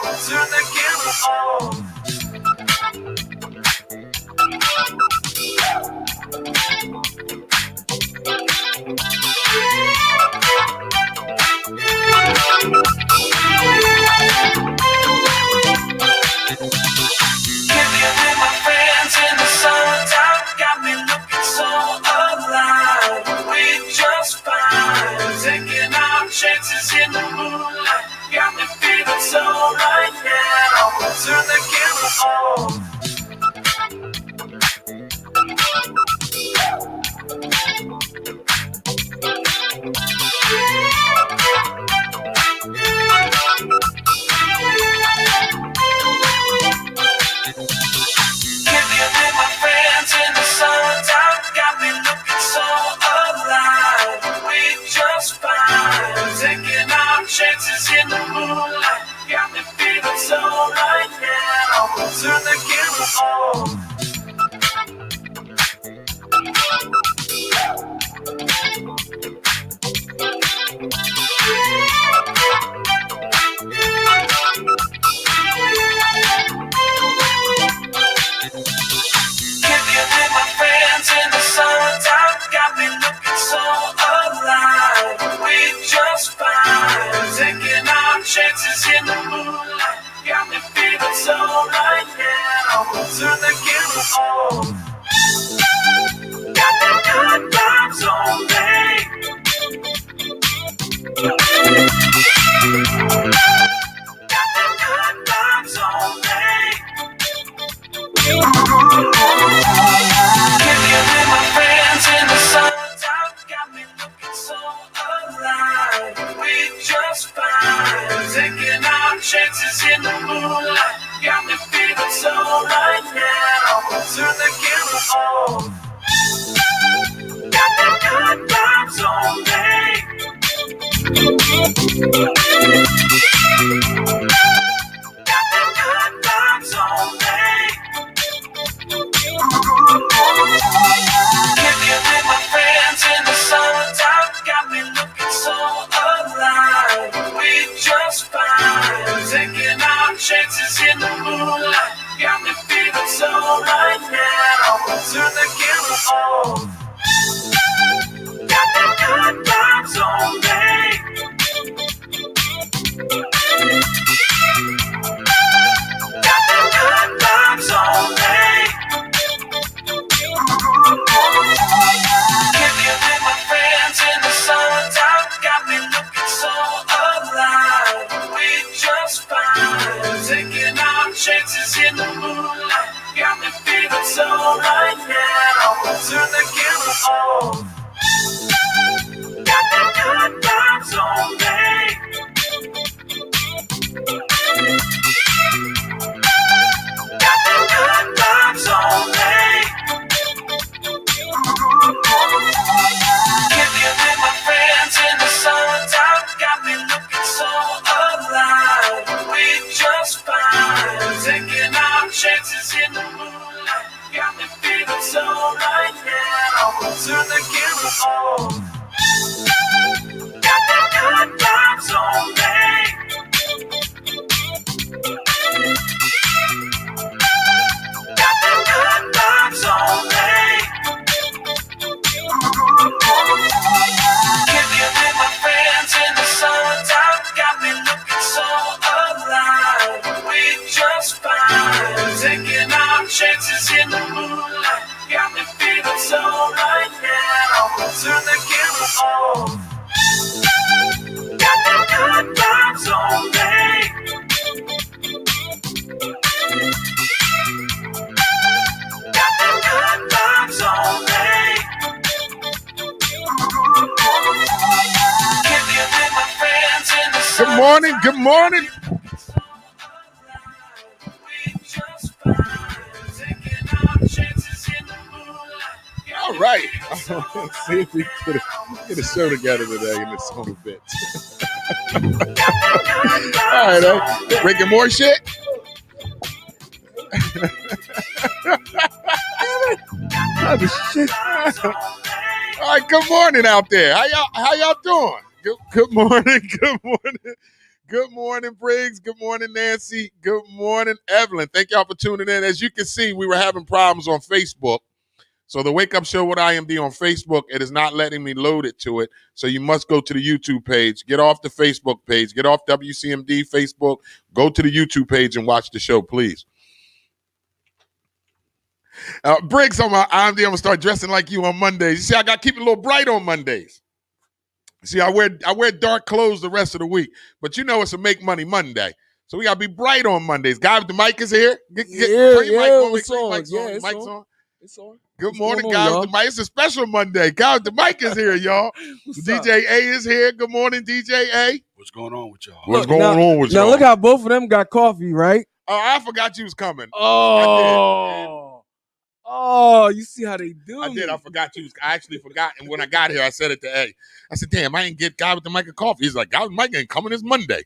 Turn the camera on. Kicking with my friends in the summertime got me looking so alive. We just fine, taking our chances in the moonlight. Got me feeling so right now. Turn the camera on. Kicking with my friends in the summertime got me looking so alive. We just fine, taking our chances in the moonlight. Got me feeling so right now. Turn the camera on. Kicking with my friends in the summertime got me looking so alive. We just fine, taking our chances in the moonlight. Got me feeling so right now. Turn the camera on. Got the good vibes on me. Got the good vibes on me. Kicking with my friends in the summertime got me looking so alive. We just fine, taking our chances in the moonlight. Got me feeling so right now. Turn the camera on. Got the good vibes on me. Got the good vibes on me. Kicking with my friends in the summertime got me looking so alive. We just fine, taking our chances in the moonlight. Got me feeling so right now. Turn the camera on. Got the good vibes on me. Got the good vibes on me. Kicking with my friends in the summertime got me looking so alive. We just fine, taking our chances in the moonlight. Got me feeling so right now. Turn the camera on. Got the good vibes on me. Got the good vibes on me. Kicking with my friends in the summertime got me looking so alive. We just fine, taking our chances in the moonlight. Got me feeling so right now. Turn the camera on. Got the good vibes on me. Got the good vibes on me. Kicking with my friends in the summertime got me looking so alive. We just fine, taking our chances in the moonlight. Got me feeling so right now. Turn the camera on. Got the good vibes on me. Got the good vibes on me. Kicking with my friends in the Good morning, good morning. All right. Let's see if we can get a show together today in this little bit. All right, breaking more shit. Shit. All right, good morning out there. How y'all doing? Good morning, good morning. Good morning, Briggs. Good morning, Nancy. Good morning, Evelyn. Thank y'all for tuning in. As you can see, we were having problems on Facebook. So the Wake Up Show with IMD on Facebook, it is not letting me load it to it. So you must go to the YouTube page. Get off the Facebook page. Get off WCMD Facebook. Go to the YouTube page and watch the show, please. Briggs on my IMD, I'm going to start dressing like you on Mondays. You see, I got to keep it a little bright on Mondays. See, I wear dark clothes the rest of the week. But you know it's a Make Money Monday. So we got to be bright on Mondays. Guy with the mic is here. Turn your mic on. It's on. Yeah, Mic's on. It's on. Good morning, guy with the mic. It's a special Monday. Guy with the mic is here, y'all. DJ A is here. Good morning, DJ A. What's going on with y'all? What's going on with y'all? Now look how both of them got coffee, right? Oh, I forgot you was coming. Oh, you see how they do? I did. I forgot you. I actually forgot. And when I got here, I said it to A. I said, damn, I ain't get Guy with the mic of coffee. He's like, Guy with the mic ain't coming this Monday.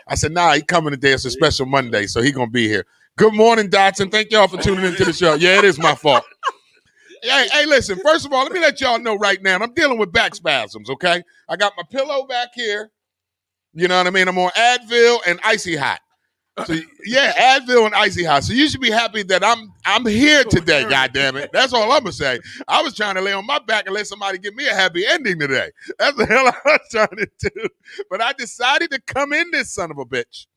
I said, nah, he coming today. It's a special Monday, so he going to be here. Good morning, Dotson. Thank y'all for tuning into the show. Yeah, it is my fault. Hey, listen, first of all, let me let y'all know right now, I'm dealing with back spasms, okay? I got my pillow back here. You know what I mean? I'm on Advil and Icy Hot. So yeah, Advil and Icy Hot. So you should be happy that I'm here today, goddammit. That's all I'm gonna say. I was trying to lay on my back and let somebody give me a happy ending today. That's the hell I was trying to do. But I decided to come in this son of a bitch.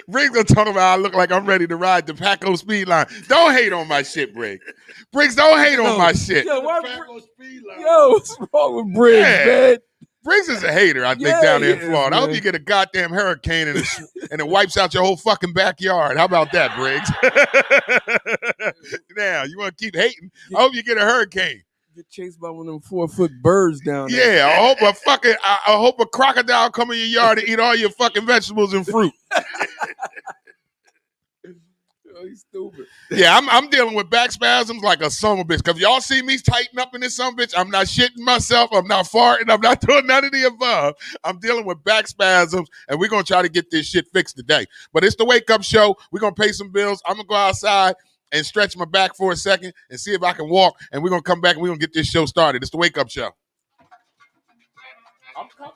Briggs gonna talk about I look like I'm ready to ride the Paco speed line. Don't hate on my shit, Briggs. Briggs, don't hate on my shit. Yo, what's wrong with Briggs, man? Briggs is a hater, I think, down there in Florida. I hope you get a goddamn hurricane and it wipes out your whole fucking backyard. How about that, Briggs? Now, you want to keep hating? I hope you get a hurricane. Get chased by one of them 4-foot birds down there. Yeah, I hope a crocodile come in your yard and eat all your fucking vegetables and fruit. He's stupid. Yeah, I'm dealing with back spasms like a son of a bitch. Because y'all see me tighten up in this son of a bitch, I'm not shitting myself. I'm not farting. I'm not doing none of the above. I'm dealing with back spasms, and we're going to try to get this shit fixed today. But it's the Wake Up Show. We're going to pay some bills. I'm going to go outside and stretch my back for a second and see if I can walk, and we're going to come back and we're going to get this show started. It's the Wake Up Show. I'm coming.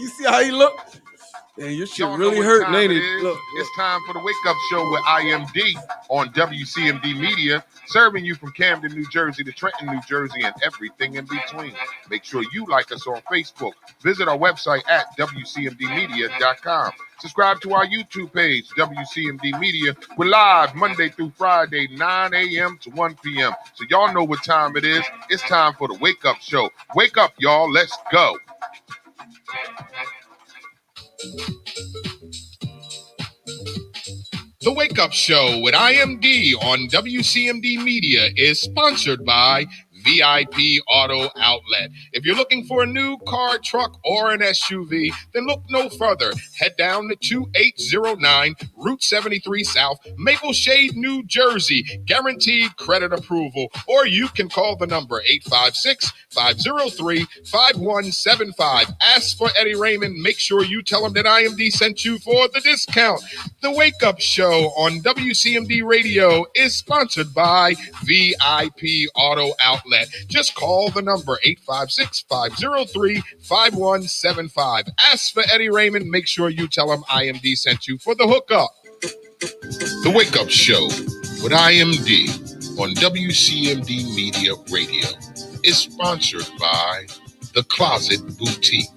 You see how he look? And your shit really hurt, ain't it? Look. It's time for the Wake Up Show with IMD on WCMD Media, serving you from Camden, New Jersey to Trenton, New Jersey, and everything in between. Make sure you like us on Facebook. Visit our website at WCMDmedia.com. Subscribe to our YouTube page, WCMD Media. We're live Monday through Friday, 9 a.m. to 1 p.m. So y'all know what time it is. It's time for the Wake Up Show. Wake up, y'all. Let's go. The Wake Up Show with IMD on WCMD Media is sponsored by VIP Auto Outlet. If you're looking for a new car, truck, or an SUV, then look no further. Head down to 2809 Route 73 South, Maple Shade, New Jersey. Guaranteed credit approval. Or you can call the number 856-503-5175. Ask for Eddie Raymond. Make sure you tell him that IMD sent you for the discount. The Wake Up Show on WCMD Radio is sponsored by VIP Auto Outlet. Just call the number 856-503-5175. Ask for Eddie Raymond. Make sure you tell him IMD sent you for the hookup. The Wake Up Show with IMD on WCMD Media Radio is sponsored by The Closet Boutique,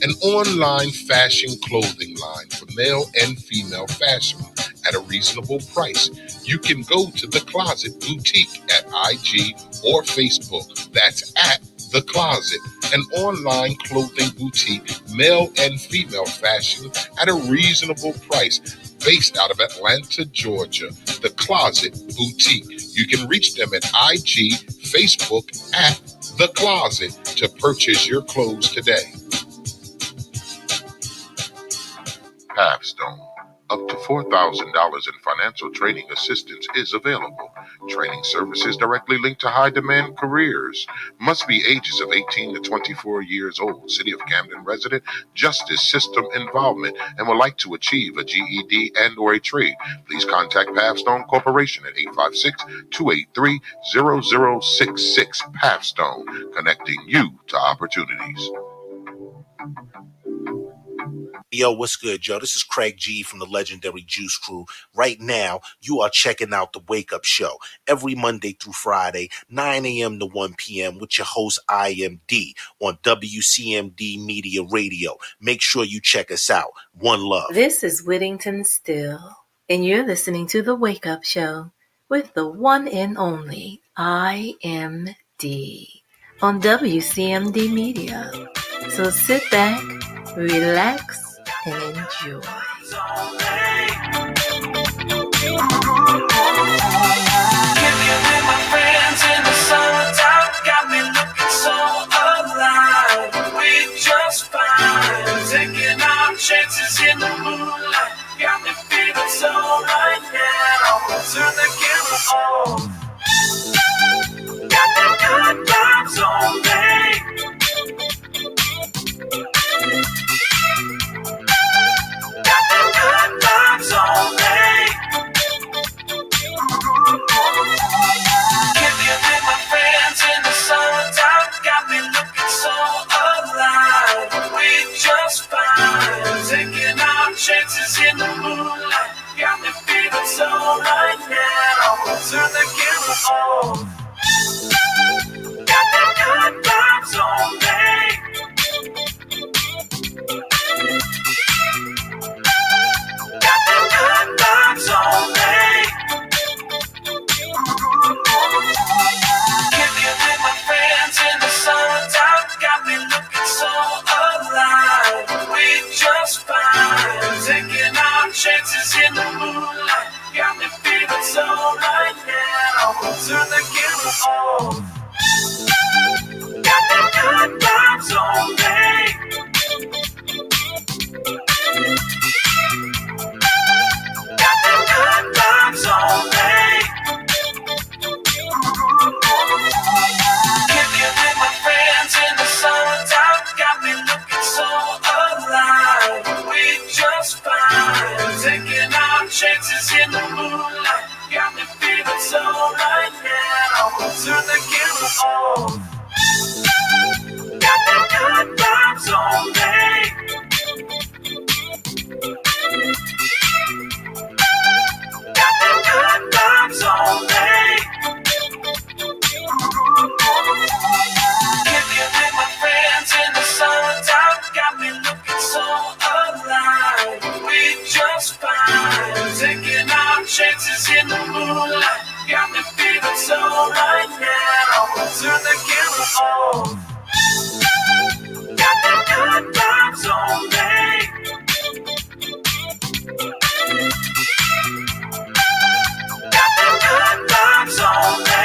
an online fashion clothing line for male and female fashion at a reasonable price. You can go to The Closet Boutique at IG or Facebook. That's at The Closet, an online clothing boutique, male and female fashion at a reasonable price, based out of Atlanta, Georgia. The Closet Boutique. You can reach them at IG, Facebook at The Closet to purchase your clothes today. Halfstone, Up to $4,000 in financial training assistance is available. Training services directly linked to high-demand careers. Must be ages of 18 to 24 years old. City of Camden resident, justice system involvement, and would like to achieve a GED and or a trade. Please contact Pathstone Corporation at 856-283-0066. Pathstone, connecting you to opportunities. Yo, what's good, yo? This is Craig G from the legendary Juice Crew. Right now, you are checking out The Wake Up Show every Monday through Friday, 9 a.m. to 1 p.m. with your host, IMD, on WCMD Media Radio. Make sure you check us out. One love. This is Whittington Still, and you're listening to The Wake Up Show with the one and only IMD on WCMD Media. So sit back, relax, and enjoy. Kicking with my friends in the summertime got me looking so alive. We just fine, taking our chances in the moonlight. Got me feeling so right now. Turn the camera on. Got the good vibes on me. Chances in the moonlight got me feeling so right now. Turn the camera on. Got the good vibes on me. Got the good vibes on me. Kicking with my friends in the summertime got me looking so alive. We just fine. Taking our chances in the moonlight got me feeling so right now. Turn the camera on. Got the good vibes on me. Got the good vibes on me. Kicking with my friends in the summertime got me looking so alive. We just fine. Taking our chances in the moonlight got me feeling so right now. Turn the camera on. Got the good vibes on me. Got the good vibes on me. Kicking with my friends in the summertime got me looking so alive. We just fine. Taking our chances in the moonlight got me feeling so right now. Turn the camera on. Got the good vibes on me. Got the good vibes on me.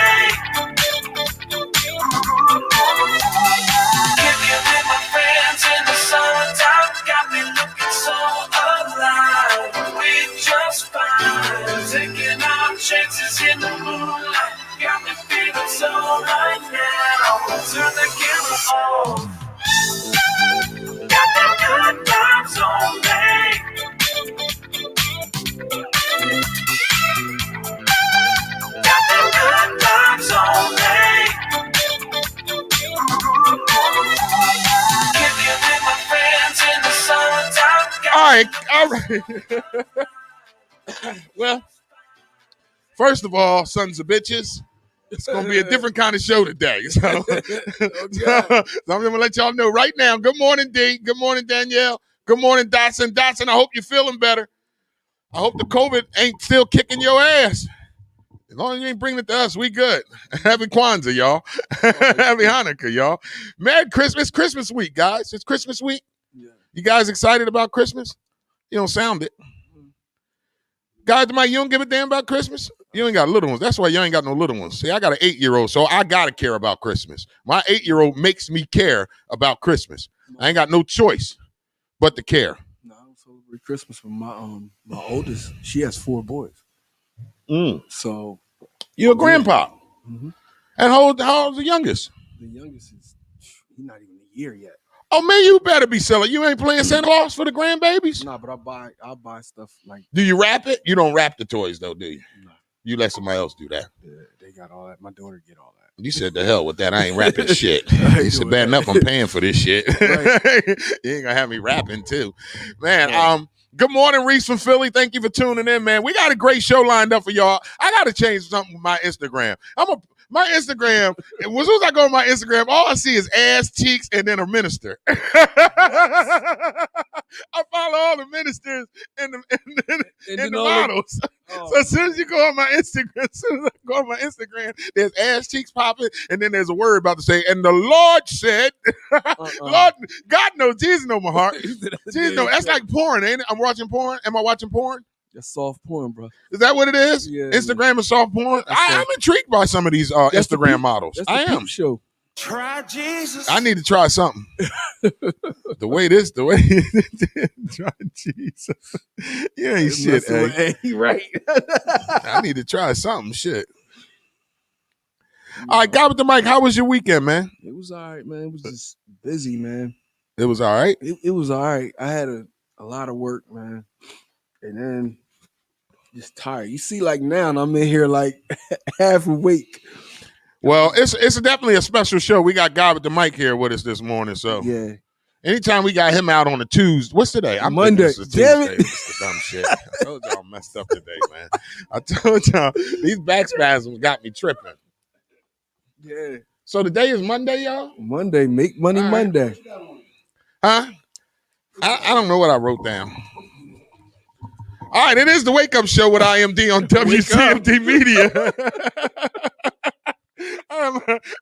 Kicking with my friends in the summertime got me looking so alive. We just fine. Taking our chances in the moonlight got me feeling so right now. Turn the camera on. Got the good vibes on me. Got the good vibes on me. Kicking with my friends in the summertime got All right. Well, first of all, sons of bitches, it's going to be a different kind of show today. So, I'm going to let y'all know right now. Good morning, D. Good morning, Danielle. Good morning, Dotson. Dotson, I hope you're feeling better. I hope the COVID ain't still kicking your ass. As long as you ain't bringing it to us, we good. Happy Kwanzaa, y'all. Happy Hanukkah, y'all. Merry Christmas. Christmas week, guys. It's Christmas week. Yeah. You guys excited about Christmas? You don't sound it. Guys, you don't give a damn about Christmas? You ain't got little ones. That's why you ain't got no little ones. See, I got an 8-year-old, so I got to care about Christmas. My 8-year-old makes me care about Christmas. I ain't got no choice but to care. No, I don't celebrate every Christmas from my oldest. She has 4 boys. So You're a grandpa. Mhm. And how old's the youngest? The youngest is he's not even a year yet. Oh man, you better be selling. You ain't playing Santa Claus for the grandbabies? Nah, but I'll buy stuff like Do you wrap it? You don't wrap the toys though, do you? nah, You let somebody else do that. they got all that. My daughter get all that. You said the hell with that. I ain't rapping shit. I ain't You said doing bad that. enough I'm paying for this shit. Right. You ain't gonna have me rapping too. Man, Right. good morning, Reese from Philly. Thank you for tuning in, man. We got a great show lined up for y'all. I gotta change something with my Instagram. My Instagram, as soon as I go on my Instagram, all I see is ass, cheeks, and then a minister. I follow all the ministers and the models. So as soon as you go on my Instagram, there's ass cheeks popping, and then there's a word about to say, and the Lord said, Lord, God knows, Jesus knows my heart. Jesus knows. That's like porn, ain't it? I'm watching porn. Am I watching porn? That's soft porn, bro. Is that what it is? Yeah, Instagram is soft porn. I'm intrigued by some of these That's the Instagram peep- models. That's the I am. peep show. Try Jesus. I need to try something. the way try Jesus. You ain't shit, eh? Right. I need to try something. Shit. All right, got with the mic. How was your weekend, man? It was all right, man. It was just busy, man. It was all right. It was all right. I had a lot of work, man. And then just tired. You see, like now I'm in here like half awake. Well, it's definitely a special show. We got God with the mic here with us this morning. So Yeah. anytime we got him out on a Tuesday, what's today? I'm Monday. thinking it's a Damn Tuesday. it. It's the dumb shit. I told y'all I'm messed up today, man. I told y'all these back spasms got me tripping. Yeah. So today is Monday, y'all? Monday, make money All right. Monday. Huh? I don't know what I wrote down. All right, it is the Wake Up Show with IMD on WCMD Media.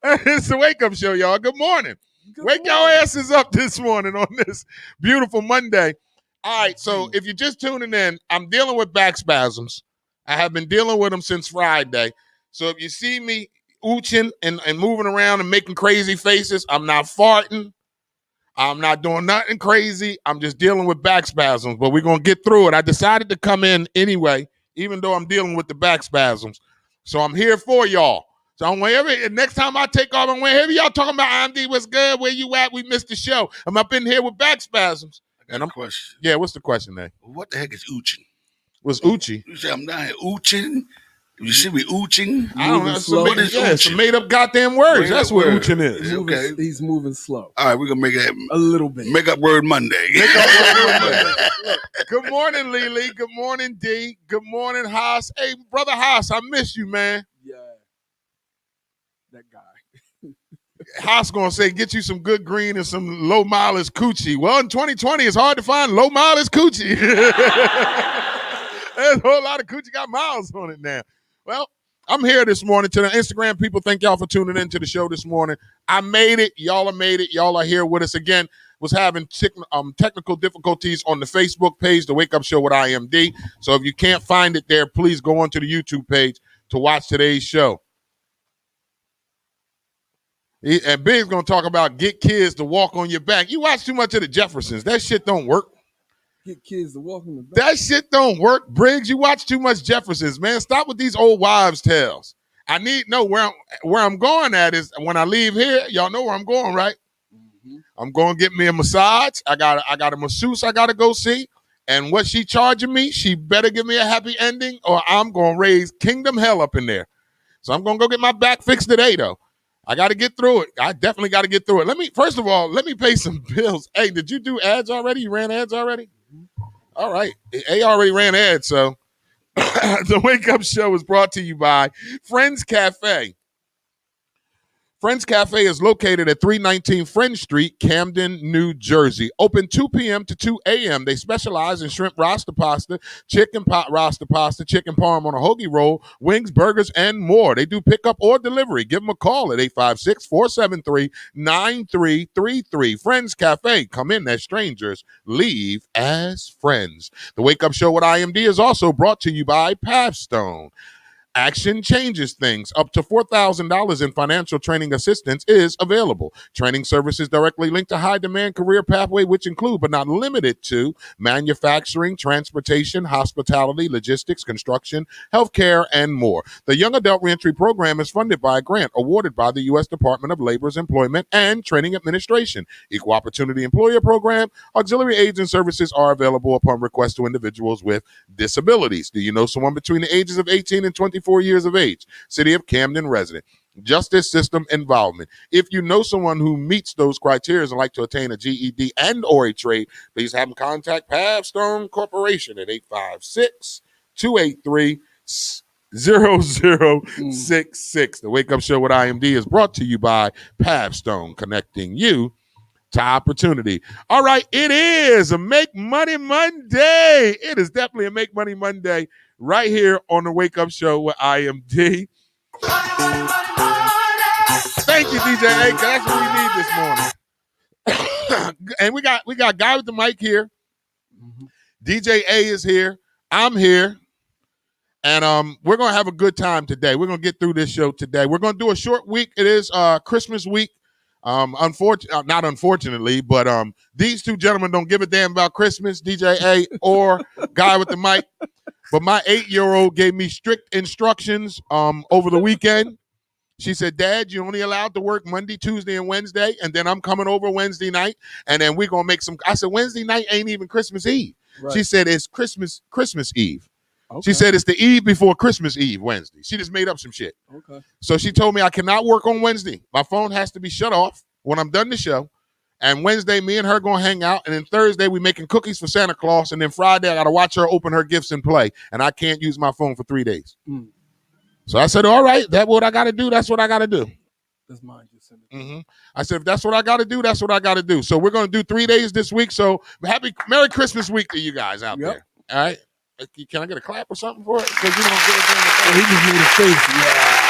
It's the Wake Up Show, y'all. Good morning. Wake your asses up this morning on this beautiful Monday. All right, so if you're just tuning in, I'm dealing with back spasms. I have been dealing with them since Friday. So if you see me ooching and moving around and making crazy faces, I'm not farting. I'm not doing nothing crazy. I'm just dealing with back spasms, but we're going to get through it. I decided to come in anyway, even though I'm dealing with the back spasms. So I'm here for y'all. So next time I take off, I'm whenever y'all talking about IMD, what's good, where you at, we missed the show. I'm up in here with back spasms. I got a question. Yeah, what's the question there? What the heck is ooching? What's Uchi? You say I'm down here ooching? You see me ooching? I don't know. What is It's a ooching? made up goddamn words. Made That's up what word. Uchin is. Okay. He's moving slow. All right, we're gonna make that A little bit. make up word Monday. Good morning, Lily. Good morning, D. Good morning, Haas. Hey, brother Haas, I miss you, man. Yeah. That guy. Haas gonna say, get you some good green and some low mileage coochie. Well, in 2020, it's hard to find low mileage coochie. There's a whole lot of coochie got miles on it now. Well, I'm here this morning. To the Instagram people, thank y'all for tuning into the show this morning. I made it. Y'all have made it. Y'all are here with us again. Was having technical difficulties on the Facebook page, The Wake Up Show with IMD. So if you can't find it there, please go onto the YouTube page to watch today's show. And Big's going to talk about get kids to walk on your back. You watch too much of the Jeffersons. That shit don't work. Get kids to walk in the back. That shit don't work. Briggs, you watch too much Jeffersons, man. Stop with these old wives' tales. I need no where I'm going at is when I leave here, y'all know where I'm going, right? Mm-hmm. I'm going to get me a massage. I got a masseuse I got to go see. And what she charging me, she better give me a happy ending or I'm going to raise kingdom hell up in there. So I'm going to go get my back fixed today, though. I got to get through it. I definitely got to get through it. First of all, let me pay some bills. Hey, did you do ads already? You ran ads already? All right. A already ran ads, so the Wake Up Show is brought to you by Friends Cafe. Friends Cafe is located at 319 Friend Street, Camden, New Jersey. Open 2 p.m. to 2 a.m. They specialize in shrimp rasta pasta, chicken pot rasta pasta, chicken parm on a hoagie roll, wings, burgers, and more. They do pickup or delivery. Give them a call at 856-473-9333. Friends Cafe. Come in as strangers. Leave as friends. The Wake Up Show with IMD is also brought to you by Pathstone. Action changes things. Up to $4,000 in financial training assistance is available. Training services directly linked to high-demand career pathway, which include but not limited to manufacturing, transportation, hospitality, logistics, construction, healthcare, and more. The Young Adult Reentry Program is funded by a grant awarded by the U.S. Department of Labor's Employment and Training Administration. Equal Opportunity Employer Program. Auxiliary aids and services are available upon request to individuals with disabilities. Do you know someone between the ages of 18 and 24 years of age? City of Camden resident. Justice system involvement. If you know someone who meets those criteria and like to attain a GED and or a trade, please have them contact Pavstone Corporation at 856-283-0066. The Wake Up Show with IMD is brought to you by Pavstone, connecting you to opportunity. All right, it is a Make Money Monday. It is definitely a Make Money Monday right here on the Wake Up Show with IMD. Thank you, DJ A. That's what we need this morning. And we got Guy with the mic here. DJ A is here. I'm here. And we're gonna have a good time today. We're gonna get through this show today. We're gonna do a short week. It is Christmas week. Not unfortunately, but these two gentlemen don't give a damn about Christmas, DJ A or Guy with the mic. But my 8-year-old gave me strict instructions over the weekend. She said, Dad, you're only allowed to work Monday, Tuesday, and Wednesday, and then I'm coming over Wednesday night, and then we're gonna make some. I said, Wednesday night ain't even Christmas Eve. Right. She said it's Christmas Eve. Okay. She said it's the eve before Christmas Eve, Wednesday. She just made up some shit. Okay. So she told me I cannot work on Wednesday. My phone has to be shut off when I'm done the show. And Wednesday, me and her gonna hang out. And then Thursday, we making cookies for Santa Claus. And then Friday, I gotta watch her open her gifts and play. And I can't use my phone for 3 days. So I said, all right, that's what I gotta do. That's what I gotta do. That's mine. I said, if that's what I gotta do, that's what I gotta do. So we're gonna do 3 days this week. So Merry Christmas week to you guys out there. All right. Can I get a clap or something for it? Because you don't get a thing. He just made a face. Yeah.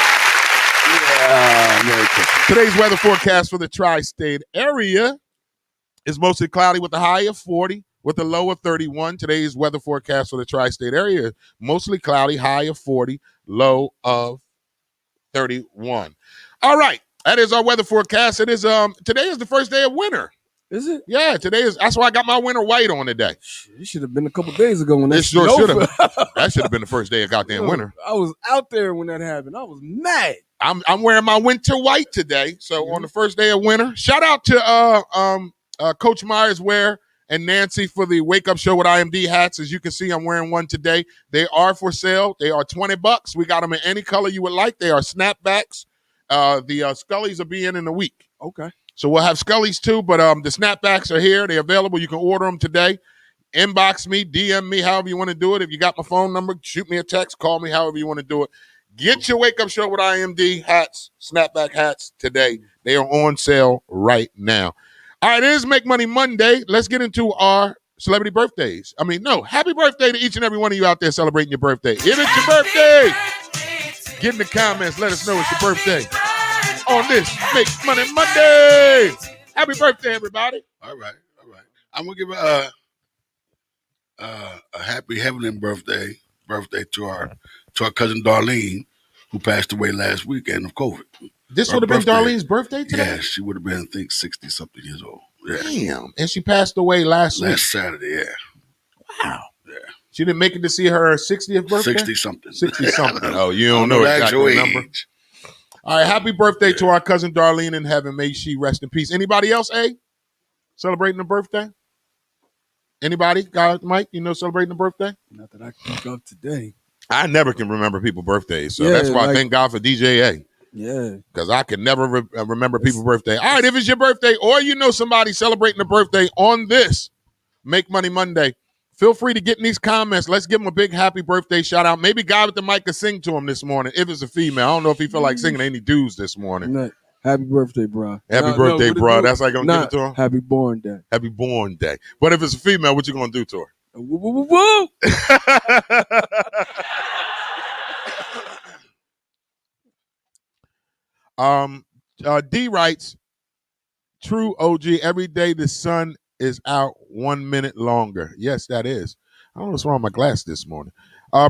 Today's weather forecast for the tri-state area is mostly cloudy with a high of 40, with a low of 31. Today's weather forecast for the tri-state area, mostly cloudy, high of 40, low of 31. All right, that is our weather forecast. It is today is the first day of winter. Is it? Yeah, today is. That's why I got my winter white on today. It should have been a couple days ago when that sure should have. That should have been the first day of goddamn winter. I was out there when that happened. I was mad. I'm wearing my winter white today. So on the first day of winter, shout out to Coach Myers Wear and Nancy for the Wake Up Show with IMD hats. As you can see, I'm wearing one today. They are for sale. They are $20. We got them in any color you would like. They are snapbacks. The Scullies will be in a week. Okay. So we'll have Scullies too, but the snapbacks are here. They're available. You can order them today. Inbox me, DM me, however you want to do it. If you got my phone number, shoot me a text, call me, however you want to do it. Get your Wake Up Show with IMD hats, snapback hats today. They are on sale right now. All right, it is Make Money Monday. Let's get into our celebrity birthdays. Happy birthday to each and every one of you out there celebrating your birthday. If it's your birthday, get in the comments. Let us know it's your birthday. On this Make Money Monday. Happy birthday, everybody. All right. I'm going to give a happy heavenly birthday to our cousin Darlene, who passed away last weekend of COVID. This would have been Darlene's birthday today? Yeah, she would have been, I think, 60-something years old. Yeah. Damn. And she passed away last week. Last Saturday, yeah. Wow. Yeah. She didn't make it to see her 60th birthday? 60-something. 60-something. Oh, you don't know exactly the number. All right, happy birthday to our cousin Darlene in heaven. May she rest in peace. Anybody else, celebrating a birthday? Anybody? Guy, Mike, celebrating a birthday? Not that I can think of today. I never can remember people's birthdays, so that's why I thank God for DJ A. Yeah. Because I can never remember people's birthday. All right, if it's your birthday or somebody celebrating a birthday on this Make Money Monday, feel free to get in these comments. Let's give him a big happy birthday shout out. Maybe Guy with the mic could sing to him this morning if it's a female. I don't know if he feel like singing any dudes this morning. No. Happy birthday, bro. Happy birthday, bro. That's how you going to give it to him? Happy born day. Happy born day. But if it's a female, what you going to do to her? Woo, woo, woo, woo. D writes, true OG, every day the sun is out 1 minute longer. Yes, that is. I don't know what's wrong with my glass this morning.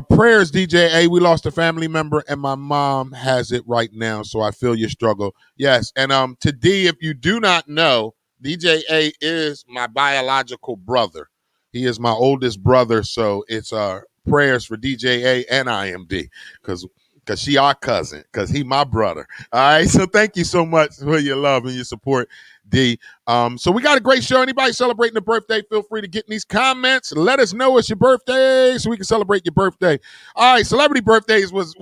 Prayers, DJ A. We lost a family member, and my mom has it right now, so I feel your struggle. Yes, and to D, if you do not know, DJ A is my biological brother. He is my oldest brother, so it's prayers for DJ A and IMD, because she our cousin, because he my brother. All right, so thank you so much for your love and your support, D. So we got a great show. Anybody celebrating a birthday, feel free to get in these comments. Let us know it's your birthday so we can celebrate your birthday. All right, celebrity birthdays was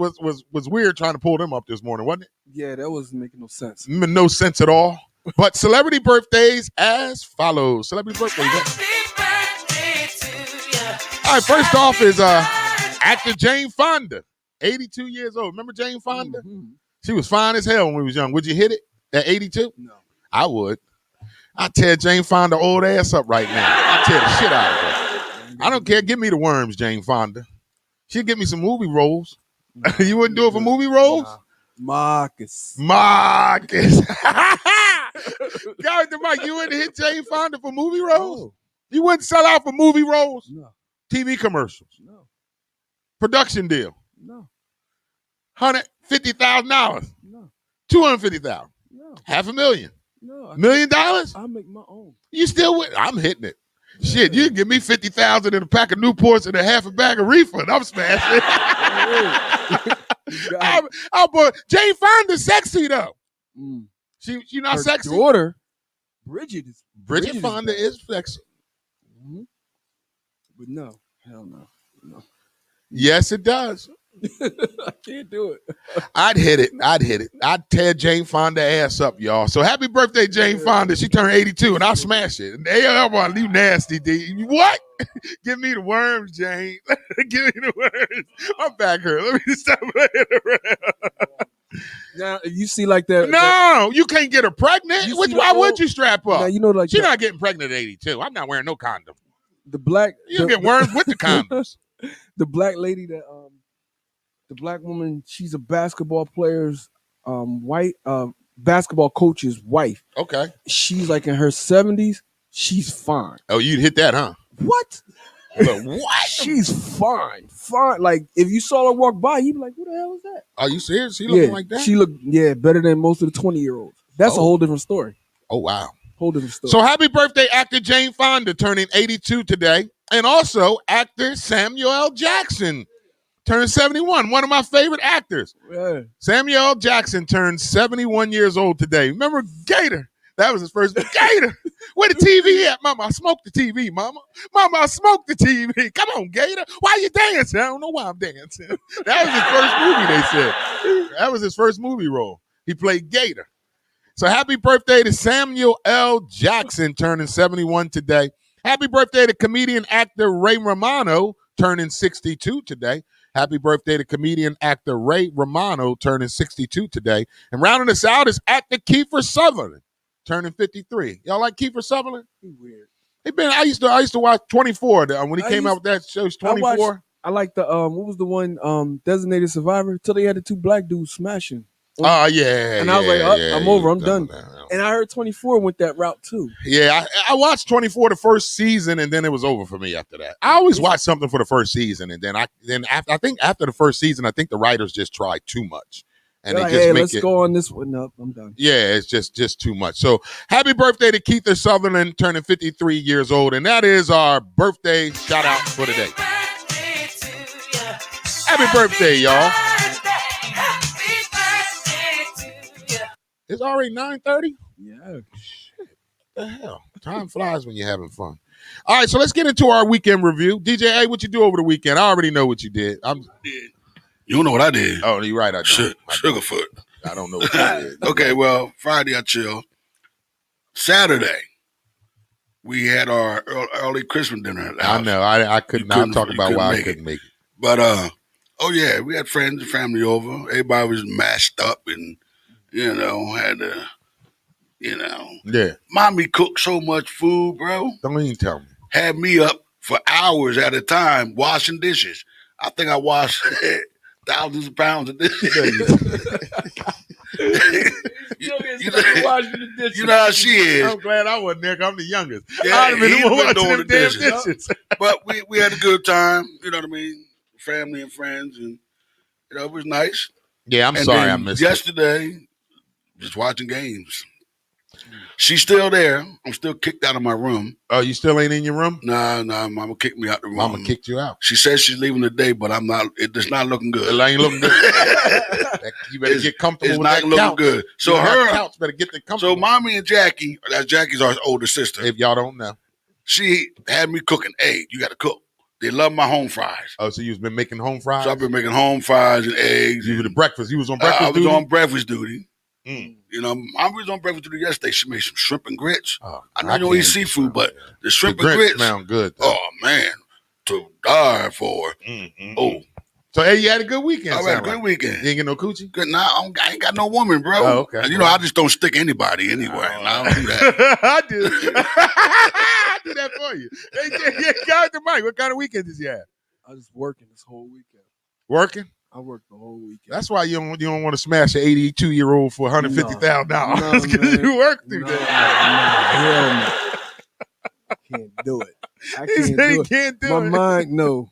weird trying to pull them up this morning, wasn't it? Yeah, that wasn't making no sense. No sense at all. But celebrity birthdays as follows. Celebrity birthdays. All right, first off is actor Jane Fonda, 82 years old. Remember Jane Fonda? Mm-hmm. She was fine as hell when we was young. Would you hit it at 82? No. I would. I'd tear Jane Fonda old ass up right now. I'd tear the shit out of her. I don't care. Give me the worms, Jane Fonda. She'd give me some movie roles. You wouldn't do it for movie roles? Nah. Marcus. God, Mike, you wouldn't hit Jane Fonda for movie roles? No. You wouldn't sell out for movie roles? No. TV commercials? No. Production deal? No. $150,000? No. $250,000? No. $500,000? No. $1 million? I make my own. You still with? I'm hitting it. Shit, you can give me 50,000 in a pack of Newports and a half a bag of reefer, and I'm smashing. But Jane Fonda's sexy though. Mm. She not Her sexy. daughter, Bridget Fonda is sexy. Mm-hmm. But no, hell no. Yes, it does. I can't do it. I'd hit it. I'd tear Jane Fonda ass up, y'all. So happy birthday, Jane Fonda. She turned 82, and I'll smash it. And you nasty, D. What? Give me the worms, Jane. Give me the worms. I'm back here. Let me stop playing around. Now, you see like that. No, you can't get her pregnant. Why would you strap up? Now, you know, like she's not getting pregnant at 82. I'm not wearing no condom. The black. You get worms with the condoms. The black lady that the black woman, she's a basketball player's basketball coach's wife. Okay. She's like in her 70s. She's fine. Oh, you'd hit that, huh? What? But what? She's fine. Fine. Like if you saw her walk by, you'd be like, who the hell is that? Are you serious? She looking like that? She looked better than most of the 20-year-olds. That's a whole different story. Oh, wow. Whole different story. So happy birthday, actor Jane Fonda, turning 82 today. And also actor Samuel L. Jackson turned 71. One of my favorite actors. Yeah. Samuel L. Jackson turned 71 years old today. Remember Gator? That was his first Gator. Where the TV at, Mama? I smoked the TV, Mama. Mama, I smoked the TV. Come on, Gator. Why you dancing? I don't know why I'm dancing. That was his first movie, they said. That was his first movie role. He played Gator. So happy birthday to Samuel L. Jackson, turning 71 today. Happy birthday to comedian actor Ray Romano, turning 62 today. Happy birthday to comedian actor Ray Romano, turning 62 today. And rounding us out is actor Kiefer Sutherland, turning 53. Y'all like Kiefer Sutherland? He's weird. I used to watch 24 when he came out with that show. 24. I like the what was the one Designated Survivor till they had the two black dudes smashing. Oh yeah. And I was like, I'm over. I'm done. And I heard 24 went that route too. Yeah, I watched 24 the first season, and then it was over for me after that. I always watch something for the first season, and then I think after the first season, I think the writers just tried too much. And they're they like, just hey, let's go on this one. No, I'm done. Yeah, it's just too much. So happy birthday to Kiefer Sutherland, turning 53 years old. And that is our birthday shout out for today. Happy birthday, y'all. It's already 9:30? Yeah. Shit, what the hell? Time flies when you're having fun. All right, so let's get into our weekend review. DJ A, what you do over the weekend? I already know what you did. You don't know what I did. Oh, you're right. I don't. Sugarfoot. I don't know what you did. Okay, well, Friday I chilled. Saturday, we had our early Christmas dinner at the house. I know. I couldn't. I'll talk about why I couldn't make it. But, oh, yeah, we had friends and family over. Everybody was mashed up and, had to, Yeah. Mommy cooked so much food, bro. Don't even tell me. Had me up for hours at a time washing dishes. I think I washed thousands of pounds of dishes. You know how she is. I'm glad I wasn't there. I'm the youngest. Yeah, I'd have been he's the one been watching doing them the damn dishes. dishes. But we had a good time. You know what I mean? family and friends, and it was nice. Yeah, I'm And sorry I then missed it. yesterday, just watching games. She's still there. I'm still kicked out of my room. Oh, you still ain't in your room? Nah, Mama kicked me out the room. Mama kicked you out. She says she's leaving today, but I'm not. It's not looking good. It ain't looking good. You better get comfortable It's with not that looking couch. good. So That couch better get the comfortable. So mommy and Jackie, that's Jackie's our older sister. If y'all don't know, she had me cooking. Hey, you got to cook. They love my home fries. Oh, so you've been making home fries? So I've been making home fries and eggs. You were the breakfast. You was on breakfast duty? I was on breakfast duty. Mm. You know, I was on breakfast duty yesterday. She made some shrimp and grits. Oh, I know you don't eat seafood, but the shrimp and grits sound good. Though. Oh man, to die for. Oh, so hey, you had a good weekend. I had a good weekend. You ain't get no coochie? Good. Nah, I ain't got no woman, bro. Oh, okay. You know, I just don't stick anybody anywhere. I don't do that. I do. I do that for you. Hey, guys, the mic. What kind of weekend did you have? I was working this whole weekend. Working? I worked the whole weekend. That's why you don't want to smash an 82-year-old for $150,000 because you work through that. I can't do it. I can't do it. My mind, no.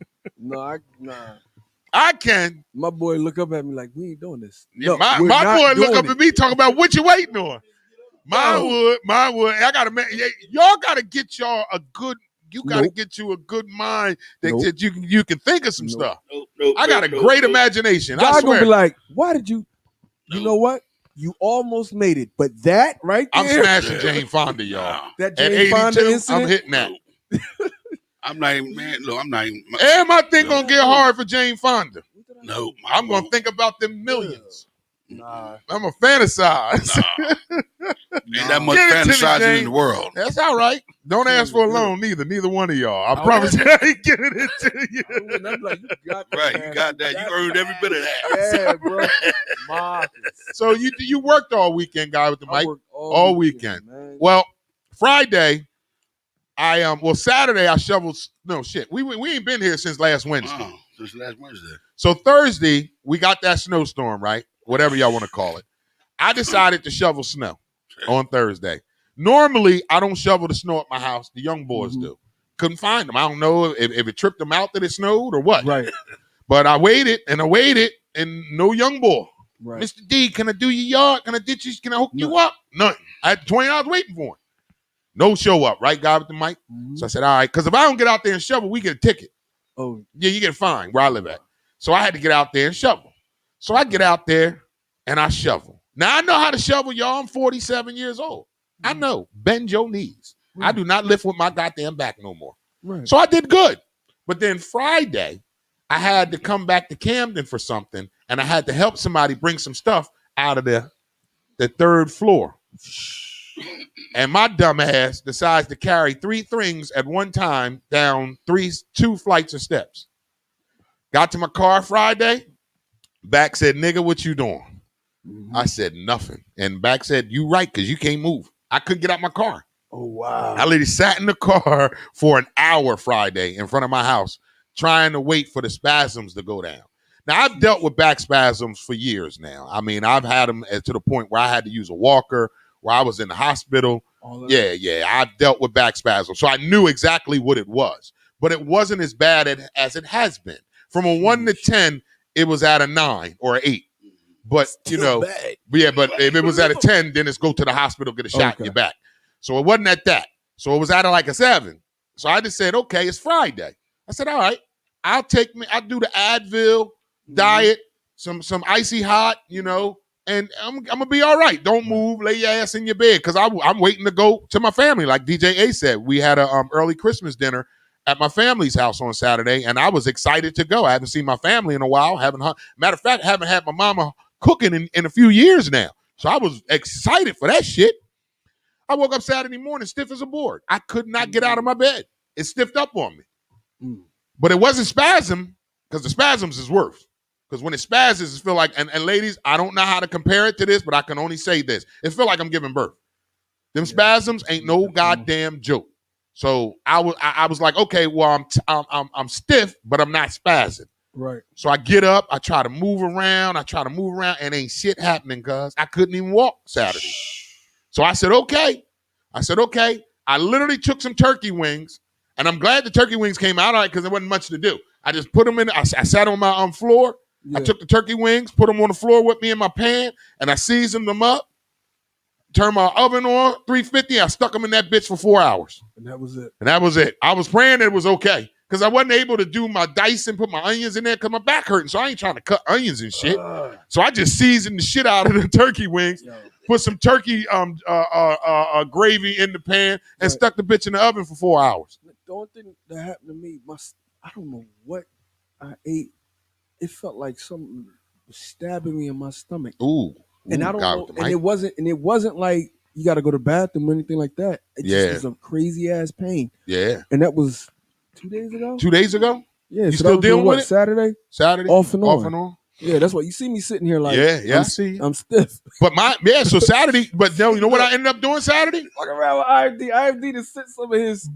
I can. My boy look up at me like, we ain't doing this. Yeah, no, my boy look up at me talking about what you waiting on. Mine would. I gotta. Y'all gotta get y'all a good. You gotta get you a good mind that you can think of some stuff. I got a great imagination. God I swear. Gonna be like, why did you? You know what? You almost made it, but that right there. I'm smashing Jane Fonda, y'all. That Jane Fonda incident. I'm hitting that. I'm not even, man. Look, I'm not even. And my thing gonna get hard for Jane Fonda. No, I'm gonna think about them millions. Nah. I'm a fantasize. Ain't that much fantasizing in the world. That's all right. Don't ask for a loan neither one of y'all. I promise you I ain't giving it to you. Like, you got that, right, you got that. You earned every bit of that. Yeah, bro. So you worked all weekend, guy with the mic? All weekend. Man. Well, Friday, Saturday I shoveled. No shit. We ain't been here since last Wednesday. Oh, since last Wednesday. So Thursday we got that snowstorm, right? Whatever y'all want to call it. I decided to shovel snow on Thursday. Normally, I don't shovel the snow at my house. The young boys do. Couldn't find them. I don't know if it tripped them out that it snowed or what. Right. But I waited, and no young boy. Right. Mr. D, can I do your yard? Can I ditch you? Can I hook you up? Nothing. I had 20 hours waiting for him. No show up, right, guy with the mic? So I said, all right, because if I don't get out there and shovel, we get a ticket. Oh. Yeah, you get fined where I live at. So I had to get out there and shovel. So I get out there, and I shovel. Now, I know how to shovel, y'all. I'm 47 years old. I know. Bend your knees. I do not lift with my goddamn back no more. Right. So I did good. But then Friday, I had to come back to Camden for something, and I had to help somebody bring some stuff out of the third floor. And my dumb ass decides to carry 3 things at one time down 2 flights of steps. Got to my car Friday. Back said, nigga, what you doing? I said, nothing. And back said, you right, because you can't move. I couldn't get out my car. Oh, wow. I literally sat in the car for an hour Friday in front of my house trying to wait for the spasms to go down. Now, I've dealt with back spasms for years now. I mean, I've had them to the point where I had to use a walker, where I was in the hospital. Yeah, I've dealt with back spasms. So I knew exactly what it was. But it wasn't as bad as it has been. From a 1 to 10, it was at a 9 or an 8. But, but if it was at a 10, then it's go to the hospital, get a shot in your back. So it wasn't at that. So it was at like a 7. So I just said, okay, it's Friday. I said, all right, I'll do the Advil diet, some icy hot, and I'm going to be all right. Don't move, lay your ass in your bed, because I'm waiting to go to my family. Like DJ A said, we had a early Christmas dinner at my family's house on Saturday, and I was excited to go. I haven't seen my family in a while. Matter of fact, haven't had my mama cooking in a few years now. So I was excited for that shit. I woke up Saturday morning stiff as a board. I could not get out of my bed. It stiffed up on me. But it wasn't spasm, because the spasms is worse. Because when it spasms, it feel like, and ladies, I don't know how to compare it to this, but I can only say this. It feel like I'm giving birth. Them spasms ain't no goddamn joke. So I was like, okay, well, I'm stiff, but I'm not spazzing. Right. So I get up, I try to move around, and ain't shit happening, cuz I couldn't even walk Saturday. So I said, okay. I literally took some turkey wings, and I'm glad the turkey wings came out all right because there wasn't much to do. I just put them in. I sat on my floor. Yeah. I took the turkey wings, put them on the floor with me in my pan, and I seasoned them up. Turned my oven on 350. I stuck them in that bitch for 4 hours. And that was it. I was praying it was okay because I wasn't able to do my dice and put my onions in there because my back hurting. So I ain't trying to cut onions and shit. So I just seasoned the shit out of the turkey wings, put some turkey gravy in the pan, and stuck the bitch in the oven for 4 hours. The only thing that happened to me, I don't know what I ate. It felt like something was stabbing me in my stomach. Ooh. And I don't know, and it wasn't like you got to go to the bathroom or anything like that. It just was a crazy ass pain. Yeah. And that was 2 days ago. 2 days ago? Yeah. You still dealing with it? Saturday? Off and on. Yeah, that's why you see me sitting here like, I see you. I'm stiff. But so Saturday, but no, you know what I ended up doing Saturday? Fucking around with IMD. IMD to sit some of his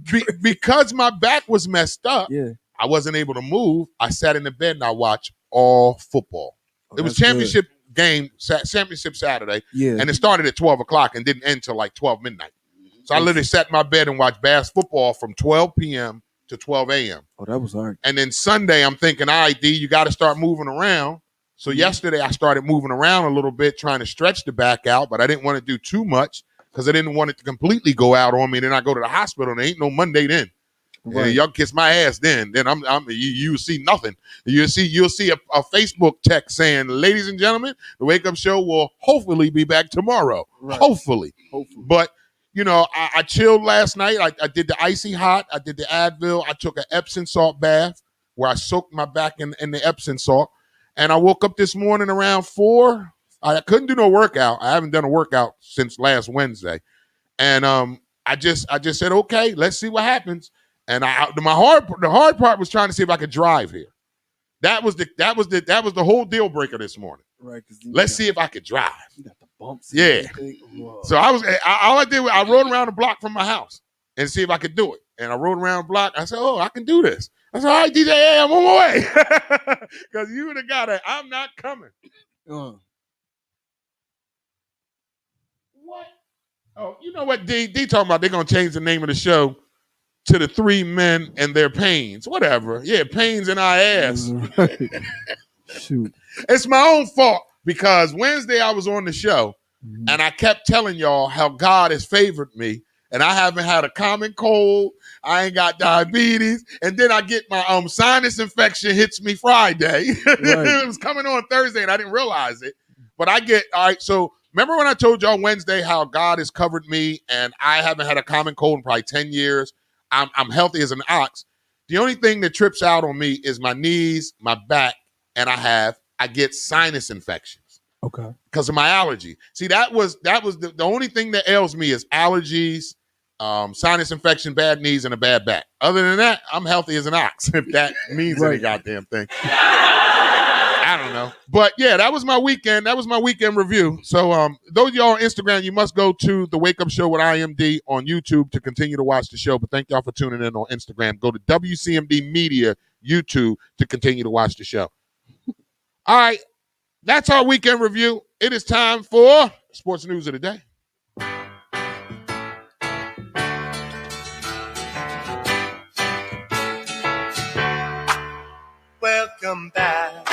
because my back was messed up. Yeah. I wasn't able to move. I sat in the bed and I watched all football. It was championship game, championship Saturday. Yeah. And it started at 12 o'clock and didn't end till like 12 midnight. So I literally sat in my bed and watched football from 12 p.m. to 12 a.m. Oh, that was hard. And then Sunday, I'm thinking, all right, D, you got to start moving around. So yesterday, I started moving around a little bit, trying to stretch the back out, but I didn't want to do too much because I didn't want it to completely go out on me. Then I go to the hospital, and there ain't no Monday then. Right. Y'all kiss my ass then. Then you see nothing. You'll see a Facebook text saying, "Ladies and gentlemen, the Wake Up Show will hopefully be back tomorrow." Right. Hopefully. But I chilled last night. I did the icy hot. I did the Advil. I took an Epsom salt bath where I soaked my back in the Epsom salt. And I woke up this morning around 4. I couldn't do no workout. I haven't done a workout since last Wednesday. And I just said, okay, let's see what happens. And the hard part was trying to see if I could drive here. That was the whole deal breaker this morning. Right. Let's see if I could drive. You got the bumps. Yeah. So all I did was I rode around the block from my house and see if I could do it. And I rode around the block. I said, oh, I can do this. I said, all right, DJ, hey, I'm on my way. Because you would have got it. I'm not coming. What? Oh, you know what D talking about? They're going to change the name of the show to the 3 Men and Their Pains. Whatever. Yeah, pains in our ass. Right. Shoot. It's my own fault because Wednesday I was on the show and I kept telling y'all how God has favored me. And I haven't had a common cold. I ain't got diabetes. And then I get my sinus infection hits me Friday. Right. It was coming on Thursday and I didn't realize it. But all right, so remember when I told y'all Wednesday how God has covered me and I haven't had a common cold in probably 10 years. I'm healthy as an ox. The only thing that trips out on me is my knees, my back, and I get sinus infections. Okay. Because of my allergy. See, that was the only thing that ails me is allergies, sinus infection, bad knees, and a bad back. Other than that, I'm healthy as an ox, if that means any goddamn thing. I don't know. But yeah, that was my weekend. That was my weekend review. So those of y'all on Instagram, you must go to the Wake Up Show with IMD on YouTube to continue to watch the show. But thank y'all for tuning in on Instagram. Go to WCMD Media YouTube to continue to watch the show. All right. That's our weekend review. It is time for Sports News of the Day. Welcome back.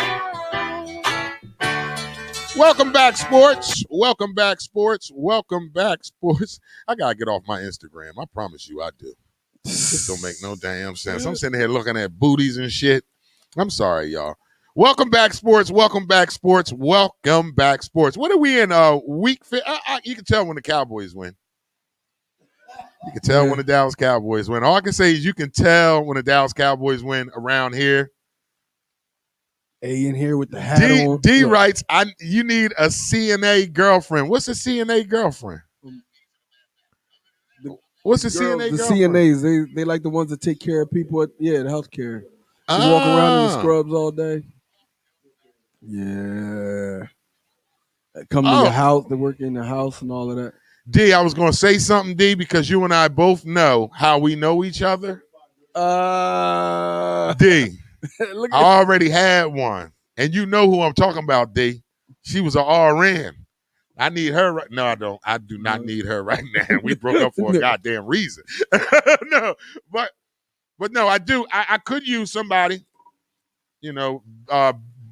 Welcome back, sports. Welcome back, sports. Welcome back, sports. I got to get off my Instagram. I promise you I do. This don't make no damn sense. I'm sitting here looking at booties and shit. I'm sorry, y'all. Welcome back, sports. Welcome back, sports. Welcome back, sports. What are we in? Week? You can tell when the Cowboys win. You can tell when the Dallas Cowboys win. All I can say is you can tell when the Dallas Cowboys win around here. A in here with the hat on. D writes, you need a CNA girlfriend. What's a CNA girlfriend? What's a CNA girlfriend? The CNAs, they like the ones that take care of people at, the healthcare. They walk around in the scrubs all day. Yeah. Come to your house, they work in the house and all of that. D, I was going to say something, D, because you and I both know how we know each other. D. I already had one, and you know who I'm talking about, D. She was an RN. I need her right. No, I don't. I do not need her right now. We broke up for a goddamn reason. No, but no, I do. I could use somebody. You know,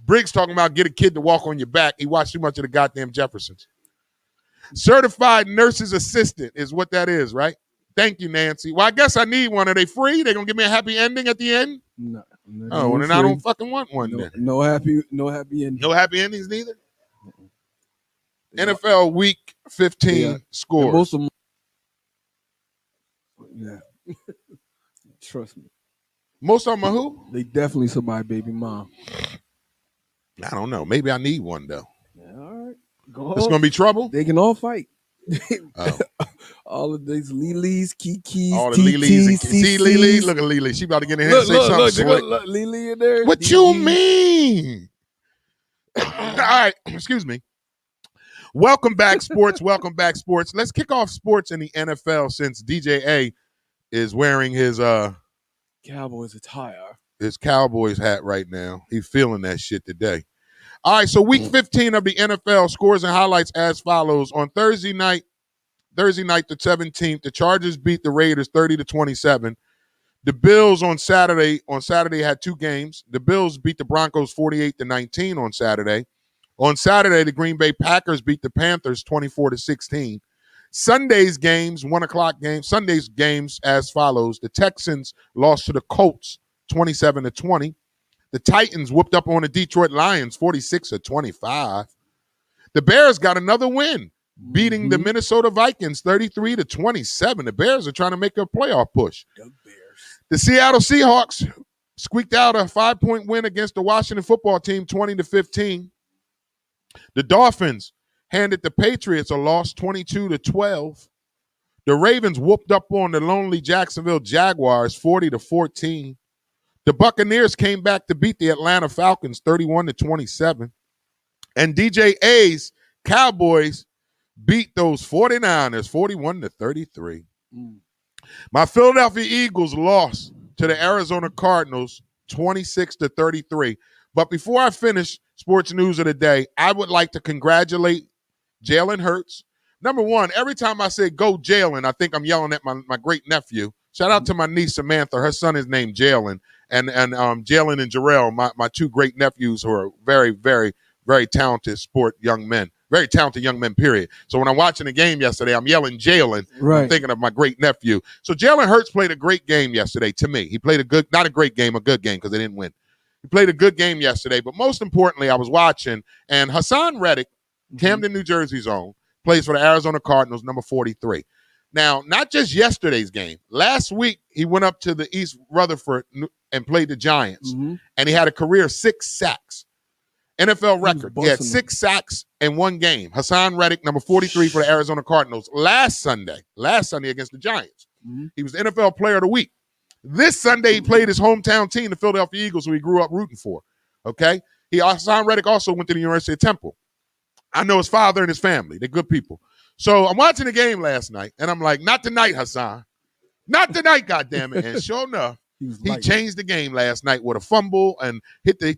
Briggs talking about get a kid to walk on your back. He watched too much of the goddamn Jeffersons. Certified nurse's assistant is what that is, right? Thank you, Nancy. Well, I guess I need one. Are they free? They gonna give me a happy ending at the end? No. Oh, well, then I don't fucking want one. No, then. no happy ending. No happy endings neither. NFL Week 15 scores. Most of them, yeah. Trust me. Most of them are who? They definitely somebody baby mom. I don't know. Maybe I need one though. Yeah, all right. Go It's gonna be trouble. They can all fight. Oh. All of these Lily's, Kiki's, All the TT's, Lily's and see Lily. CC's. Look at Lily. She about to get in here and say something slick. Look, Lily in there. What you mean? All right, excuse me. Welcome back, sports. Welcome back, sports. Let's kick off sports in the NFL since DJ A is wearing his Cowboys attire. Cowboys hat right now. He's feeling that shit today. All right, so week 15 of the NFL scores and highlights as follows. On Thursday night the 17th, the Chargers beat the Raiders 30-27. The Bills on Saturday had two games. The Bills beat the Broncos 48-19 on Saturday. On Saturday, the Green Bay Packers beat the Panthers 24-16. Sunday's games, 1 o'clock games. Sunday's games as follows. The Texans lost to the Colts 27-20. The Titans whooped up on the Detroit Lions 46-25. The Bears got another win, beating the Minnesota Vikings 33-27. The Bears are trying to make a playoff push. The Seattle Seahawks squeaked out a 5-point win against the Washington football team 20-15. The Dolphins handed the Patriots a loss 22-12. The Ravens whooped up on the lonely Jacksonville Jaguars 40-14. The Buccaneers came back to beat the Atlanta Falcons 31-27. And DJ A's Cowboys beat those 49ers 41-33. My Philadelphia Eagles lost to the Arizona Cardinals 26-33. But before I finish sports news of the day, I would like to congratulate Jalen Hurts. Number one, every time I say go Jalen, I think I'm yelling at my great nephew. Shout out to my niece Samantha. Her son is named Jalen. And Jalen and Jarrell, my two great nephews who are very, very, very talented young men. Very talented young men, period. So when I'm watching the game yesterday, I'm yelling Jalen. Right. I'm thinking of my great nephew. So Jalen Hurts played a great game yesterday to me. He played a good game because they didn't win. He played a good game yesterday. But most importantly, I was watching, and Hassan Reddick, Camden, New Jersey's own, plays for the Arizona Cardinals, number 43. Now, not just yesterday's game. Last week, he went up to the East Rutherford and played the Giants, and he had a career 6 sacks. NFL record. He had 6 sacks in one game. Hassan Reddick, number 43 for the Arizona Cardinals. Last Sunday against the Giants. He was the NFL Player of the Week. This Sunday, he played his hometown team, the Philadelphia Eagles, who he grew up rooting for. Okay? Hassan Reddick also went to the University of Temple. I know his father and his family. They're good people. So I'm watching the game last night, and I'm like, not tonight, Hassan. Not tonight, goddammit. And sure enough, he changed the game last night with a fumble and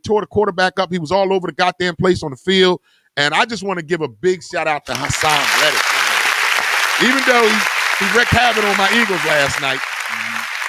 tore the quarterback up. He was all over the goddamn place on the field. And I just want to give a big shout out to Hassan Reddick. Even though he wreaked havoc on my Eagles last night,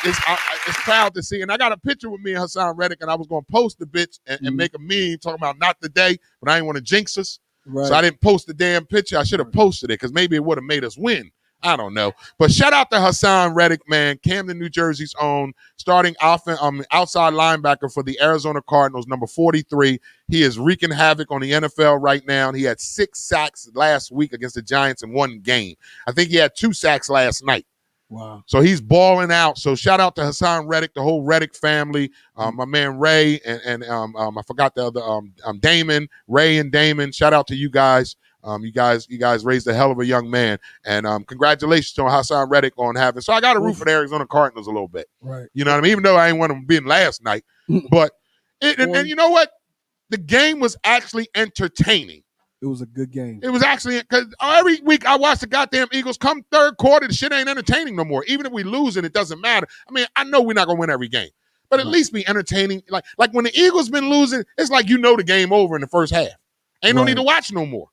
it's proud to see. And I got a picture with me and Hassan Reddick, and I was going to post the bitch and make a meme talking about not today, but I didn't want to jinx us. Right. So I didn't post the damn picture. I should have posted it because maybe it would have made us win. I don't know. But shout out to Hassan Reddick, man. Camden, New Jersey's own, starting outside linebacker for the Arizona Cardinals, number 43. He is wreaking havoc on the NFL right now. He had 6 sacks last week against the Giants in one game. I think he had 2 sacks last night. Wow. So he's balling out. So shout out to Hassan Reddick, the whole Reddick family, my man Ray, and I forgot the other, Damon, Ray and Damon. Shout out to you guys. You guys raised a hell of a young man. And congratulations to Hassan Reddick on having. So I got to root for the Arizona Cardinals a little bit. Right. You know what I mean? Even though I ain't want them being last night. But, and you know what? The game was actually entertaining. It was a good game. It was actually, because every week I watch the goddamn Eagles. Come third quarter, the shit ain't entertaining no more. Even if we lose it doesn't matter. I mean, I know we're not going to win every game. But at least be entertaining. Like when the Eagles been losing, it's like the game over in the first half. Ain't no need to watch no more.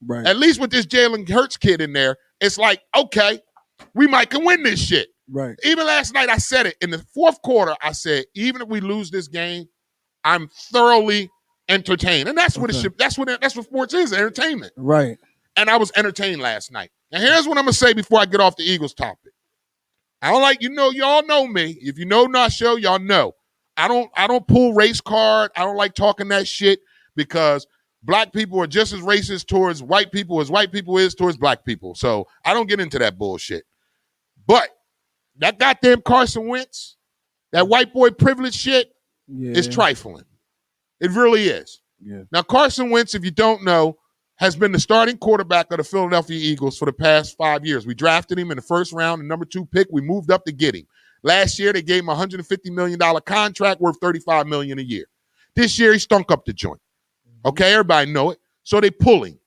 Right. At least with this Jalen Hurts kid in there, it's like, okay, we might can win this shit. Right. Even last night I said it. In the fourth quarter, I said, even if we lose this game, I'm thoroughly entertained. And that's what it Okay. should, that's what sports is, entertainment. Right. And I was entertained last night. And here's what I'm gonna say before I get off the Eagles topic. I don't like, y'all know me. If you know Nasho, y'all know. I don't pull race card. I don't like talking that shit because black people are just as racist towards white people as white people is towards black people. So I don't get into that bullshit. But that goddamn Carson Wentz, that white boy privilege shit is trifling. It really is. Yeah. Now, Carson Wentz, if you don't know, has been the starting quarterback of the Philadelphia Eagles for the past 5 years. We drafted him in the first round, the number 2 pick. We moved up to get him. Last year, they gave him a $150 million contract worth $35 million a year. This year, he stunk up the joint. Okay, everybody know it. So they pull him.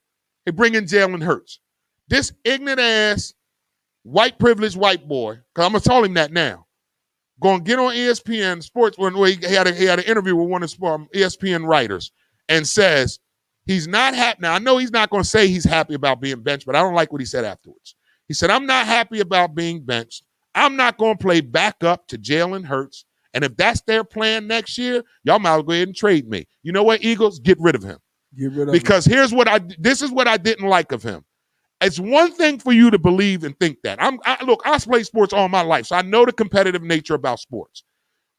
They bring in Jalen Hurts. This ignorant-ass, white privileged white boy, because I'm going to tell him that now, going to get on ESPN Sports, when he had an interview with one of ESPN writers and says he's not happy. Now, I know he's not going to say he's happy about being benched, but I don't like what he said afterwards. He said, I'm not happy about being benched. I'm not going to play backup to Jalen Hurts. And if that's their plan next year, y'all might as well go ahead and trade me. You know what, Eagles? Get rid of him. Get rid of because this is what I didn't like of him. It's one thing for you to believe and think that. Look, I played sports all my life, so I know the competitive nature about sports.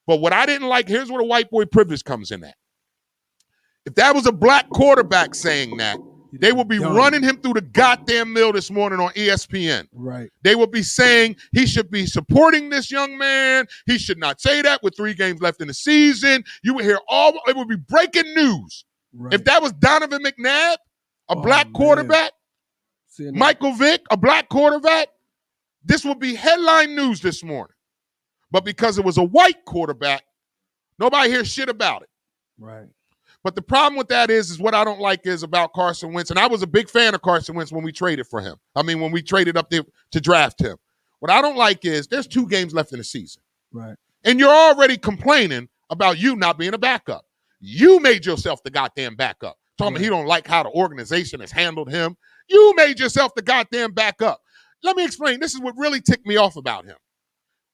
But what I didn't like, here's where the white boy privilege comes in at. If that was a black quarterback saying that, they would be running him through the goddamn mill this morning on ESPN. Right. They would be saying he should be supporting this young man. He should not say that with 3 games left in the season. You would hear it would be breaking news. Right. If that was Donovan McNabb, a black quarterback, Michael Vick, a black quarterback, this would be headline news this morning. But because it was a white quarterback, nobody hears shit about it. Right. But the problem with that is what I don't like is about Carson Wentz. And I was a big fan of Carson Wentz when we traded for him. I mean, when we traded up there to draft him. What I don't like is there's 2 games left in the season. Right. And you're already complaining about you not being a backup. You made yourself the goddamn backup. Talking about he don't like how the organization has handled him. You made yourself the goddamn backup. Let me explain. This is what really ticked me off about him.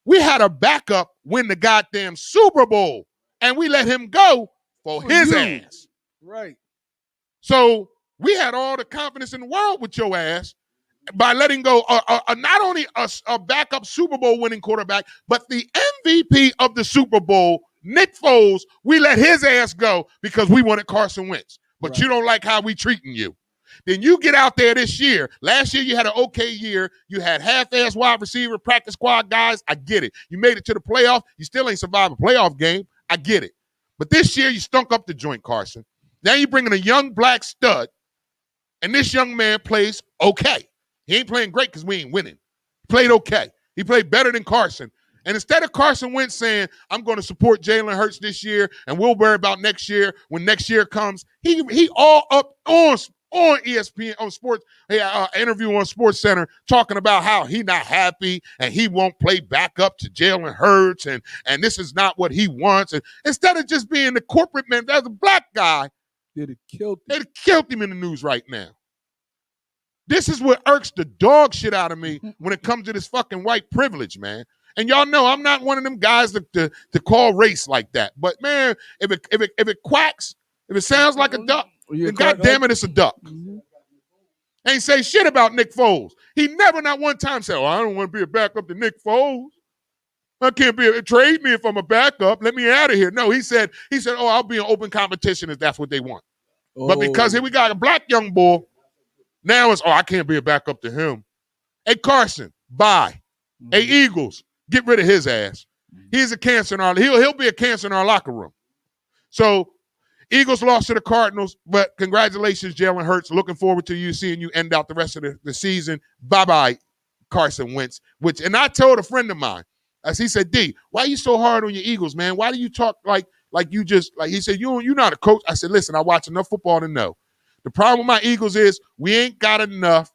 We had a backup win the goddamn Super Bowl, and we let him go for his ass. Right. So we had all the confidence in the world with your ass by letting go not only a backup Super Bowl winning quarterback, but the MVP of the Super Bowl, Nick Foles, we let his ass go because we wanted Carson Wentz. But you don't like how we treating you. Then you get out there this year. Last year you had an okay year. You had half-ass wide receiver, practice squad guys. I get it. You made it to the playoff. You still ain't survived a playoff game. I get it. But this year you stunk up the joint, Carson. Now you're bringing a young black stud, and this young man plays okay. He ain't playing great because we ain't winning. He played okay. He played better than Carson. And instead of Carson Wentz saying, I'm going to support Jalen Hurts this year and we'll worry about next year when next year comes, he all up on ESPN, on sports, interview on Sports Center talking about how he not happy and he won't play backup to Jalen Hurts and this is not what he wants. And instead of just being the corporate man, as a black guy, they'd have killed him in the news right now. This is what irks the dog shit out of me when it comes to this fucking white privilege, man. And y'all know I'm not one of them guys to call race like that. But man, if it quacks, if it sounds like a duck, then goddamn it, it's a duck. Mm-hmm. Ain't say shit about Nick Foles. He never not one time said, I don't want to be a backup to Nick Foles. I can't trade me if I'm a backup. Let me out of here. No, he said, oh, I'll be in open competition if that's what they want. Oh. But because here we got a black young boy, now it's, I can't be a backup to him. Hey, Carson, bye. Mm-hmm. Hey, Eagles, get rid of his ass. He's a cancer in our, he'll be a cancer in our locker room. So Eagles lost to the Cardinals, but congratulations, Jalen Hurts. Looking forward to seeing you end out the rest of the season. Bye-bye, Carson Wentz. And I told a friend of mine, as he said, D, why are you so hard on your Eagles, man? Why do you talk like you just, like he said, you're not a coach. I said, listen, I watch enough football to know. The problem with my Eagles is we ain't got enough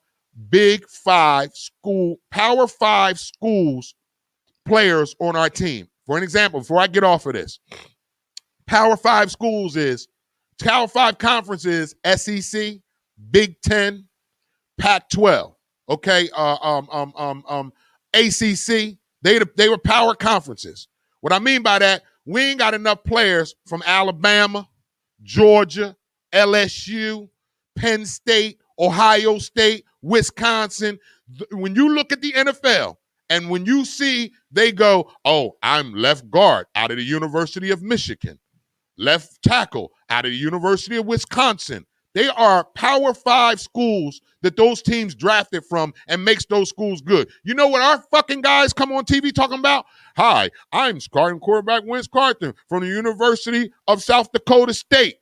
Big 5 school, Power 5 schools players on our team. For an example, before I get off of this, Power 5 schools is, Power 5 conference is SEC, Big 10, Pac-12, okay? ACC, they were power conferences. What I mean by that, We ain't got enough players from Alabama, Georgia, LSU, Penn State, Ohio State, Wisconsin. When you look at the NFL and when you see they go, oh, I'm left guard out of the University of Michigan, left tackle out of the University of Wisconsin. They are Power 5 schools that those teams drafted from and makes those schools good. You know what our fucking guys come on TV talking about? Hi, I'm starting quarterback Wentz Carter from the University of South Dakota State.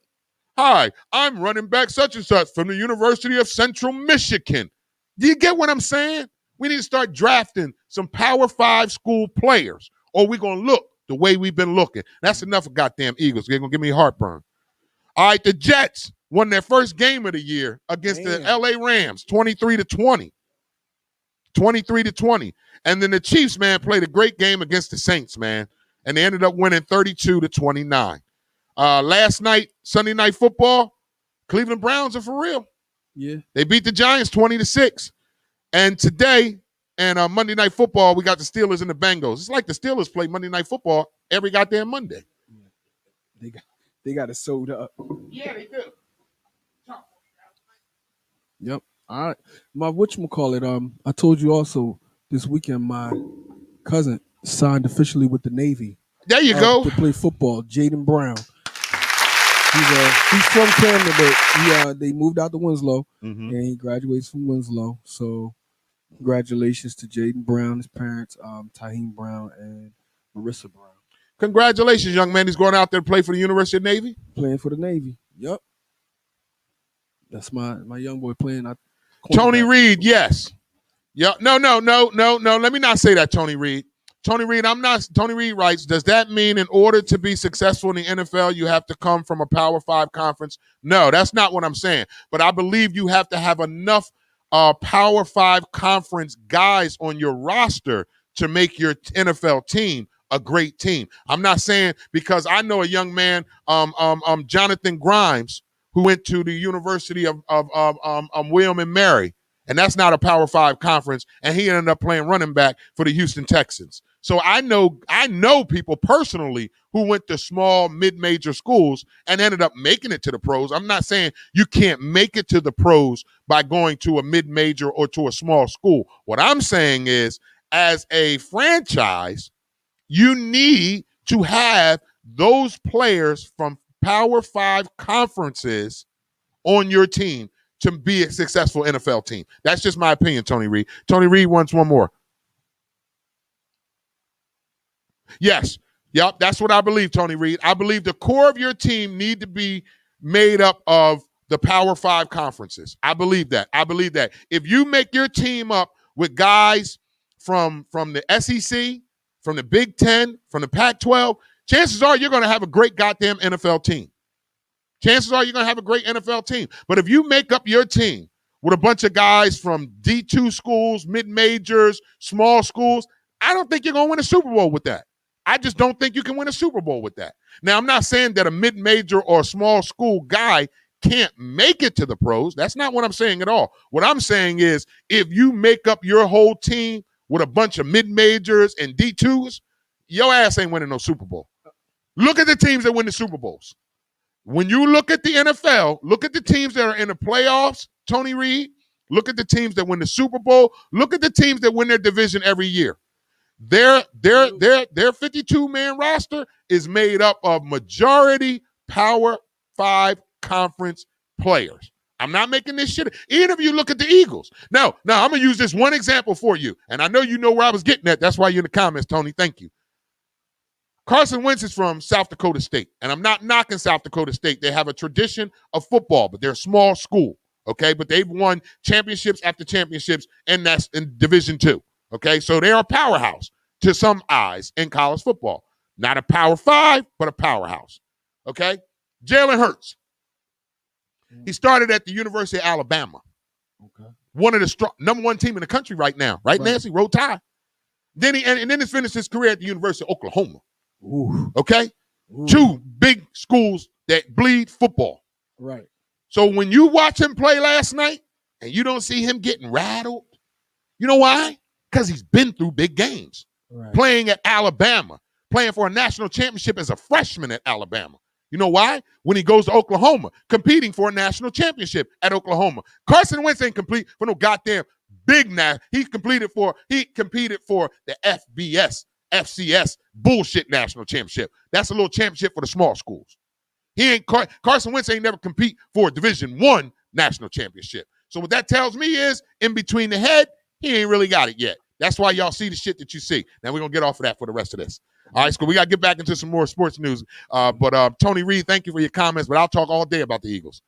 Hi, I'm running back such and such from the University of Central Michigan. Do you get what I'm saying? We need to start drafting some Power 5 school players, or we're going to look the way we've been looking. That's enough of goddamn Eagles. They're going to give me heartburn. All right, the Jets won their first game of the year against the LA Rams, 23-20. 23-20. And then the Chiefs, man, played a great game against the Saints, man, and they ended up winning 32-29. Last night, Sunday Night Football, Cleveland Browns are for real. Yeah. They beat the Giants 20-6. And today, and Monday Night Football, we got the Steelers and the Bengals. It's like the Steelers play Monday Night Football every goddamn Monday. They got it sold up. Yeah, they do. Yep. All right. My whatchamacallit, I told you also this weekend my cousin signed officially with the Navy. There you go. To play football, Jaden Brown. He's from Canada, but they moved out to Winslow, and he graduates from Winslow. So congratulations to Jaden Brown, his parents, Taheem Brown and Marissa Brown. Congratulations, young man. He's going out there to play for the University of Navy. Playing for the Navy. Yep. That's my young boy playing. Tony Reed, yes. Yeah. No. Let me not say that, Tony Reed. Tony Reed writes, does that mean in order to be successful in the NFL, you have to come from a Power 5 conference? No, that's not what I'm saying. But I believe you have to have enough Power 5 conference guys on your roster to make your NFL team a great team. I'm not saying, because I know a young man, Jonathan Grimes, who went to the University of William and Mary, and that's not a Power 5 conference, and he ended up playing running back for the Houston Texans. So I know people personally who went to small, mid-major schools and ended up making it to the pros. I'm not saying you can't make it to the pros by going to a mid-major or to a small school. What I'm saying is, as a franchise, you need to have those players from Power 5 conferences on your team to be a successful NFL team. That's just my opinion, Tony Reed. Tony Reed wants one more. Yes. Yep, that's what I believe, Tony Reed. I believe the core of your team need to be made up of the Power 5 conferences. I believe that. If you make your team up with guys from the SEC, from the Big Ten, from the Pac-12, chances are you're going to have a great goddamn NFL team. But if you make up your team with a bunch of guys from D2 schools, mid-majors, small schools, I don't think you're going to win a Super Bowl with that. I just don't think you can win a Super Bowl with that. Now, I'm not saying that a mid-major or small school guy can't make it to the pros. That's not what I'm saying at all. What I'm saying is, if you make up your whole team with a bunch of mid-majors and D2s, your ass ain't winning no Super Bowl. Look at the teams that win the Super Bowls. When you look at the NFL, look at the teams that are in the playoffs, Tony Reed. Look at the teams that win the Super Bowl. Look at the teams that win their division every year. Their 52-man roster is made up of majority Power 5 conference players. I'm not making this shit. Even if you look at the Eagles. Now, I'm going to use this one example for you. And I know you know where I was getting at. That's why you're in the comments, Tony. Thank you. Carson Wentz is from South Dakota State. And I'm not knocking South Dakota State. They have a tradition of football, but they're a small school. Okay? But they've won championships after championships, and that's in Division II. Okay? So they're a powerhouse to some eyes in college football. Not a Power 5, but a powerhouse. Okay? Jalen Hurts. He started at the University of Alabama. Okay. One of the number one team in the country right now. Right, Nancy? Roll Tide. Then he finished his career at the University of Oklahoma. Ooh. Okay? Ooh. 2 big schools that bleed football. Right. So when you watch him play last night and you don't see him getting rattled, you know why? Because he's been through big games. Right. Playing at Alabama, playing for a national championship as a freshman at Alabama. You know why? When he goes to Oklahoma, competing for a national championship at Oklahoma. Carson Wentz ain't complete for no goddamn big He competed for the FCS bullshit national championship. That's a little championship for the small schools. Carson Wentz ain't never compete for a Division I national championship. So what that tells me is, in between the head, he ain't really got it yet. That's why y'all see the shit that you see. Now we're going to get off of that for the rest of this. All right, so we got to get back into some more sports news. But Tony Reed, thank you for your comments, but I'll talk all day about the Eagles.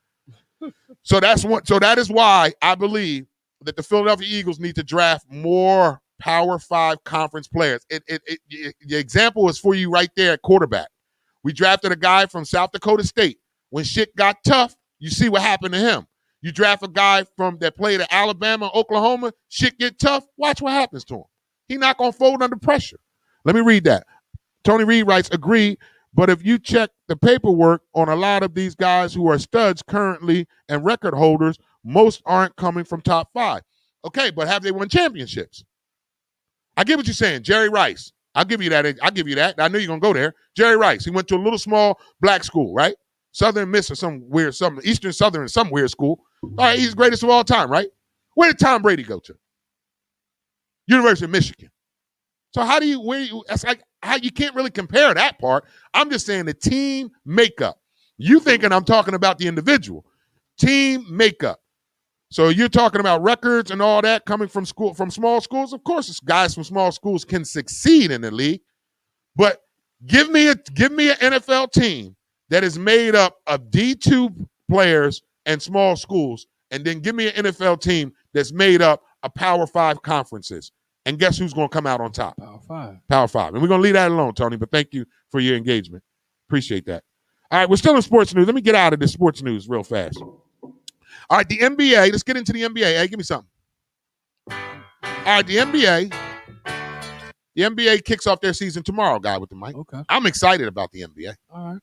So that is why I believe that the Philadelphia Eagles need to draft more Power 5 conference players. The example is for you right there at quarterback. We drafted a guy from South Dakota State. When shit got tough, you see what happened to him. You draft a guy that played at Alabama, Oklahoma, shit get tough, watch what happens to him. He's not going to fold under pressure. Let me read that. Tony Reed writes, agree, but if you check the paperwork on a lot of these guys who are studs currently and record holders, most aren't coming from top 5. Okay, but have they won championships? I get what you're saying. Jerry Rice. I'll give you that. I knew you're going to go there. Jerry Rice. He went to a little small black school, right? Southern Miss or Eastern Southern, some weird school. All right, he's the greatest of all time, right? Where did Tom Brady go to? University of Michigan. So how you can't really compare that part. I'm just saying the team makeup. You thinking I'm talking about the individual. Team makeup. So you're talking about records and all that coming from small schools. Of course, guys from small schools can succeed in the league. But give me an NFL team that is made up of D2 players and small schools, and then give me an NFL team that's made up of Power 5 conferences. And guess who's going to come out on top? Power 5. Power 5. And we're going to leave that alone, Tony, but thank you for your engagement. Appreciate that. All right, we're still in sports news. Let me get out of this sports news real fast. All right, the NBA. Let's get into the NBA. Hey, give me something. All right, the NBA. The NBA kicks off their season tomorrow, guy with the mic. Okay. I'm excited about the NBA. All right.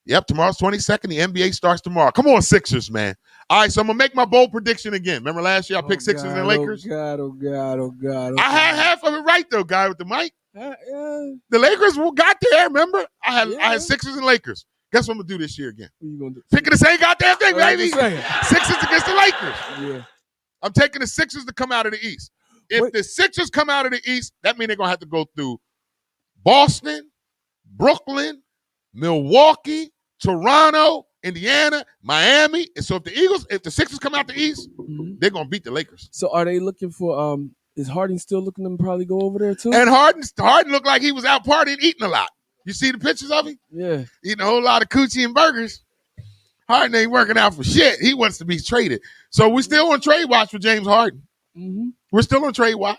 Yep, tomorrow's 22nd. The NBA starts tomorrow. Come on, Sixers, man. All right, so I'm going to make my bold prediction again. Remember last year I picked Sixers and Lakers? Oh, God. Okay. I had half of it right, though, guy with the mic. Yeah. The Lakers got there, remember? I had Sixers and Lakers. Guess what I'm going to do this year again? What you going to do? Picking the same goddamn thing, baby. Saying. Sixers against the Lakers. Yeah. I'm taking the Sixers to come out of the East. If the Sixers come out of the East, that means they're going to have to go through Boston, Brooklyn, Milwaukee, Toronto, Indiana, Miami. And so if the Sixers come out the East, they're going to beat the Lakers. So are they looking for is Harden still looking to probably go over there too? And Harden looked like he was out partying, eating a lot. You see the pictures of him? Yeah. Eating a whole lot of coochie and burgers. Harden ain't working out for shit. He wants to be traded. So we're still on trade watch for James Harden. Mm-hmm. We're still on trade watch.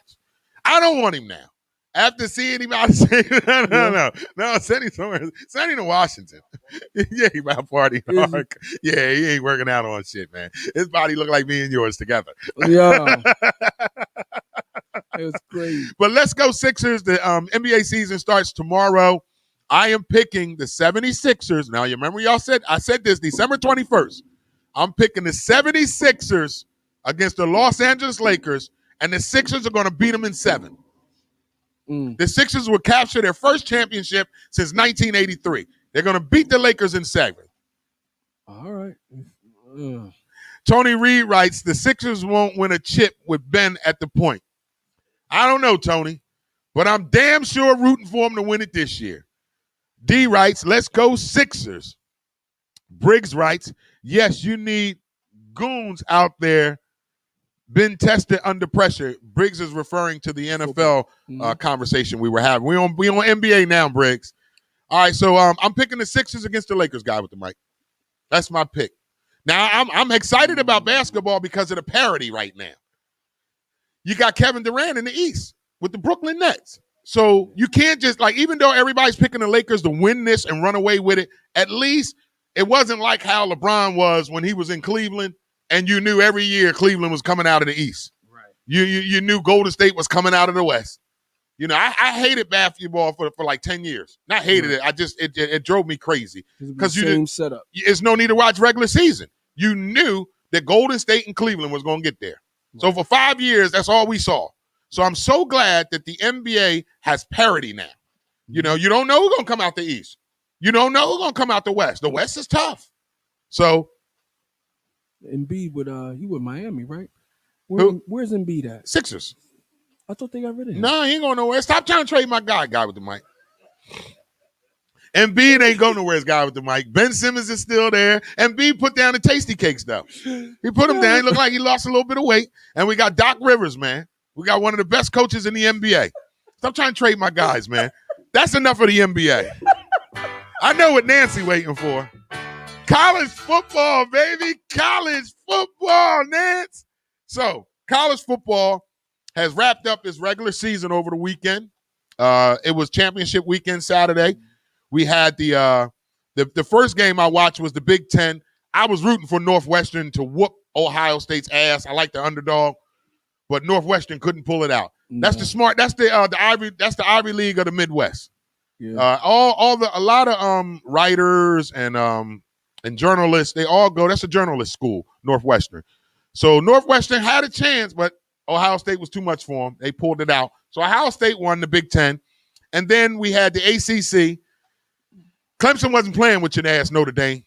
I don't want him now. After seeing him out, no, send him somewhere. Send him to Washington. Yeah, he out partying hard. Yeah, he ain't working out on shit, man. His body look like me and yours together. Yeah. It was crazy. But let's go Sixers. The NBA season starts tomorrow. I am picking the 76ers. Now, you remember I said this December 21st. I'm picking the 76ers against the Los Angeles Lakers, and the Sixers are going to beat them in 7. The Sixers will capture their first championship since 1983. They're going to beat the Lakers in 7. All right. Tony Reed writes, the Sixers won't win a chip with Ben at the point. I don't know, Tony, but I'm damn sure rooting for them to win it this year. D writes, let's go Sixers. Briggs writes, yes, you need goons out there been tested under pressure. Briggs is referring to the NFL conversation we were having. We on NBA now, Briggs. All right, so I'm picking the Sixers against the Lakers, guy with the mic. That's my pick. Now, I'm excited about basketball because of the parity right now. You got Kevin Durant in the East with the Brooklyn Nets. So you can't just, even though everybody's picking the Lakers to win this and run away with it, at least it wasn't like how LeBron was when he was in Cleveland. And you knew every year Cleveland was coming out of the East. Right. You knew Golden State was coming out of the West. I hated basketball for like 10 years. Not hated it. I just it drove me crazy because setup. It's no need to watch regular season. You knew that Golden State and Cleveland was going to get there. Right. So for 5 years, that's all we saw. So I'm so glad that the NBA has parity now. You know, you don't know who's going to come out the East. You don't know who's going to come out the West. The West is tough. So. Embiid he with Miami, right? Where's Embiid at? Sixers. I thought they got rid of him. No, he ain't going nowhere. Stop trying to trade my guy with the mic. Embiid ain't going nowhere, his guy with the mic. Ben Simmons is still there. Embiid put down the tasty cakes, though. He put him down. He looked like he lost a little bit of weight. And we got Doc Rivers, man. We got one of the best coaches in the NBA. Stop trying to trade my guys, man. That's enough of the NBA. I know what Nancy waiting for. College football, baby. College football, Nance. So, college football has wrapped up its regular season over the weekend. It was championship weekend Saturday. We had the first game I watched was the Big Ten. I was rooting for Northwestern to whoop Ohio State's ass. I like the underdog, but Northwestern couldn't pull it out. No. That's the Ivy League of the Midwest. Yeah. A lot of writers and journalists, they all go. That's a journalist school, Northwestern. So Northwestern had a chance, but Ohio State was too much for them. They pulled it out. So Ohio State won the Big Ten. And then we had the ACC. Clemson wasn't playing with your ass, Notre Dame.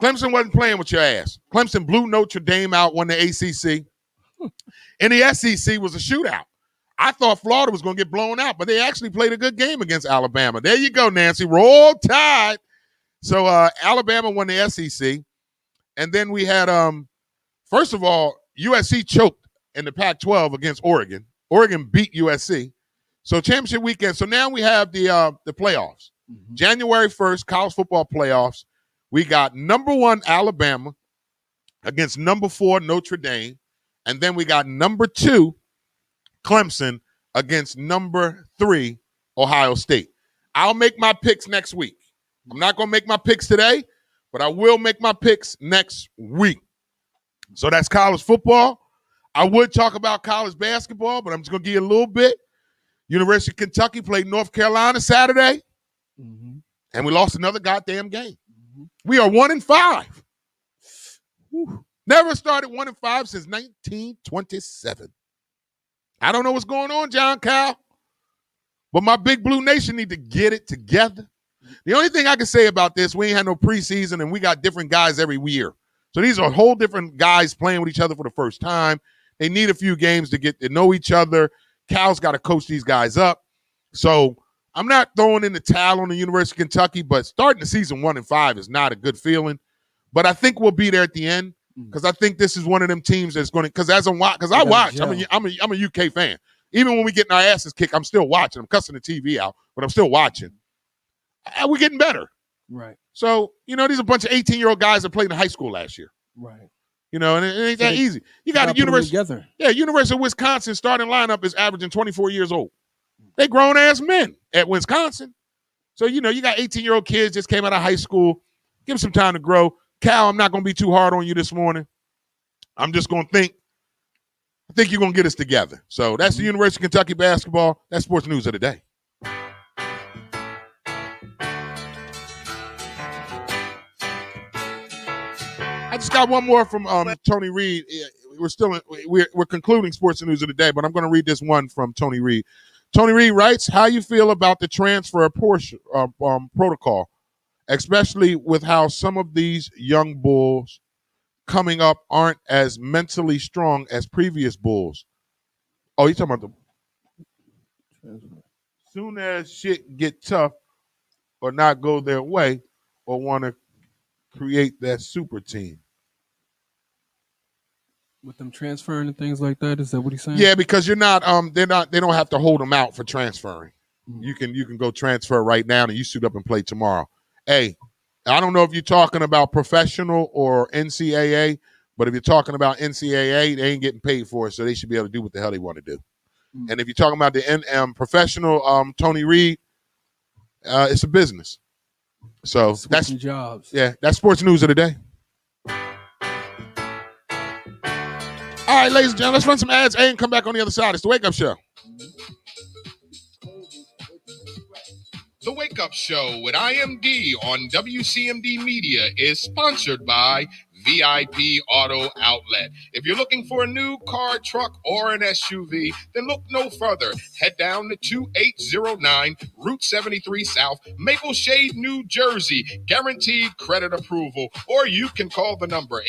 Clemson wasn't playing with your ass. Clemson blew Notre Dame out, won the ACC. And the SEC was a shootout. I thought Florida was going to get blown out, but they actually played a good game against Alabama. There you go, Nancy. Roll Tide. So Alabama won the SEC. And then we had, first of all, USC choked in the Pac-12 against Oregon. Oregon beat USC. So championship weekend. So now we have the playoffs. Mm-hmm. January 1st, college football playoffs. We got number 1 Alabama against number 4 Notre Dame. And then we got number 2 Clemson against number 3 Ohio State. I'll make my picks next week. I'm not going to make my picks today, but I will make my picks next week. So that's college football. I would talk about college basketball, but I'm just going to give you a little bit. University of Kentucky played North Carolina Saturday, and we lost another goddamn game. We are 1-5. Whew. Never started 1-5 since 1927. I don't know what's going on, John Kyle, but my Big Blue Nation need to get it together. The only thing I can say about this, we ain't had no preseason, and we got different guys every year. So these are whole different guys playing with each other for the first time. They need a few games to get to know each other. Cal's got to coach these guys up. So I'm not throwing in the towel on the University of Kentucky, but starting the season 1-5 is not a good feeling. But I think we'll be there at the end because I think this is one of them teams that's going to – because I watch. I'm a UK fan. Even when we get our asses kicked, I'm still watching. I'm cussing the TV out, but I'm still watching. We're getting better. Right. So, these are a bunch of 18-year-old guys that played in high school last year. Right. And it ain't that easy. You got a University of Wisconsin starting lineup is averaging 24 years old. They grown-ass men at Wisconsin. So, you got 18-year-old kids just came out of high school. Give them some time to grow. Cal, I'm not going to be too hard on you this morning. I'm just going to I think you're going to get us together. So that's the University of Kentucky basketball. That's sports news of the day. I just got one more from Tony Reed. We're concluding sports news of the day, but I'm going to read this one from Tony Reed. Tony Reed writes, "How you feel about the transfer portion protocol, especially with how some of these young bulls coming up aren't as mentally strong as previous bulls?" Oh, you talking about soon as shit get tough or not go their way or want to create that super team. With them transferring and things like that, is that what he's saying? Yeah, because you're not they don't have to hold them out for transferring. You can go transfer right now and you suit up and play tomorrow. Hey, I don't know if you're talking about professional or NCAA, but if you're talking about NCAA, they ain't getting paid for it, so they should be able to do what the hell they want to do. And if you're talking about the professional Tony Reed, it's a business. So that's jobs. Yeah, that's sports news of the day. All right, ladies and gentlemen, let's run some ads and come back on the other side. It's the Wake Up Show. The Wake Up Show with IMD on WCMD Media is sponsored by VIP Auto Outlet. If you're looking for a new car, truck, or an SUV, then look no further. Head down to 2809 Route 73 South, Maple Shade, New Jersey. Guaranteed credit approval. Or you can call the number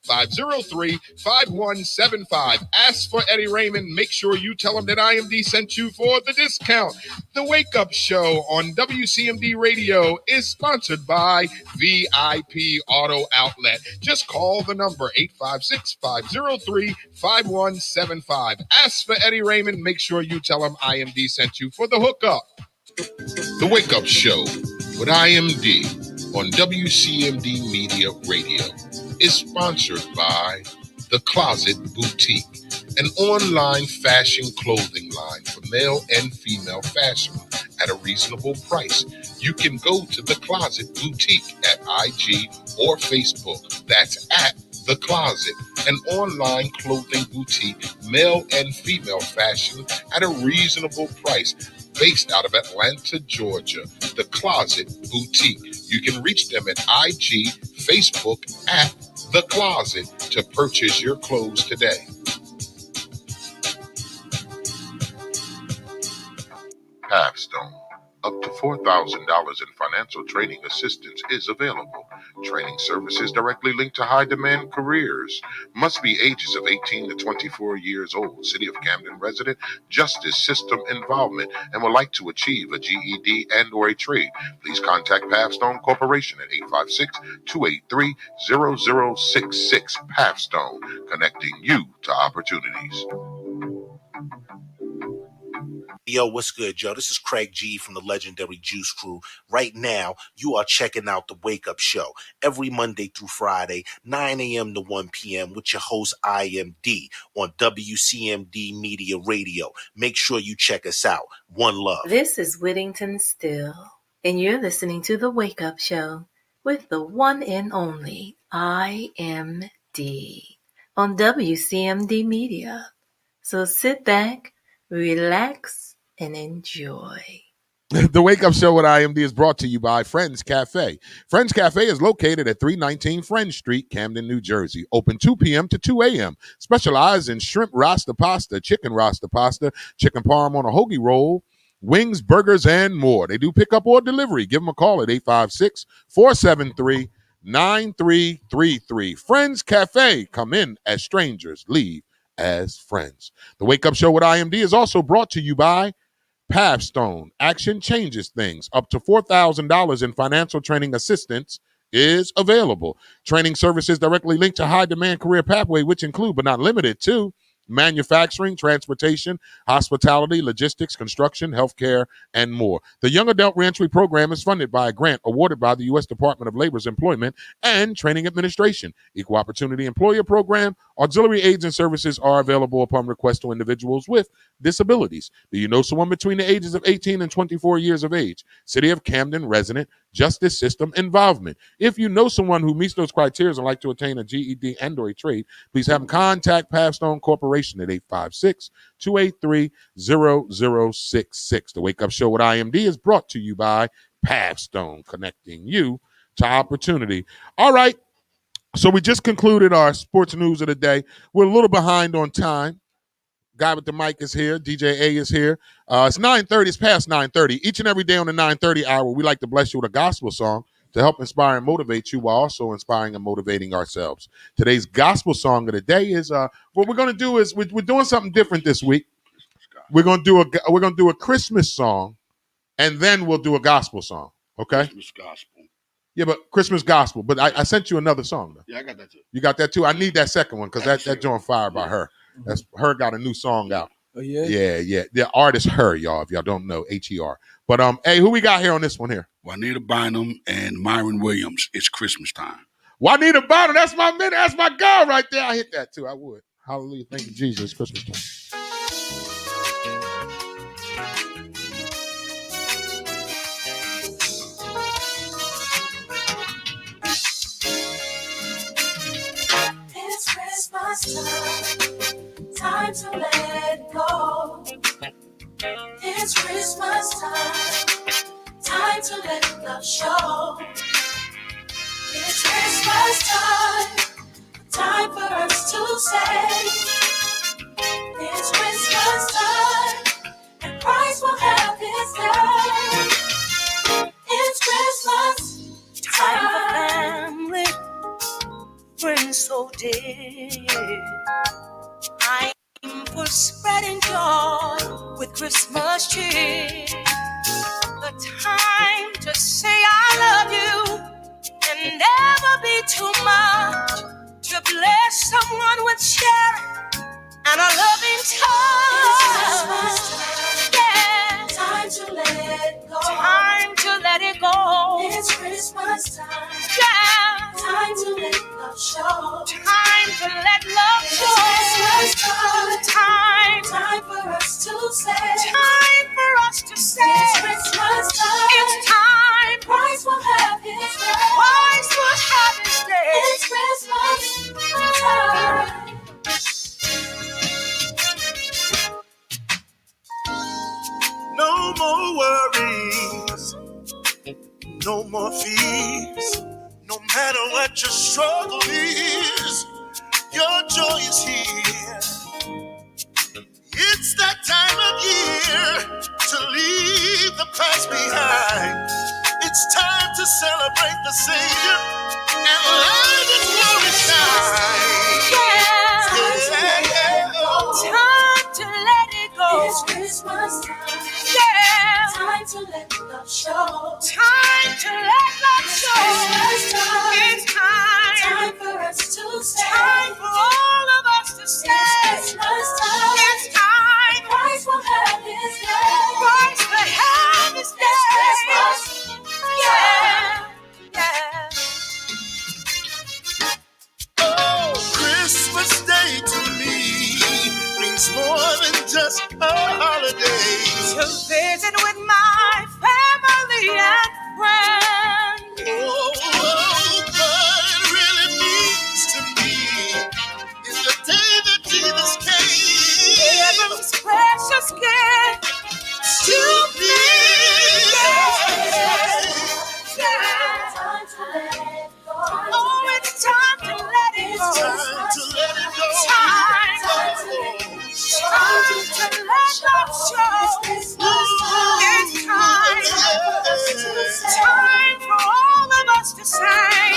856-503-5175. Ask for Eddie Raymond. Make sure you tell him that IMD sent you for the discount. The Wake Up Show on WCMD Radio is sponsored by VIP Auto Outlet. Just call the number 856-503-5175. Ask for Eddie Raymond. Make sure you tell him IMD sent you for the hookup. The Wake Up Show with IMD on WCMD Media Radio is sponsored by The Closet Boutique, an online fashion clothing line for male and female fashion at a reasonable price. You can go to The Closet Boutique at IG or Facebook. That's at The Closet, an online clothing boutique, male and female fashion at a reasonable price. Based out of Atlanta, Georgia, The Closet Boutique. You can reach them at IG, Facebook at The Closet to purchase your clothes today. Pathstone. Up to $4,000 in financial training assistance is available. Training services directly linked to high-demand careers. Must be ages of 18 to 24 years old. City of Camden resident, justice system involvement, and would like to achieve a GED and or a trade. Please contact Pathstone Corporation at 856-283-0066. Pathstone, connecting you to opportunities. Yo, what's good, Joe? This is Craig G from the legendary Juice Crew. Right now, you are checking out the Wake Up Show every Monday through Friday, 9 a.m. to 1 p.m. with your host, IMD, on WCMD Media Radio. Make sure you check us out. One love. This is Whittington Still, and you're listening to The Wake Up Show with the one and only IMD on WCMD Media. So sit back, relax, and enjoy. The Wake Up Show with IMD is brought to you by Friends Cafe. Friends Cafe is located at 319 Friends Street, Camden, New Jersey. Open 2 p.m. to 2 a.m. Specialized in shrimp rasta pasta, chicken parm on a hoagie roll, wings, burgers, and more. They do pickup or delivery. Give them a call at 856-473-9333. Friends Cafe. Come in as strangers, leave as friends. The Wake Up Show with IMD is also brought to you by Pathstone. Action changes things. Up to $4,000 in financial training assistance is available. Training services directly linked to high-demand career pathway, which include but not limited to manufacturing, transportation, hospitality, logistics, construction, healthcare, and more. The Young Adult Reentry Program is funded by a grant awarded by the U.S. Department of Labor's Employment and Training Administration. Equal Opportunity Employer Program, auxiliary aids and services are available upon request to individuals with disabilities. Do you know someone between the ages of 18 and 24 years of age? City of Camden resident, justice system involvement. If you know someone who meets those criteria and like to attain a GED and or a trade, please have them contact Pathstone Corporation at 856-283-0066. The Wake Up Show with IMD is brought to you by Pathstone, connecting you to opportunity. All right, so we just concluded our sports news of the day. We're a little behind on time. Guy with the mic is here. DJ A is here. It's 9:30. It's past 9:30. Each and every day on the 9:30 hour, we like to bless you with a gospel song to help inspire and motivate you while also inspiring and motivating ourselves. Today's gospel song of the day is what we're going to do is we're doing something different this week. We're going to do a Christmas song, and then we'll do a gospel song. Okay? Christmas gospel. Yeah, but Christmas gospel. But I sent you another song though. Yeah, I got that too. You got that too? I need that second one because that joint fire by her. That's her got a new song out. Oh yeah. Yeah. The artist Her, y'all. If y'all don't know, Her. But hey, who we got here on this one here? Juanita Bynum and Myron Williams. It's Christmas time. Juanita Bynum. That's my minute. That's my girl right there. I hit that too. I would. Hallelujah. Thank you, Jesus. It's Christmas time. It's Christmas time to let go. It's Christmas time to let love show. It's It's Christmas time, time for us to say. It's Christmas time, and Christ will have his day. It's Christmas time for family, friends so dear. Time for spreading joy with Christmas cheer. The time to say I love you and never be too much. To bless someone with sharing and a loving touch. Yeah. Time to let it go. Time to let it go. It's Christmas time. Yeah. Time to let love show. Time to let love show. It's Christmas time. Time for us to say. Time for us to say. It's Christmas time. It's time. Christ will have his day. Christ will have his day. It's Christmas time. No more worries, no more fears. No matter what your struggle is, your joy is here. It's that time of year to leave the past behind. It's time to celebrate the Savior and let His glory shine. Yeah. Yeah. Time to let it go. It's Christmas time. Yeah. Time to let love show. Time to let love show. It's time. It's time. Time for us to say. Time for all of us to say. It's Christmas time. It's time. Christ will have his day. Christ will have his day. It's Christmas. Yeah. Yeah. Oh, Christmas Day to me means more than just a holiday. To visit with my family and friends. Oh, what it really means to me is the day that Jesus came. Heaven's precious gift to me. Oh, it's time to let it go. Time to let it go. Time to let love show. It's time. Time for all of us to say.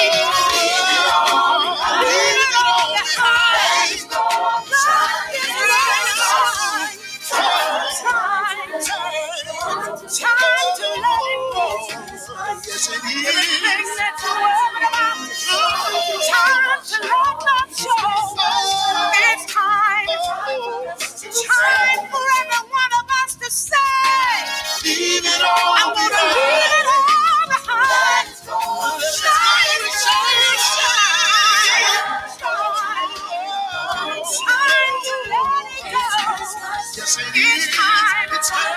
Leave it all behind. Time is right. Time to let it go. Yes, it Everything is. that you're worried about. Time to let love show. It's time. Time for every one of us to say. Leave it all I'm gonna behind. leave it all behind. Shine, shine, shine. Time to let it go. Yes, it It's is. time. It's time.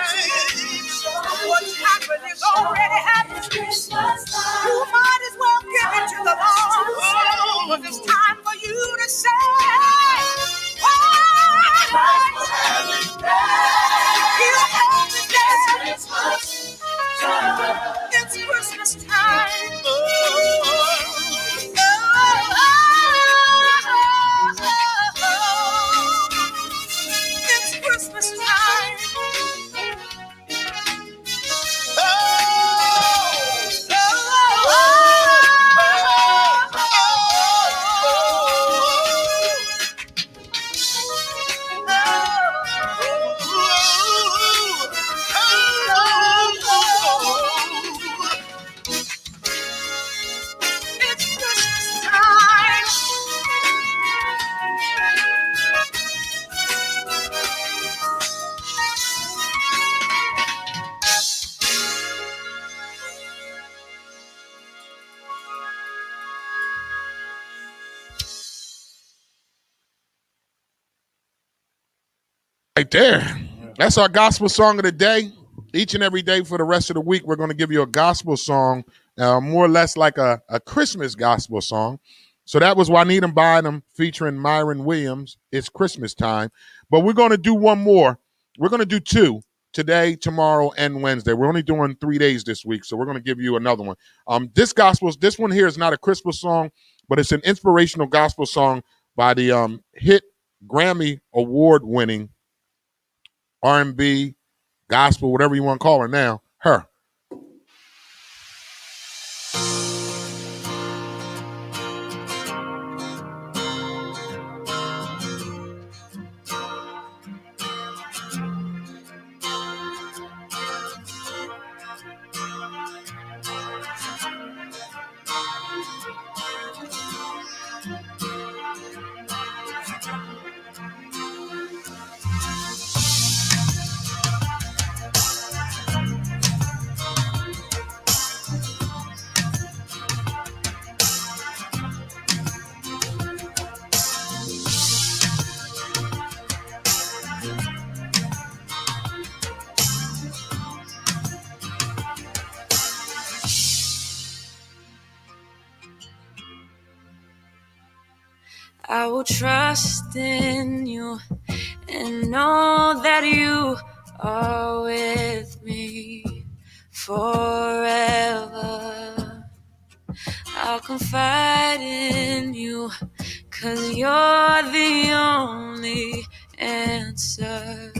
What's happened is already happened. You might as well give it to the Lord. But it's time for you to say, it's Christmas time. It's Christmas time. It's Christmas time. Right there. That's our gospel song of the day. Each and every day for the rest of the week, we're going to give you a gospel song, more or less like a Christmas gospel song. So that was Juanita Bynum featuring Myron Williams. It's Christmas time. But we're going to do one more. We're going to do two today, tomorrow, and Wednesday. We're only doing 3 days this week, so we're going to give you another one. This one here is not a Christmas song, but it's an inspirational gospel song by the hit Grammy Award-winning R&B, gospel, whatever you want to call her now, Her. I will trust in you and know that you are with me forever. I'll confide in you, 'cause you're the only answer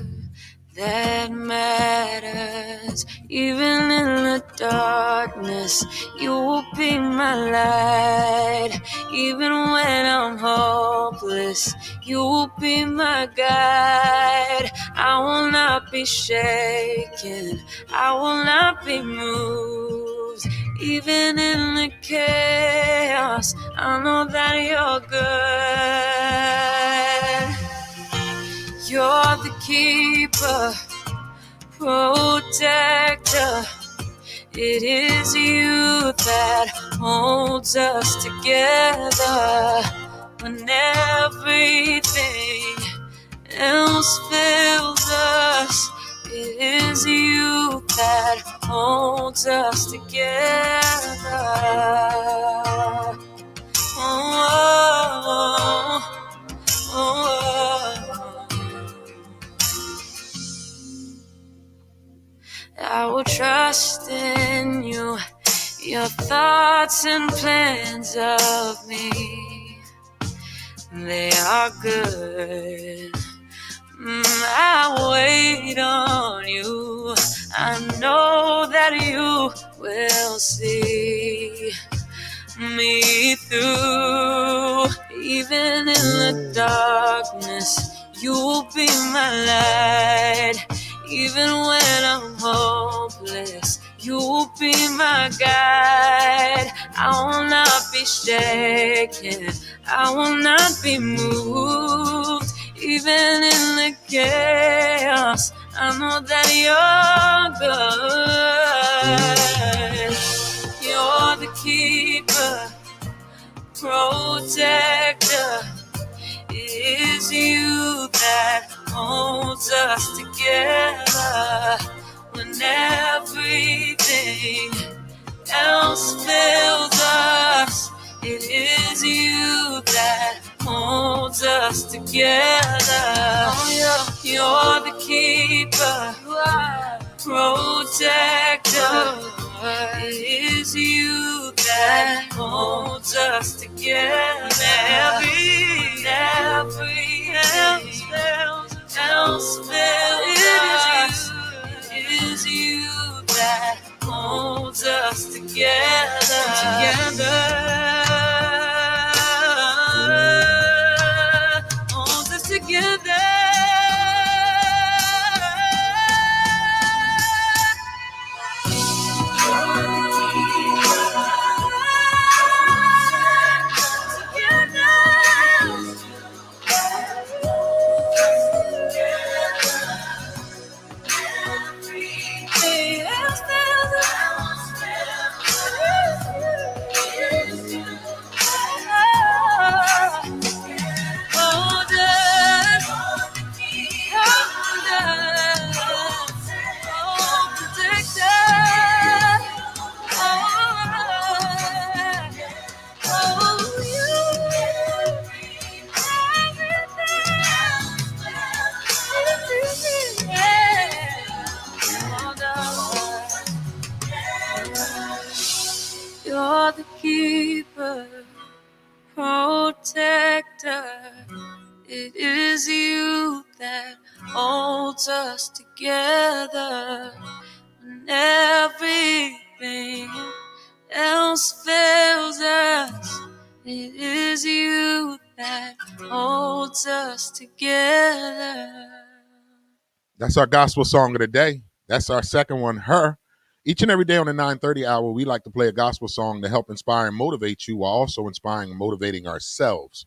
that matters. Even in the darkness, you will be my light. Even when I'm hopeless, you will be my guide. I will not be shaken, I will not be moved. Even in the chaos, I know that you're good. You're the keeper, protector. It is you that holds us together when everything else fails us. It is you that holds us together. Oh, oh, oh. I will trust in you, your thoughts and plans of me, they are good. I wait on you, I know that you will see me through. Even in the darkness, you will be my light. Even when I'm hopeless, you will be my guide. I will not be shaken, I will not be moved. Even in the chaos, I know that you're good. You're the keeper, protector. It is you that holds us together when everything else fails us. It is you that holds us together. You're the keeper, protector. It is you that holds us together. Everything else fails us. It is you that holds us together. Holds us together. It is you that holds us together when everything else fails us. It is you that holds us together. That's our gospel song of the day. That's our second one, Her. Each and every day on the 9:30 hour, we like to play a gospel song to help inspire and motivate you while also inspiring and motivating ourselves.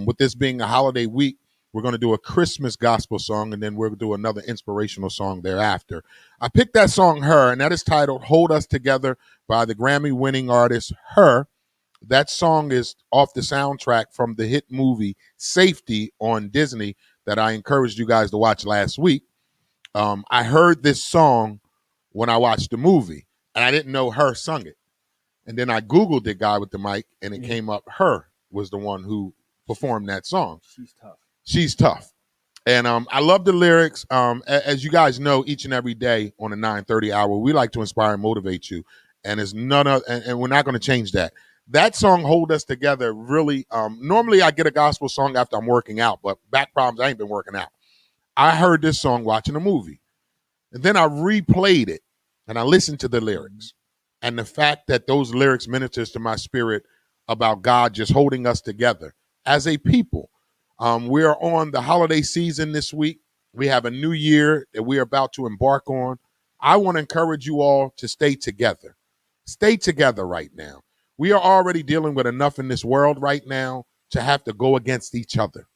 With this being a holiday week, we're going to do a Christmas gospel song, and then we'll do another inspirational song thereafter. I picked that song, Her, and that is titled Hold Us Together by the Grammy-winning artist Her. That song is off the soundtrack from the hit movie Safety on Disney that I encouraged you guys to watch last week. I heard this song when I watched the movie, and I didn't know Her sung it. And then I Googled the guy with the mic, and it came up Her was the one who performed that song. She's tough. And I love the lyrics. As you guys know, each and every day on the 9:30 hour, we like to inspire and motivate you. And it's none of, and we're not going to change that. That song, Hold Us Together, really, normally I get a gospel song after I'm working out, but back problems, I ain't been working out. I heard this song watching a movie. And then I replayed it, and I listened to the lyrics. And the fact that those lyrics ministers to my spirit about God just holding us together as a people. We are on the holiday season this week. We have a new year that we are about to embark on. I want to encourage you all to stay together. Stay together right now. We are already dealing with enough in this world right now to have to go against each other.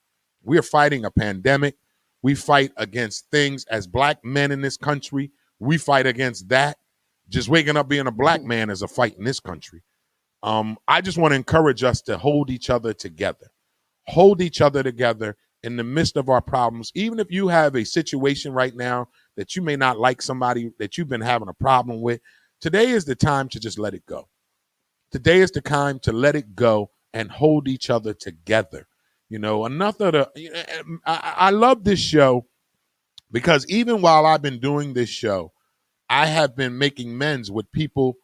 We are fighting a pandemic. We fight against things as black men in this country. We fight against that. Just waking up being a black man is a fight in this country. I just want to encourage us to hold each other together. Hold each other together in the midst of our problems. Even if you have a situation right now that you may not like somebody that you've been having a problem with, today is the time to just let it go. Today is the time to let it go and hold each other together. You know, I love this show because even while I've been doing this show, I have been making amends with people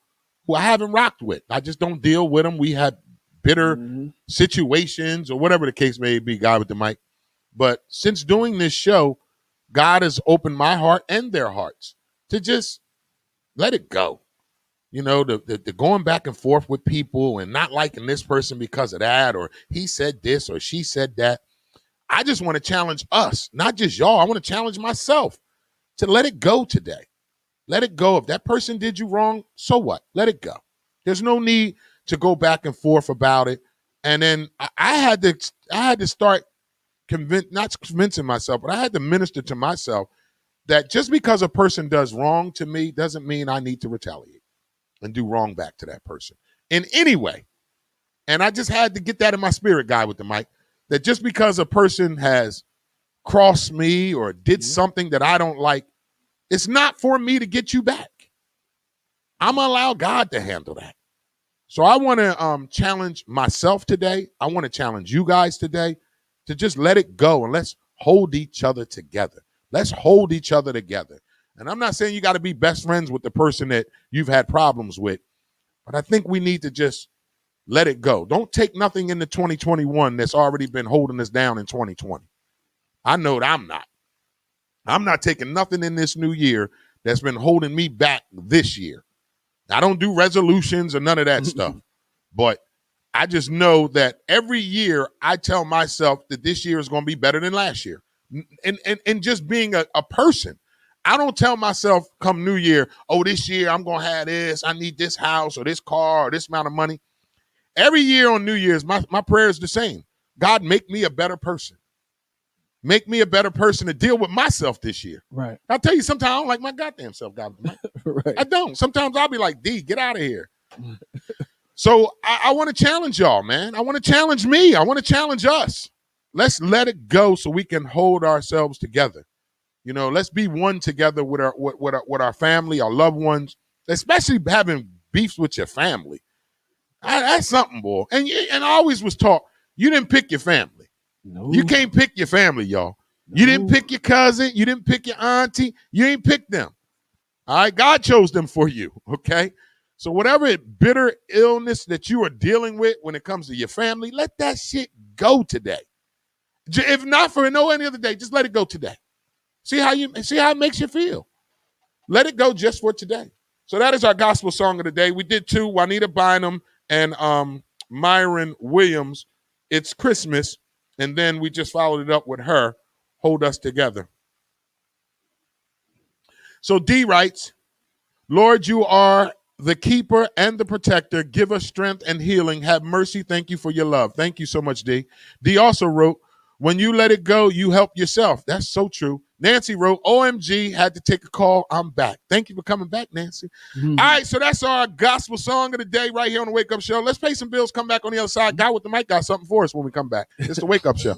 who I haven't rocked with. I just don't deal with them. We had bitter situations or whatever the case may be, guy with the mic. But since doing this show, God has opened my heart and their hearts to just let it go. You know, the going back and forth with people and not liking this person because of that, or he said this or she said that. I just want to challenge us, not just y'all. I want to challenge myself to let it go today. Let it go. If that person did you wrong, so what? Let it go. There's no need to go back and forth about it. And then I had to start not convincing myself, but I had to minister to myself that just because a person does wrong to me doesn't mean I need to retaliate and do wrong back to that person in any way. And I just had to get that in my spirit, guy with the mic, that just because a person has crossed me or did something that I don't like, it's not for me to get you back. I'm going to allow God to handle that. So I want to challenge myself today. I want to challenge you guys today to just let it go and let's hold each other together. Let's hold each other together. And I'm not saying you got to be best friends with the person that you've had problems with, but I think we need to just let it go. Don't take nothing into 2021 that's already been holding us down in 2020. I know that I'm not. I'm not taking nothing in this new year that's been holding me back this year. I don't do resolutions or none of that stuff, but I just know that every year I tell myself that this year is going to be better than last year. And just being a person, I don't tell myself come New Year, oh, this year I'm going to have this. I need this house or this car or this amount of money. Every year on New Year's, my prayer is the same. God, make me a better person. Make me a better person to deal with myself this year. Right. I'll tell you, sometimes I don't like my goddamn self, God. Right. I don't. Sometimes I'll be like, D, get out of here. So I want to challenge y'all, man. I want to challenge me. I want to challenge us. Let's let it go so we can hold ourselves together. You know, let's be one together with our family, our loved ones, especially having beefs with your family. That's something, boy. And I always was taught, you didn't pick your family. No. You can't pick your family, y'all. No. You didn't pick your cousin. You didn't pick your auntie. You ain't pick them. All right? God chose them for you, okay? So whatever bitter illness that you are dealing with when it comes to your family, let that shit go today. If not for no any other day, just let it go today. See how it makes you feel. Let it go just for today. So that is our gospel song of the day. We did two, Juanita Bynum and Myron Williams, It's Christmas. And then we just followed it up with her, Hold Us Together. So D writes, Lord, you are the keeper and the protector. Give us strength and healing. Have mercy. Thank you for your love. Thank you so much, D. D also wrote, when you let it go, you help yourself. That's so true. Nancy wrote, OMG, had to take a call. I'm back. Thank you for coming back, Nancy. Mhm. All right, so that's our gospel song of the day right here on the Wake Up Show. Let's pay some bills, come back on the other side. Guy with the mic got something for us when we come back. It's the Wake Up Show.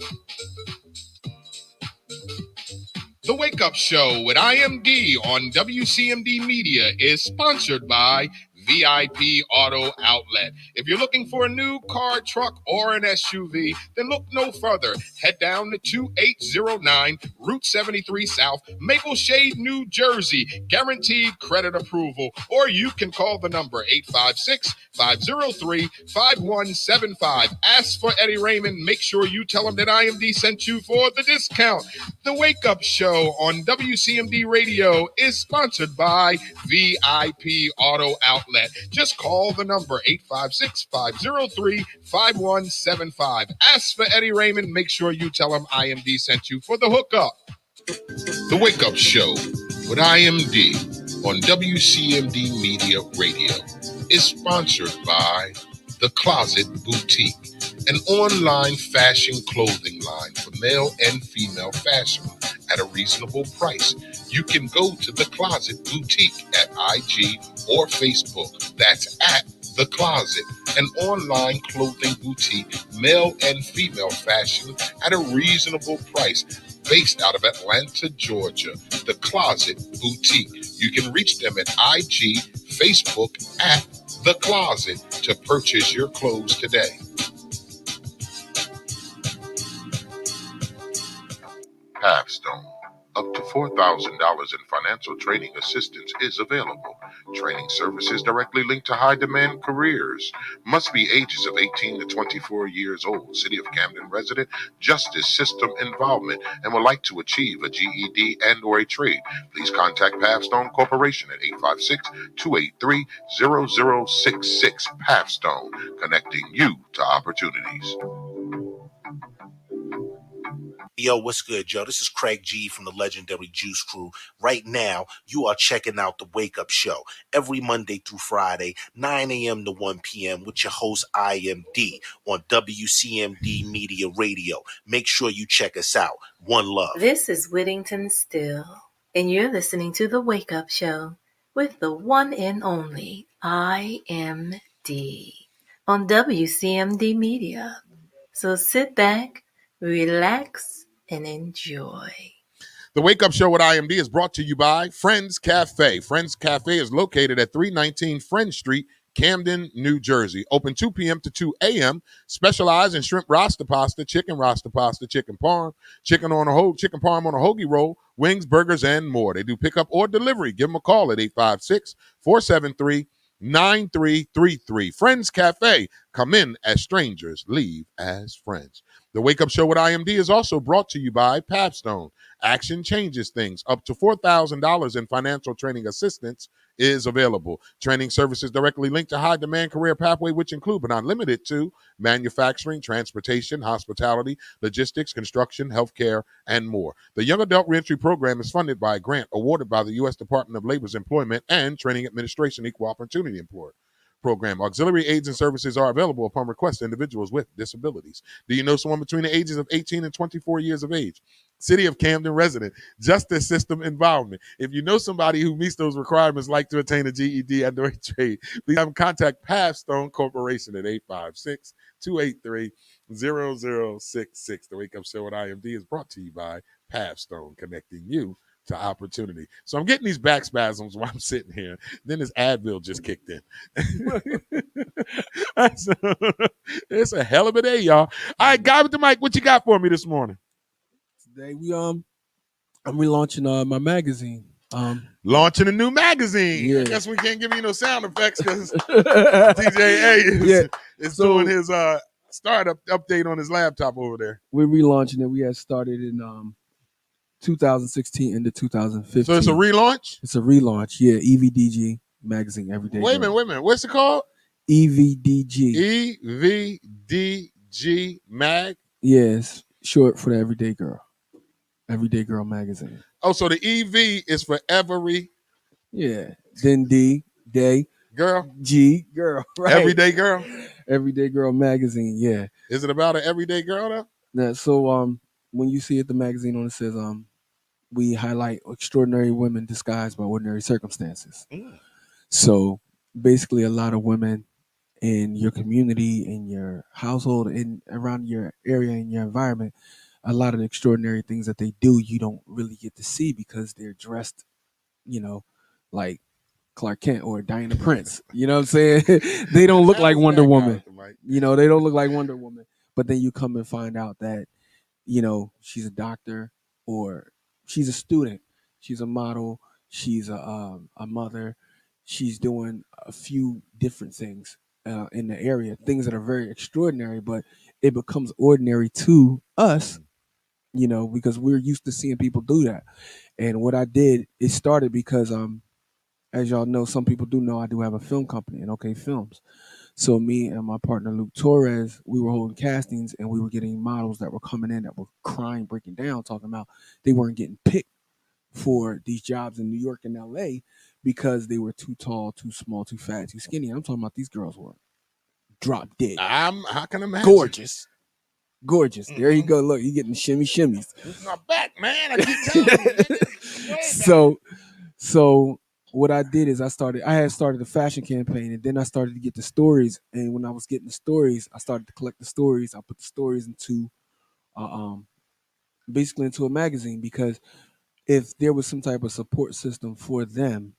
The Wake Up Show with IMD on WCMD Media is sponsored by VIP Auto Outlet. If you're looking for a new car, truck, or an SUV, then look no further. Head down to 2809 Route 73 South, Maple Shade, New Jersey. Guaranteed credit approval. Or you can call the number 856-503-5175. Ask for Eddie Raymond. Make sure you tell him that IMD sent you for the discount. The Wake Up Show on WCMD Radio is sponsored by VIP Auto Outlet. Just call the number 856-503-5175. Ask for Eddie Raymond. Make sure you tell him IMD sent you for the hookup. The Wake Up Show with IMD on WCMD Media Radio is sponsored by The Closet Boutique, an online fashion clothing line for male and female fashion at a reasonable price. You can go to The Closet Boutique at IG or Facebook. That's at The Closet, an online clothing boutique, male and female fashion at a reasonable price. Based out of Atlanta, Georgia, The Closet Boutique. You can reach them at IG, Facebook at The Closet to purchase your clothes today. Pathstone. Up to $4,000 in financial training assistance is available. Training services directly linked to high-demand careers. Must be ages of 18 to 24 years old. City of Camden resident, justice system involvement, and would like to achieve a GED and or a trade. Please contact Pathstone Corporation at 856-283-0066. Pathstone, connecting you to opportunities. Yo, what's good, Joe? This is Craig G from the legendary Juice Crew. Right now, you are checking out the Wake Up Show every Monday through Friday, 9 a.m. to 1 p.m. with your host, IMD, on WCMD Media Radio. Make sure you check us out. One love. This is Whittington Still, and you're listening to The Wake Up Show with the one and only IMD on WCMD Media. So sit back, relax, and enjoy. The Wake Up Show with IMD is brought to you by Friends Cafe. Friends Cafe is located at 319 Friends Street, Camden, New Jersey. Open 2 p.m. to 2 a.m. Specialize in shrimp rasta pasta, chicken parm, chicken parm on a hoagie roll, wings, burgers, and more. They do pickup or delivery. Give them a call at 856-473-9333. Friends Cafe. Come in as strangers, leave as friends. The Wake Up Show with IMD is also brought to you by Pathstone. Action changes things. Up to $4,000 in financial training assistance is available. Training services directly linked to high-demand career pathway, which include but not limited to manufacturing, transportation, hospitality, logistics, construction, healthcare, and more. The Young Adult Reentry Program is funded by a grant awarded by the U.S. Department of Labor's Employment and Training Administration Equal Opportunity Employer Program. Auxiliary aids and services are available upon request to individuals with disabilities. Do you know someone between the ages of 18 and 24 years of age? City of Camden resident, justice system involvement. If you know somebody who meets those requirements, like to attain a GED and or a trade, please have them contact Pathstone Corporation at 856-283-0066. The Wake Up Show at IMD is brought to you by Pathstone, connecting you to opportunity. So I'm getting these back spasms while I'm sitting here. Then this Advil just kicked in. It's a hell of a day, y'all. All right, guy with the mic, what you got for me this morning? Today I'm relaunching my magazine. Launching a new magazine. Yeah. I guess we can't give you no sound effects because DJ A is doing his startup update on his laptop over there. We're relaunching it. We had started in 2016 into 2015. So it's a relaunch? It's a relaunch, yeah. EVDG magazine, Everyday Wait a Girl. minute. What's it called? EVDG. EVDG Mag? Yes, short for the Everyday Girl. Everyday Girl magazine. Oh, so the EV is for every then D, day, girl, G, girl, right? Everyday Girl. Everyday Girl magazine, yeah. Is it about an everyday girl though? Now, so when you see it, the magazine on it says we highlight extraordinary women disguised by ordinary circumstances. So basically, a lot of women in your community, in your household, in around your area, in your environment, a lot of the extraordinary things that they do, you don't really get to see because they're dressed, like Clark Kent or Diana Prince. You know what I'm saying? They don't look like Wonder Woman. They don't look like Wonder Woman. But then you come and find out that, she's a doctor or she's a student. She's a model. She's a mother. She's doing a few different things in the area, things that are very extraordinary, but it becomes ordinary to us, because we're used to seeing people do that. And what I did, it started because, as y'all know, some people do know I do have a film company, and OK Films. So me and my partner Luke Torres, we were holding castings and we were getting models that were coming in that were crying, breaking down, talking about they weren't getting picked for these jobs in New York and LA because they were too tall, too small, too fat, too skinny. I'm talking about these girls were drop dead. I can imagine. Gorgeous. There you go. Look, you're getting shimmies. It's my back, man. I keep telling you. So what I did is I had started a fashion campaign, and then I started to get the stories. And when I was getting the stories, I started to collect the stories. I put the stories into, basically into a magazine, because if there was some type of support system for them,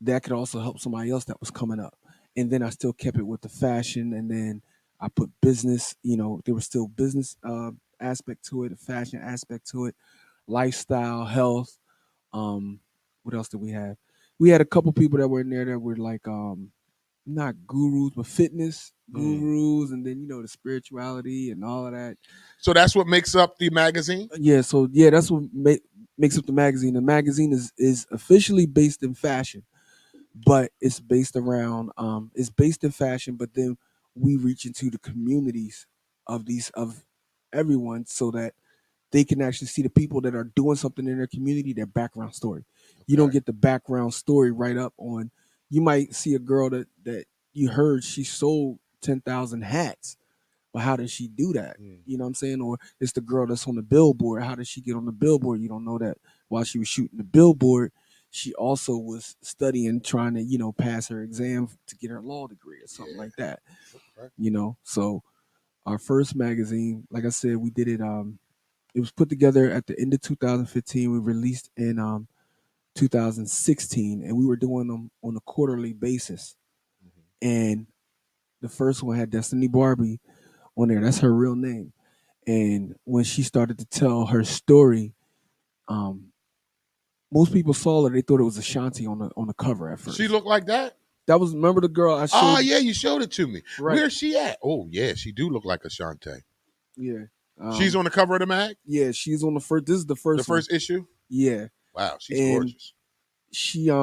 that could also help somebody else that was coming up. And then I still kept it with the fashion, and then I put business. There was still business aspect to it, a fashion aspect to it, lifestyle, health. What else did we have? We had a couple people that were in there that were like not gurus but fitness gurus, and then the spirituality and all of that. So that's what makes up the magazine? So that's what makes up the magazine. The magazine is officially based in fashion, but it's based around it's based in fashion, but then we reach into the communities of everyone so that they can actually see the people that are doing something in their community, their background story. You don't get the background story right up on. You might see a girl that you heard she sold 10,000 hats, but how did she do that? You know what I'm saying? Or it's the girl that's on the billboard. How did she get on the billboard? You don't know that while she was shooting the billboard, she also was studying, trying to, pass her exam to get her law degree or something like that. So our first magazine, like I said, we did it. It was put together at the end of 2015. We released in 2016, and we were doing them on a quarterly basis. And the first one had Destiny Barbie on there. That's her real name. And when she started to tell her story, most people saw her. They thought it was Ashanti on the cover at first. She looked like that? That was, remember the girl I showed? Oh, yeah, you showed it to me. Right. Where's she at? Oh, yeah, she do look like Ashanti. Yeah. She's on the cover of the mag? Yeah, she's on the first. This is the first. The first issue? Yeah. Wow, she's gorgeous. She was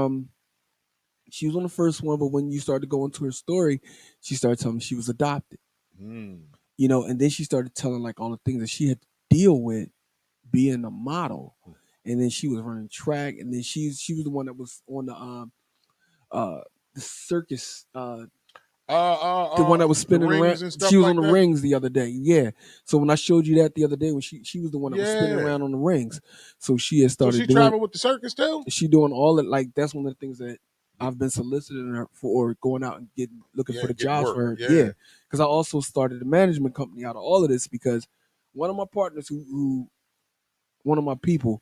on the first one, but when you started to go into her story, she started telling me she was adopted. And then she started telling like all the things that she had to deal with being a model. And then she was running track, and then she was the one that was on the circus. The one that was spinning around. She was on the rings the other day. Yeah. So when I showed you that the other day, when she was the one that was spinning around on the rings. So she had started. So she traveled with the circus too? She doing all that. Like that's one of the things that I've been soliciting her for, or going out and looking for the jobs for her. Yeah. Because I also started a management company out of all of this, because one of my partners who one of my people,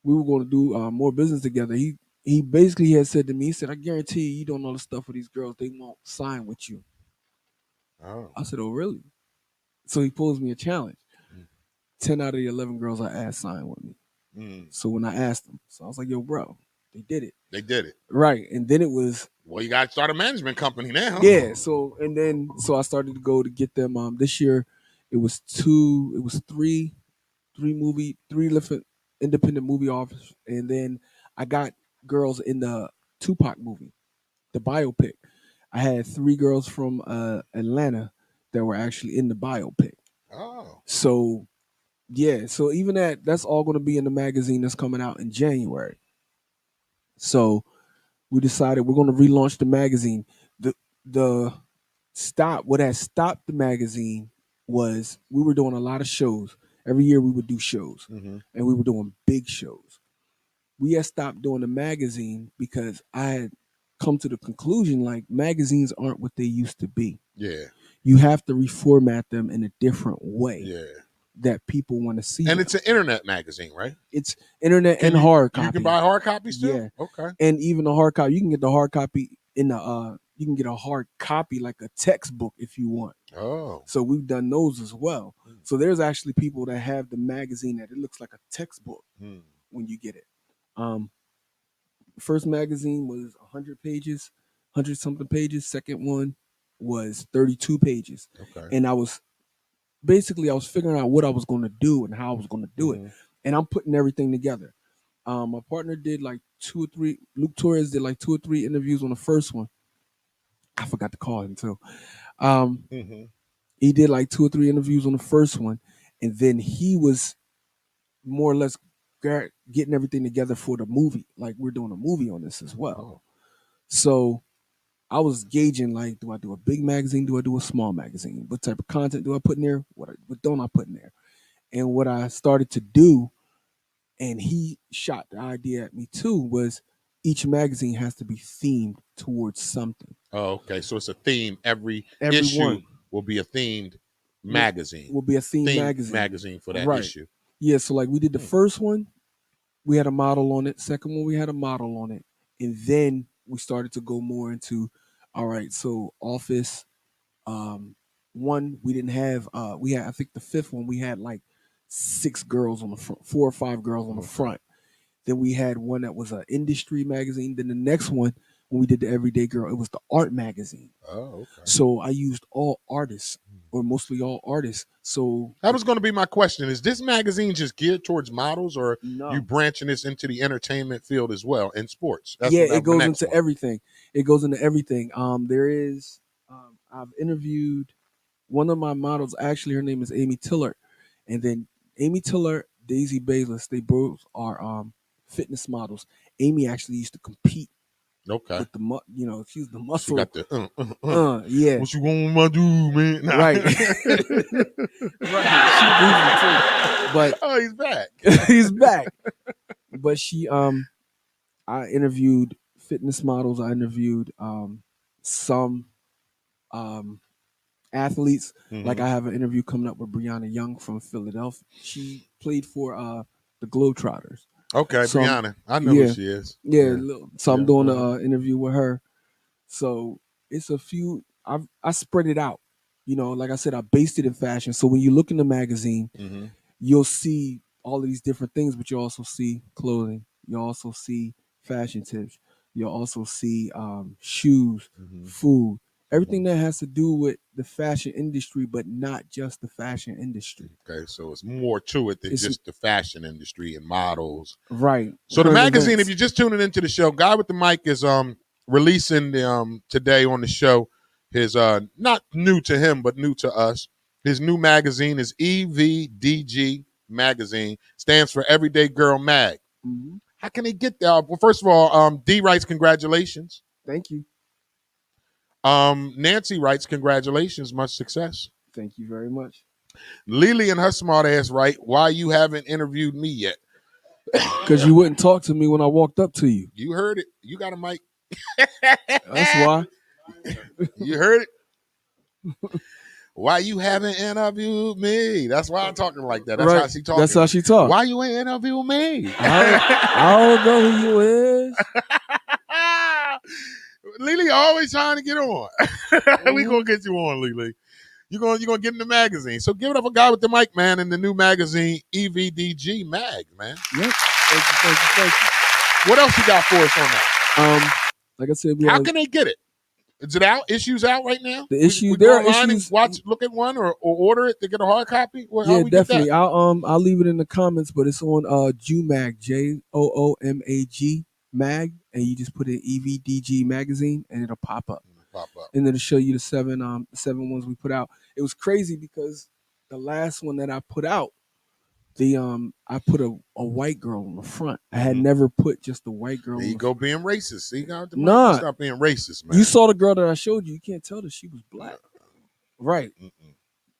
we were going to do more business together. He basically had said to me, he said, I guarantee you don't know the stuff with these girls. They won't sign with you. Oh. I said, oh, really? So he pulls me a challenge. 10 out of the 11 girls I asked signed with me. Mm, So when I asked them, so I was like, yo, bro, they did it. they did it. Right. And then it was, Well, you got to start a management company now. yeah. So I started to go to get them. This year it was three different independent movie offers. And then I got girls in the Tupac movie, the biopic. I had 3 girls from Atlanta that were actually in the biopic. Oh. So yeah, so even that's all going to be in the magazine that's coming out in January. So we decided we're going to relaunch the magazine. The what had stopped the magazine was we were doing a lot of shows. Every year we would do shows, Mm-hmm. and we were doing big shows. We had stopped doing the magazine because I had come to the conclusion like magazines aren't what they used to be. Yeah. You have to reformat them in a different way Yeah. that people want to see. And them. it's an internet magazine, right? It's internet Can and you- hard copy. You can buy hard copies too? Yeah. Okay. And even the hard copy, you can get the hard copy in the you can get a hard copy like a textbook if you want. Oh. So we've done those as well. So there's actually people that have the magazine that it looks like a textbook Hmm. when you get it. First magazine was 100 pages, 100 something pages. Second one was 32 pages. Okay. And I was figuring out what I was going to do and how I was going to do it. And I'm putting everything together. My partner did like 2 or 3. Luke Torres did like 2 or 3 interviews on the first one. I forgot to call him too. He did like 2 or 3 interviews on the first one, and then he was more or less getting everything together for the movie. Like we're doing a movie on this as well. So I was gauging like, do I do a big magazine? Do I do a small magazine? What type of content do I put in there? What don't I put in there? And what I started to do, and he shot the idea at me too, was each magazine has to be themed towards something. Oh, okay. So it's a theme. Every Every issue one will be a themed magazine. will be a themed magazine for that Right. issue. Yeah, so like we did the first one, we had a model on it. Second one, we had a model on it. And then we started to go more into, all right, so Office, one, we didn't have, we had, I think the fifth one, we had like 6 girls on the front, 4 or 5 girls on the front. Then we had one that was an industry magazine. Then the next one, when we did the Everyday Girl, it was the art magazine. Oh, okay. So I used all artists, or mostly all artists. So That was going to be my question. Is this magazine just geared towards models, or no. you branching this into the entertainment field as well in sports? That's Yeah, what- it goes the next into one. everything. It goes into everything. There is, I've interviewed one of my models. Actually, her name is Amy Tillert, and then Amy Tillert, Daisy Bayless. They both are fitness models. Amy actually used to compete Okay. with she's the She muscle. got the Yeah, What you want with my dude, man? Nah. right. Right. She moving too, but Oh, he's back. he's back. But I interviewed fitness models. I interviewed some athletes. Like I have an interview coming up with Brianna Young from Philadelphia. She played for the Globetrotters. Okay, So, Brianna. I know yeah. who she is. Yeah, so I'm Yeah, doing an interview with her. So it's a few. I spread it out. Like I said, I based it in fashion. So when you look in the magazine, Mhm. you'll see all of these different things, but you also see clothing. You also see fashion tips. You'll also see shoes, food, everything that has to do with the fashion industry, but not just the fashion industry. Okay, so it's more to it than It's- just the fashion industry and models. Right. So the Current magazine, events. if you're just tuning into the show, Guy with the Mic is releasing the today on the show his not new to him but new to us. His new magazine is EVDG Magazine, stands for Everyday Girl Mag. Mhm. How can they get there? Well, first of all, D writes congratulations. Thank you. Nancy writes congratulations, much success. Thank you very much. Lily and her smart ass write, why you haven't interviewed me yet? Because you wouldn't talk to me when I walked up to you. You heard it. You got a mic. That's why. You heard it. Why you haven't interviewed me? That's why I'm talking like that. That's Right. how she talking. That's how she talks. Why you ain't interviewed me? I don't know who you is. Lily always trying to get on. We gonna get you on, Lily. You're gonna get in the magazine. So give it up for Guy with the Mic, man, in the new magazine EVDG Mag, man. Yep. Thank you. What else you got for us on that? Like I said, How can they get it? Is it out? Issues out right now? The issue we there go are online issues. and look at one or order it to get a hard copy. Well, how Yeah, we get definitely. that? I'll leave it in the comments, but it's on JOOMAG, JOOMAG mag, and you just put in EVDG magazine, and it'll pop up. And it'll show you the seven ones we put out. It was crazy because the last one that I put out, I put a white girl on the front. I had never put just a white girl. There you go, being racist. See, nah, stop being racist, man. You saw the girl that I showed you. You can't tell that she was black, right?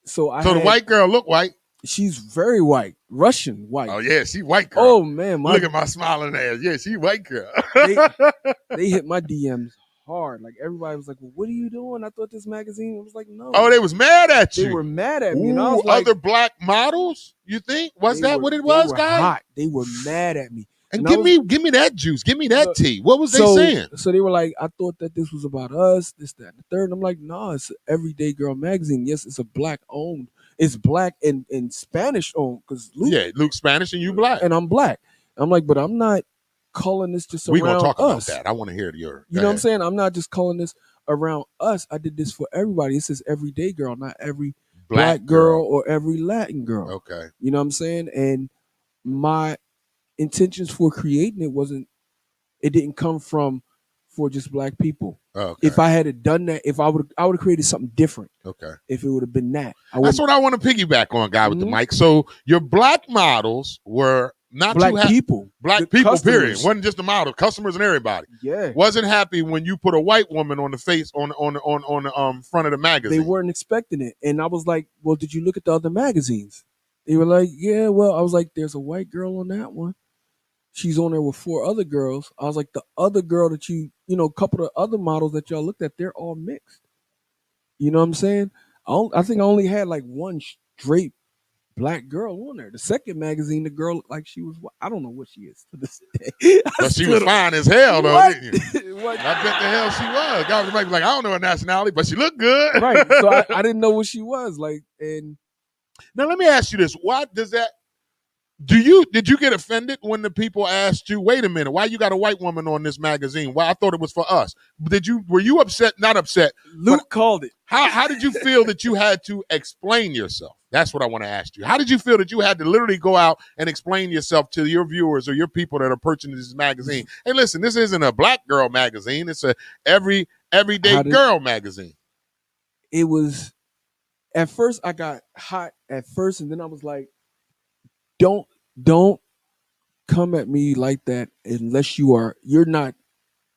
So the white girl look white. She's very white, Russian white. Oh yeah, she white girl. Oh man, look at my smiling ass. Yeah, she white girl. they hit my DMs hard. Like everybody was like, "Well, what are you doing?" I thought this magazine. I was like, "No." Oh, they was mad at you. They were mad at me. Ooh, and I was like, other black models? You think was that what it was, guys? Hot. They were mad at me. And give me that juice. Give me that tea. What was they saying? So they were like, I thought that this was about us, this, that, and the third. And I'm like, no, it's an Everyday Girl magazine. Yes, it's a black owned. It's black and Spanish owned because Luke's Spanish and you black. And I'm black. I'm like, but I'm not calling this just around us. We're gonna talk about that. I want to hear your. You know what I'm saying? I'm not just calling this around us. I did this for everybody. It says Everyday Girl, not every black girl or every Latin girl. Okay. You know what I'm saying? And my intentions for creating it didn't come from for just black people. Okay. If I had done that, I would have created something different. Okay. If it would have been that. That's what I want to piggyback on, Guy with the Mic. So your black models were not black people. Black people, customers. Period. Wasn't just the model, customers and everybody. Yeah. Wasn't happy when you put a white woman on the face on the front of the magazine. They weren't expecting it. And I was like, well, did you look at the other magazines? They were like, yeah, well, I was like, there's a white girl on that one. She's on there with 4 other girls. I was like, the other girl that a couple of other models that y'all looked at, they're all mixed. You know what I'm saying? I think I only had like one straight black girl on there. The second magazine, the girl looked like she was, I don't know what she is to this day. But she was fine as hell, though, what? didn't you? I bet the hell she was. Guy was like, I don't know her nationality, but she looked good. Right. So I didn't know what she was. Like, and now let me ask you this. Why does that? Did you get offended when the people asked you, wait a minute, why you got a white woman on this magazine? Well, I thought it was for us. Were you upset? Not upset. Luke called it. How did you feel that you had to explain yourself? That's what I want to ask you. How did you feel that you had to literally go out and explain yourself to your viewers or your people that are purchasing this magazine? Hey, listen, this isn't a black girl magazine. It's a everyday girl magazine. It was, at first I got hot at first, and then I was like, don't come at me like that unless you're not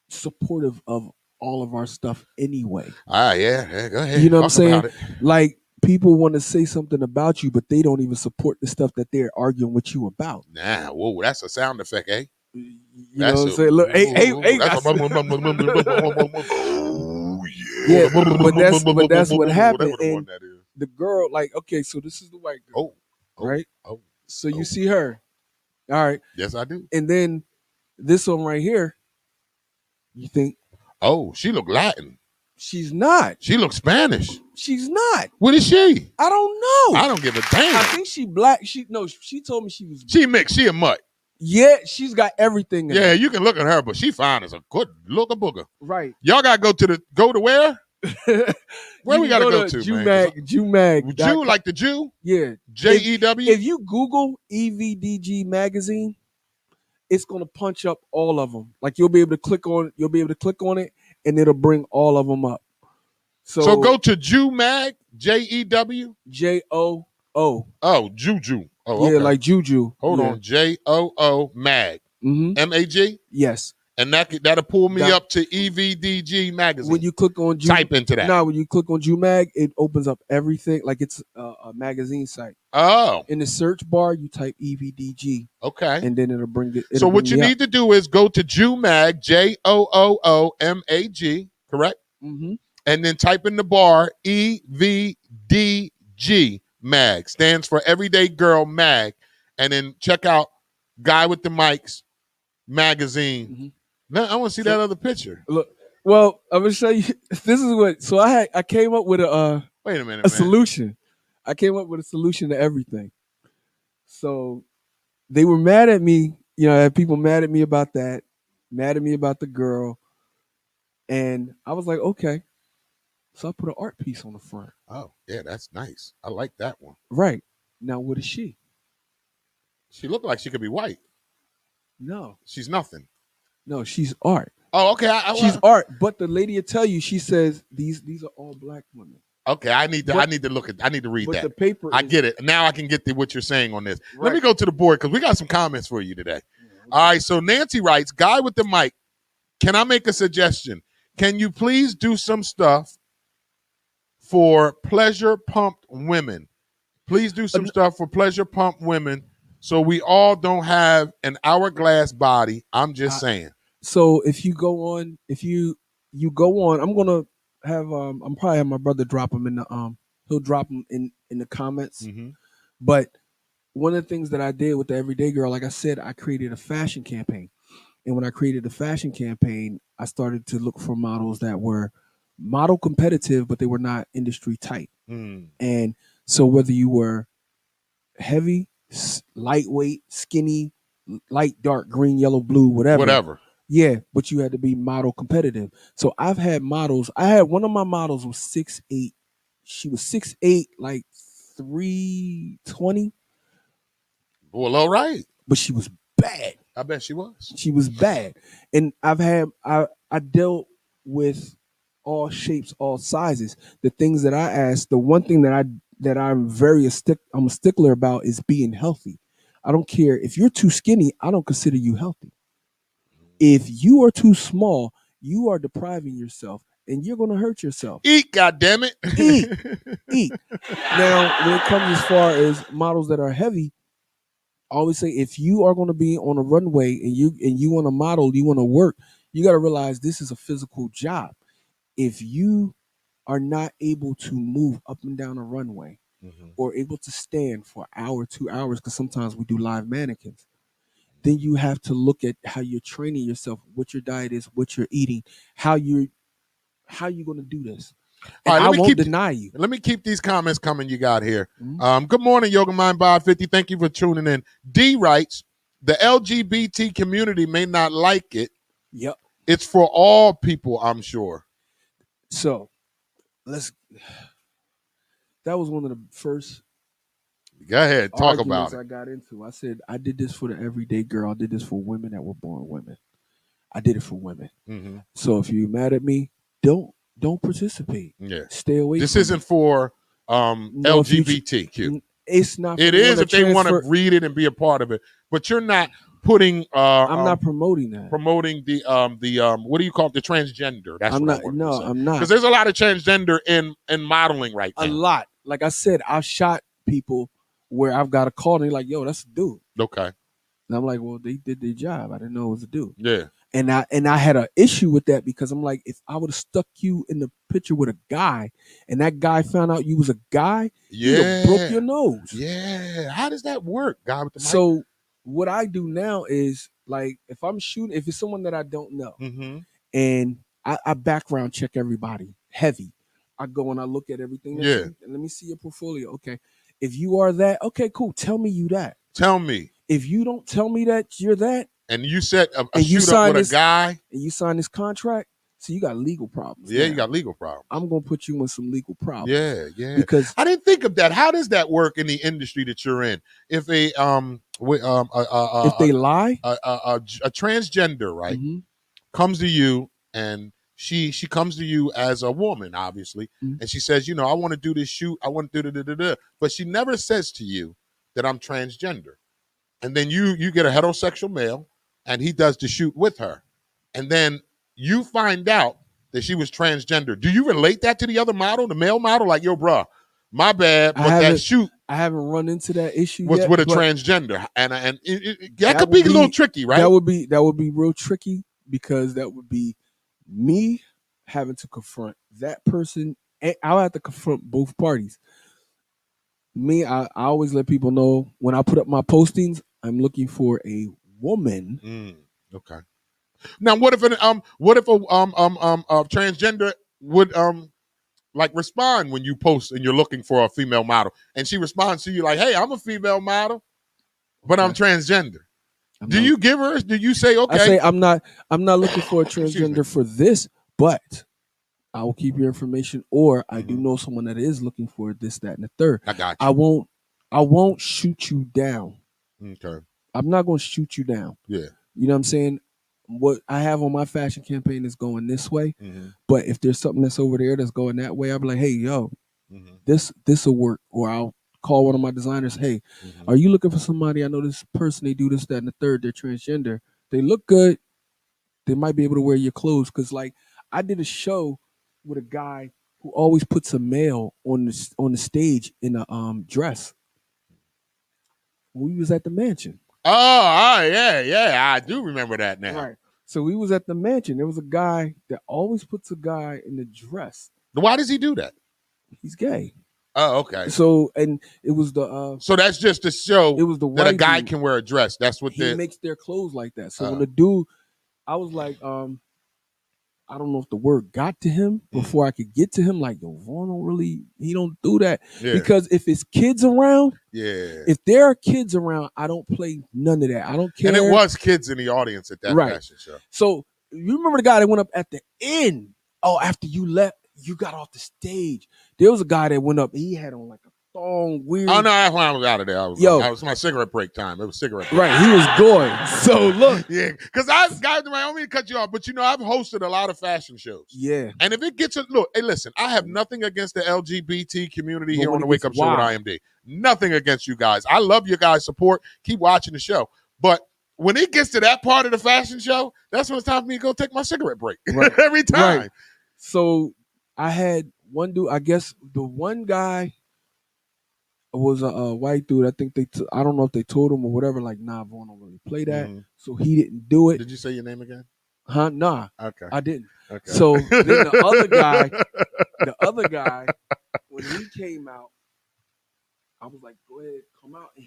supportive of all of our stuff anyway. Yeah, go ahead. You know what I'm saying? Like, people want to say something about you, but they don't even support the stuff that they're arguing with you about. Nah, whoa, that's a sound effect, eh? You know what I'm saying? Look, hey. Yeah, but that's what happened. And the girl, like, okay, so this is the white girl, right? So you see her. All right. Yes, I do. And then this one right here, you think, oh, she look Latin. She's not. She looks Spanish. She's not. What is she? I don't know. I don't give a damn. I think she black. She told me she was. She mixed. She a mutt. Yeah, she's got everything. Yeah, you can look at her, but she fine as a good look a booger. Right. Y'all gotta go to where? Where we gotta go to, man? JOOMAG. Jew like the Jew? Yeah. JEW? If you Google EVDG magazine, it's gonna punch up all of them. Like you'll be able to click on it, and it'll bring all of them up. So go to JOOMAG, JEW? JOO. Oh, Juju. Oh, okay. Yeah, like Juju. Hold on, JOO MAG. MAG? Yes. And that'll pull me up to EVDG magazine. When you click on type into that. No, when you click on JOOMAG, it opens up everything like it's a magazine site. Oh. In the search bar, you type EVDG. Okay. And then it'll bring it. So what you need to do is go to JOOMAG, JOOOMAG, correct? Mm-hmm. And then type in the bar EVDG mag. Stands for Everyday Girl Mag. And then check out Guy with the Mics magazine. Mm-hmm. Now I want to see that other picture. Look, well, I'm gonna show you. This is what. So I came up with a. Wait a minute, a man. solution. I came up with a solution to everything. So they were mad at me. You know, I had people mad at me about that, mad at me about the girl. And I was like, okay. So I put an art piece on the front. Oh, yeah, that's nice. I like that one. Right. Now, what is she? She looked like she could be white. No. She's nothing. No, she's art. Oh, okay. She's art. But the lady will tell you, she says, these are all black women. Okay, I need to read But that. the paper I is- get it. Now I can get what you're saying on this. Let Right. me go to the board because we got some comments for you today. All right, so Nancy writes, guy with the mic, can I make a suggestion? Can you please do some stuff for pleasure pumped women? Please do some stuff for pleasure pumped women so we all don't have an hourglass body. I'm just saying. So if you go on, you go on, I'm gonna have I'm probably have my brother drop them in the he'll drop them in the comments. Mm-hmm. But one of the things that I did with the Everyday Girl, like I said, I created a fashion campaign. And when I created the fashion campaign, I started to look for models that were model competitive, but they were not industry tight. Mm. And so whether you were heavy, lightweight, skinny, light, dark, green, yellow, blue, whatever. Yeah, but you had to be model competitive. So I've had models. I had one of my models was 6'8". She was 6'8", like 320. Well, all right. But she was bad. I bet she was. She was bad. And I dealt with all shapes, all sizes. The things that I asked, the one thing that I'm I'm a stickler about is being healthy. I don't care if you're too skinny, I don't consider you healthy. If you are too small, you are depriving yourself and you're going to hurt yourself. Eat, goddammit. Eat. Now, when it comes as far as models that are heavy, I always say if you are going to be on a runway and you want to model, you want to work, you got to realize this is a physical job. If you are not able to move up and down a runway or able to stand for an hour, 2 hours, because sometimes we do live mannequins, then you have to look at how you're training yourself, what your diet is, what you're eating, how you're going to do this. And All right, I won't deny you. Let me keep these comments coming you got here. Good morning, Yoga Mind Bod 50. Thank you for tuning in. D writes, the LGBT community may not like it. Yep. It's for all people, I'm sure. So that was one of the first Go ahead, talk about arguments it. I got into. I said, I did this for the everyday girl. I did this for women that were born women. I did it for women. Mm-hmm. So if you're mad at me, don't participate. Yeah. Stay away. This from isn't for LGBTQ. It's not. It is if they want to read it and be a part of it. But you're not putting. I'm not promoting that. Promoting the what do you call it? The transgender. That's I'm what not. No, I'm not. Because there's a lot of transgender in modeling right now. A lot. Like I said, I've shot people where I've got a call and they're like, "Yo, that's a dude." Okay. And I'm like, "Well, they did their job. I didn't know it was a dude." Yeah. And I had an issue with that because I'm like, if I would have stuck you in the picture with a guy and that guy found out you was a guy, he'd have broke your nose. Yeah. How does that work, guy with the mic? So what I do now is, like, if I'm shooting, if it's someone that I don't know, and I background check everybody heavy. I go and I look at everything. And let me see your portfolio. Okay. If you are that, okay, cool. Tell me you that. Tell me. If you don't tell me that you're that, and you set a and you shoot up with a guy, and you sign this contract, so you got legal problems. Yeah, now. you got legal problems. I'm gonna put you in some legal problems. Yeah. Because I didn't think of that. How does that work in the industry that you're in? If if they lie, a transgender, right, comes to you and she comes to you as a woman, obviously, and she says, you know, I want to do this shoot, I want to do but she never says to you that I'm transgender. And then you get a heterosexual male and he does the shoot with her. And then you find out that she was transgender. Do you relate that to the other model, the male model? Like, yo, bruh, my bad, but that shoot I haven't run into that issue was yet, with a transgender. And that could be a little tricky, right? That would be real tricky because that would be me having to confront that person. And I'll have to confront both parties. Me, I always let people know when I put up my postings, I'm looking for a woman. Okay. Now, what if a transgender would like respond when you post and you're looking for a female model, and she responds to you like, "Hey, I'm a female model, but I'm transgender." Do you give her? Do you say okay? I say I'm not looking for a Excuse me. transgender for this, but I will keep your information, or I do know someone that is looking for this, that, and the third. I got you. I won't shoot you down. Okay. I'm not going to shoot you down. Yeah. You know what I'm saying? What I have on my fashion campaign is going this way, Mhm. but if there's something that's over there that's going that way, I'll be like, hey, yo, Mhm. this will work. Or I'll call one of my designers, hey, are you looking for somebody? I know this person, they do this, that, and the third. They're transgender. They look good. They might be able to wear your clothes. Because, like, I did a show with a guy who always puts a male on the stage in a dress. We was at the mansion. Oh, yeah. I do remember that now. Right. So we was at the mansion. There was a guy that always puts a guy in the dress. Why does he do that? He's gay. Oh, okay. So, and it was the So that's just to show it was the that a white guy dude. can wear a dress. That's what He makes their clothes like that. So when Uh-huh. the dude, I was like, I don't know if the word got to him before I could get to him. Like, yo, Vaughn he don't do that. Yeah. Because if it's kids around, Yeah. if there are kids around, I don't play none of that. I don't care. And it was kids in the audience at that Right. fashion show. So you remember the guy that went up at the end? Oh, after you left, you got off the stage. There was a guy that went up. He had on like a thong, weird. Oh no, that's when I was out of there. I was my cigarette break time. It was cigarette break. Right, he was going. So look, Yeah, because I don't mean to cut you off, but I've hosted a lot of fashion shows. yeah, And if it gets look, hey, listen, I have nothing against the LGBT community But here when on the it Wake gets Up Show with wild. IMD. Nothing against you guys. I love your guys' support. Keep watching the show. But when it gets to that part of the fashion show, that's when it's time for me to go take my cigarette break. Right. Every time. Right. So I had one dude. I guess the one guy was a white dude. I think I don't know if they told him or whatever. Like, nah, Vaughn don't really play that, Mhm. so he didn't do it. Did you say your name again? Huh? Nah, Okay. I didn't. Okay. So then the other guy, when he came out, I was like, go ahead, come out. And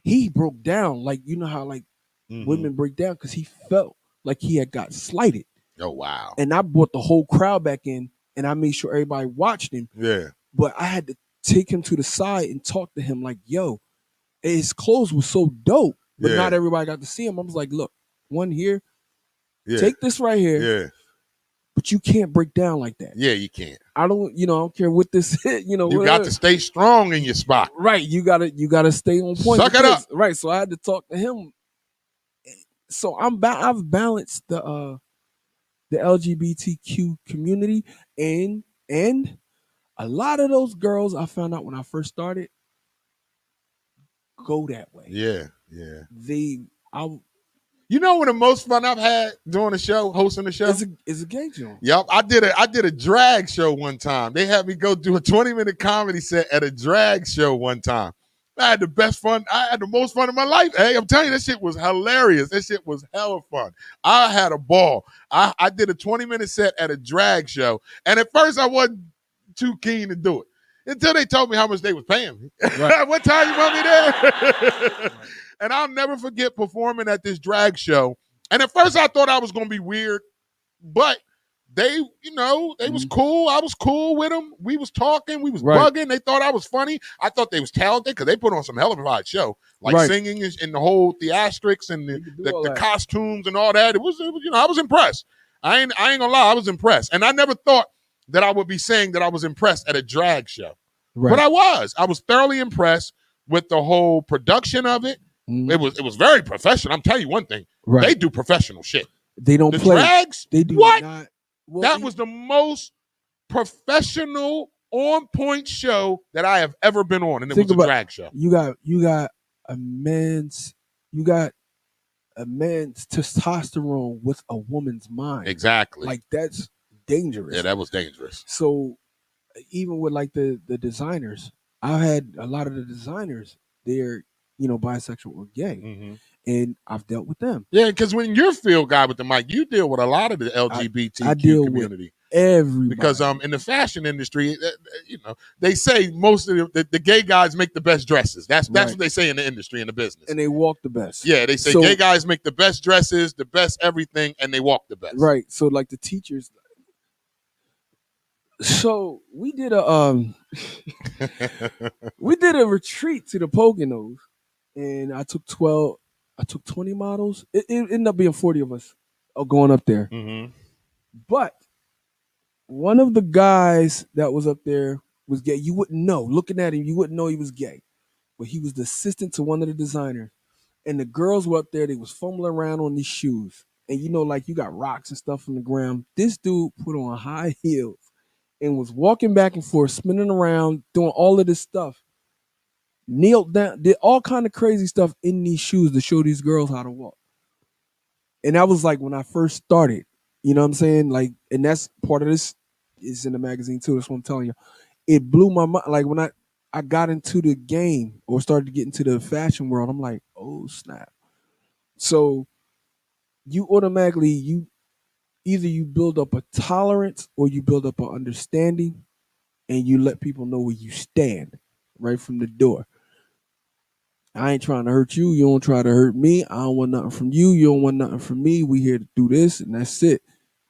he broke down. Like, you know how like Mhm. women break down because he felt like he had got slighted. Oh wow. And I brought the whole crowd back in and I made sure everybody watched him. Yeah. But I had to take him to the side and talk to him like, yo, his clothes were so dope, but Yeah. not everybody got to see him. I was like, look, one here, Yeah. take this right here, Yeah. but you can't break down like that. Yeah, you can't. I don't care what this is, You got whatever. to stay strong in your spot. Right, you gotta stay on point. Suck with it this. up. Right, so I had to talk to him. So I've balanced the LGBTQ community and a lot of those girls I found out when I first started go that way. Yeah. Yeah. You know what the most fun I've had doing a show, hosting a show? It's a gay joint. Yep, I did a drag show one time. They had me go do a 20-minute comedy set at a drag show one time. I had the best fun. I had the most fun of my life. Hey, I'm telling you, that shit was hilarious. That shit was hella fun. I had a ball. I did a 20-minute set at a drag show, and at first I wasn't too keen to do it until they told me how much they was paying me. Right. What time you want me there? And I'll never forget performing at this drag show. And at first I thought I was going to be weird, but they was cool. I was cool with them. We was talking. We was Right. bugging. They thought I was funny. I thought they was talented because they put on some hell of a vibe show, like Right. singing and the whole theatrics and You can do all the that. costumes and all that. It was I was impressed. I ain't gonna lie, I was impressed, and I never thought that I would be saying that I was impressed at a drag show, Right. but I was thoroughly impressed with the whole production of it. Mhm. It was very professional. I'm telling you one thing, Right. they do professional shit. They don't The play. drags, They do what? not. Well, That was the most professional, on-point show that I have ever been on, and it Think was a about- drag show. you got a man's testosterone with a woman's mind. Exactly. Like, that's dangerous. Yeah, that was dangerous. So even with like the designers, I've had a lot of the designers, they're bisexual or gay, and I've dealt with them. Yeah, because when you're field guy with the mic, you deal with a lot of the LGBTQ I deal with community. Everybody. Because in the fashion industry, they say most of the gay guys make the best dresses. That's Right. what they say in the industry, in the business. and they walk the best. Yeah, they say So- gay guys make the best dresses, the best everything, and they walk the best. Right. So like the teachers, So we did a retreat to the Poconos, and I took 20 models. It ended up being 40 of us going up there. Mm-hmm. But one of the guys that was up there was gay. You wouldn't know. Looking at him, you wouldn't know he was gay. But he was the assistant to one of the designers. And the girls were up there, they was fumbling around on these shoes. And you know, like you got rocks and stuff on the ground. This dude put on high heels and was walking back and forth, spinning around, doing all of this stuff. Kneeled down, did all kind of crazy stuff in these shoes to show these girls how to walk. And that was like when I first started. You know what I'm saying? Like, and that's part of this is in the magazine too. That's what I'm telling you. It blew my mind. Like when I got into the game or started to get into the fashion world, I'm like, oh snap. So you automatically either you build up a tolerance or you build up an understanding, and you let people know where you stand right from the door. I ain't trying to hurt you. You don't try to hurt me. I don't want nothing from you. You don't want nothing from me. We here to do this, and that's it.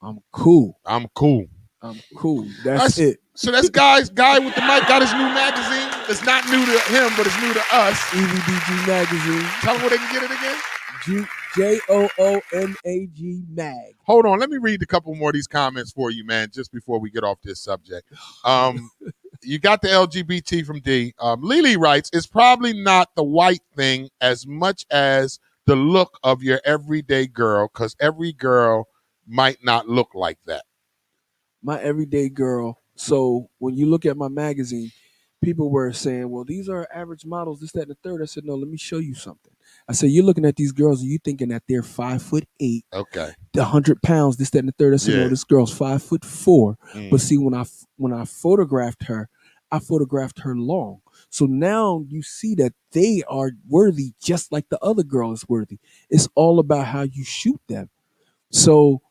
I'm cool. I'm cool. I'm cool. That's it. So that's guy with the mic got his new magazine. It's not new to him, but it's new to us. EVDG magazine. Tell them where they can get it again. JOONAG mag. Hold on, let me read a couple more of these comments for you, man, just before we get off this subject. You got the LGBT from D. Lily writes, it's probably not the white thing as much as the look of your everyday girl, because every girl might not look like that. My everyday girl. So when you look at my magazine, people were saying, well, these are average models, this, that, and the third. I said, no, let me show you something. I said, you're looking at these girls and you thinking that they're 5'8", Okay. 100 pounds, this, that, and the third. I said, Yeah. no, this girl's 5'4". But see, when I photographed her, I photographed her long. So now you see that they are worthy just like the other girl is worthy. It's all about how you shoot them. So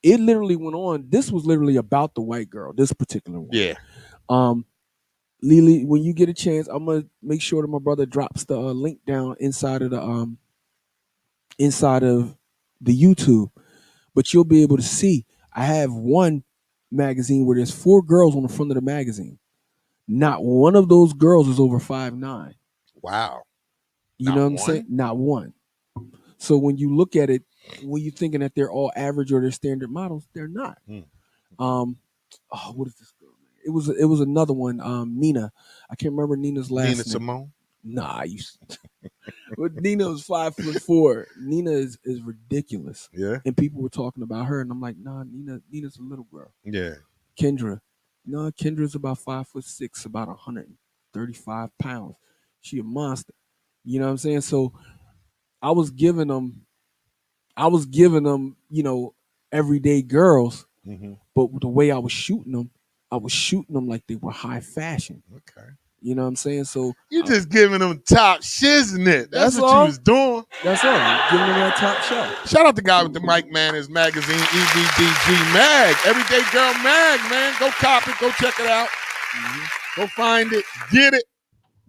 it literally went on. This was literally about the white girl, this particular one. Yeah. Lily, when you get a chance, I'm gonna make sure that my brother drops the link down inside of the YouTube. But you'll be able to see. I have one magazine where there's 4 girls on the front of the magazine. Not one of those girls is over 5'9". Wow. You know what I'm saying? Not one. So when you look at it, when you're thinking that they're all average or they're standard models, they're not. What is this girl? It was another one. Nina. I can't remember Nina's last name. Nina Simone? Nah, Nina was 5'4". Nina is ridiculous. Yeah. And people were talking about her, and I'm like, nah, Nina's a little girl. Yeah. Kendra. No, Kendra's about 5'6", about 135 pounds. She a monster. You know what I'm saying? So I was giving them, you know, everyday girls, but the way I was shooting them like they were high fashion. Okay. You know what I'm saying? So you just giving them top shiznit. That's what all. you was doing. That's all. Giving them that top shot. Shout out the guy with the mic, man. His magazine, EVDG Mag. Everyday Girl Mag, man. Go cop it. Go check it out. Go find it. Get it.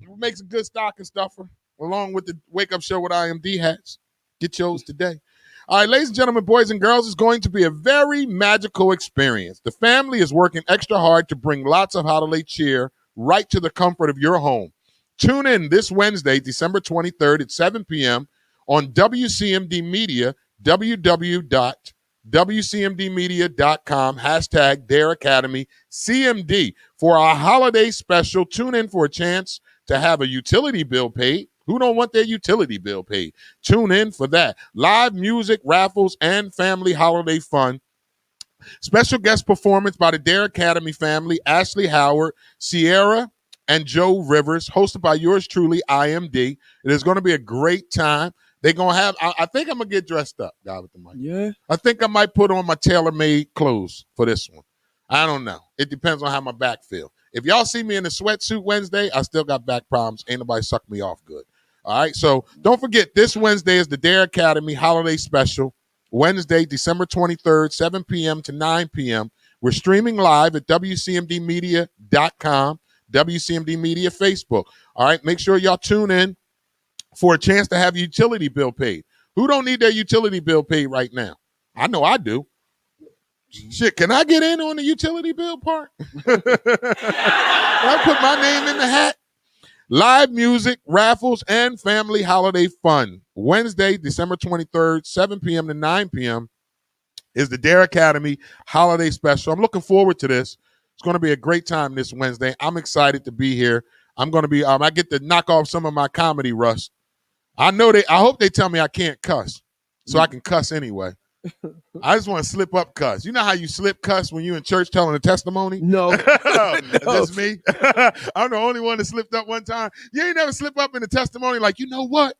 It makes a good stocking stuffer, along with the Wake Up Show with IMD hats. Get yours today. All right, ladies and gentlemen, boys and girls, it's going to be a very magical experience. The family is working extra hard to bring lots of holiday cheer right to the comfort of your home. Tune in this Wednesday, December 23rd at 7 p.m. on WCMD Media, www.wcmdmedia.com, hashtag Dare Academy CMD. For our holiday special, tune in for a chance to have a utility bill paid. Who don't want their utility bill paid? Tune in for that. Live music, raffles, and family holiday fun. Special guest performance by the Dare Academy family, Ashley Howard, Sierra, and Joe Rivers, hosted by yours truly, IMD. It is going to be a great time. They're going to have, I think I'm going to get dressed up, guy with the mic. Yeah. I think I might put on my tailor-made clothes for this one. I don't know. It depends on how my back feel. If y'all see me in a sweatsuit Wednesday, I still got back problems. Ain't nobody suck me off good. All right, so don't forget, this Wednesday is the Dare Academy Holiday Special. Wednesday, December 23rd, 7 p.m. to 9 p.m. We're streaming live at WCMDmedia.com, WCMD Media Facebook. All right, make sure y'all tune in for a chance to have your utility bill paid. Who don't need their utility bill paid right now? I know I do. Shit, can I get in on the utility bill part? I put my name in the hat. Live music, raffles, and family holiday fun. Wednesday, December 23rd, 7 p.m. to 9 p.m. is the Dare Academy holiday special. I'm looking forward to this. It's going to be a great time this Wednesday. I'm excited to be here. I'm going to be, I get to knock off some of my comedy rust. I hope they tell me I can't cuss, so I can cuss anyway. I just want to slip up cuss. You know how you slip cuss when you in church telling a testimony? No. That's me. I'm the only one that slipped up one time. You ain't never slip up in a testimony like, you know what?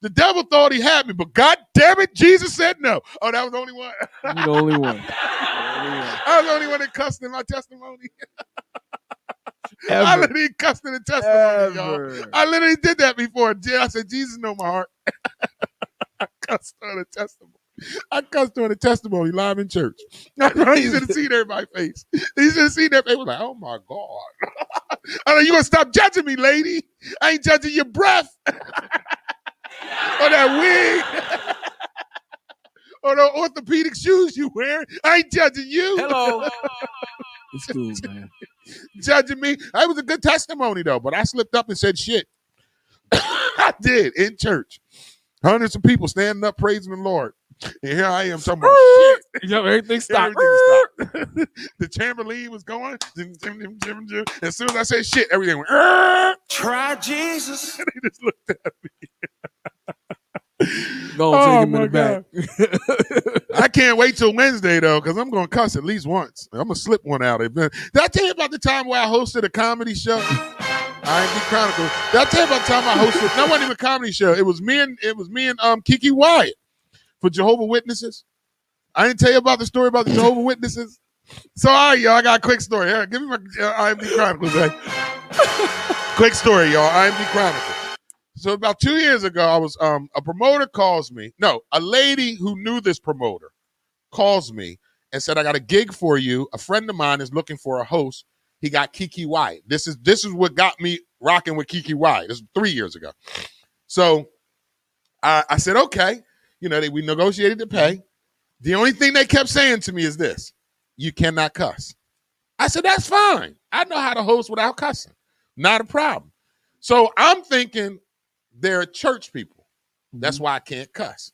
The devil thought he had me, but God damn it, Jesus said no. Oh, that was the only one? You're the only one. I was the only one that cussed in my testimony. Ever. I literally cussed in the testimony, Ever. y'all. I literally did that before. I said, Jesus know my heart. I cussed on a testimony. I cussed on a testimony live in church. You should have seen everybody's face. You should have seen their face. Like, oh my God. I know you gonna stop judging me, lady. I ain't judging your breath. Or that wig. Or the orthopedic shoes you wearing. I ain't judging you. Hello. It's cool, man. Judging me. That was a good testimony though, but I slipped up and said shit. I did in church. Hundreds of people standing up praising the Lord. And here I am talking about shit. You know, everything stopped. Everything stopped. The Chamberlain was going. As soon as I said shit, everything went. Try Jesus. They just looked at me. Go on, take him in the back. I can't wait till Wednesday though, because I'm gonna cuss at least once. I'm gonna slip one out. Did I tell you about the time where I hosted a comedy show? IMD Chronicles. Did I tell you about the time I hosted? That wasn't even a comedy show. It was me and Kiki Wyatt for Jehovah's Witnesses. I didn't tell you about the story about the Jehovah's Witnesses. So all right, y'all, I got a quick story. Here, give me my IMD Chronicles, man. Quick story, y'all. IMD Chronicles. So about 2 years ago, I was a promoter calls me. No, a lady who knew this promoter calls me and said, I got a gig for you. A friend of mine is looking for a host. He got Kiki Wyatt. This is what got me rocking with Kiki Wyatt. This was 3 years ago. So I said, okay. You know, we negotiated the pay. The only thing they kept saying to me is this: you cannot cuss. I said, that's fine. I know how to host without cussing. Not a problem. So I'm thinking they're church people. That's why I can't cuss.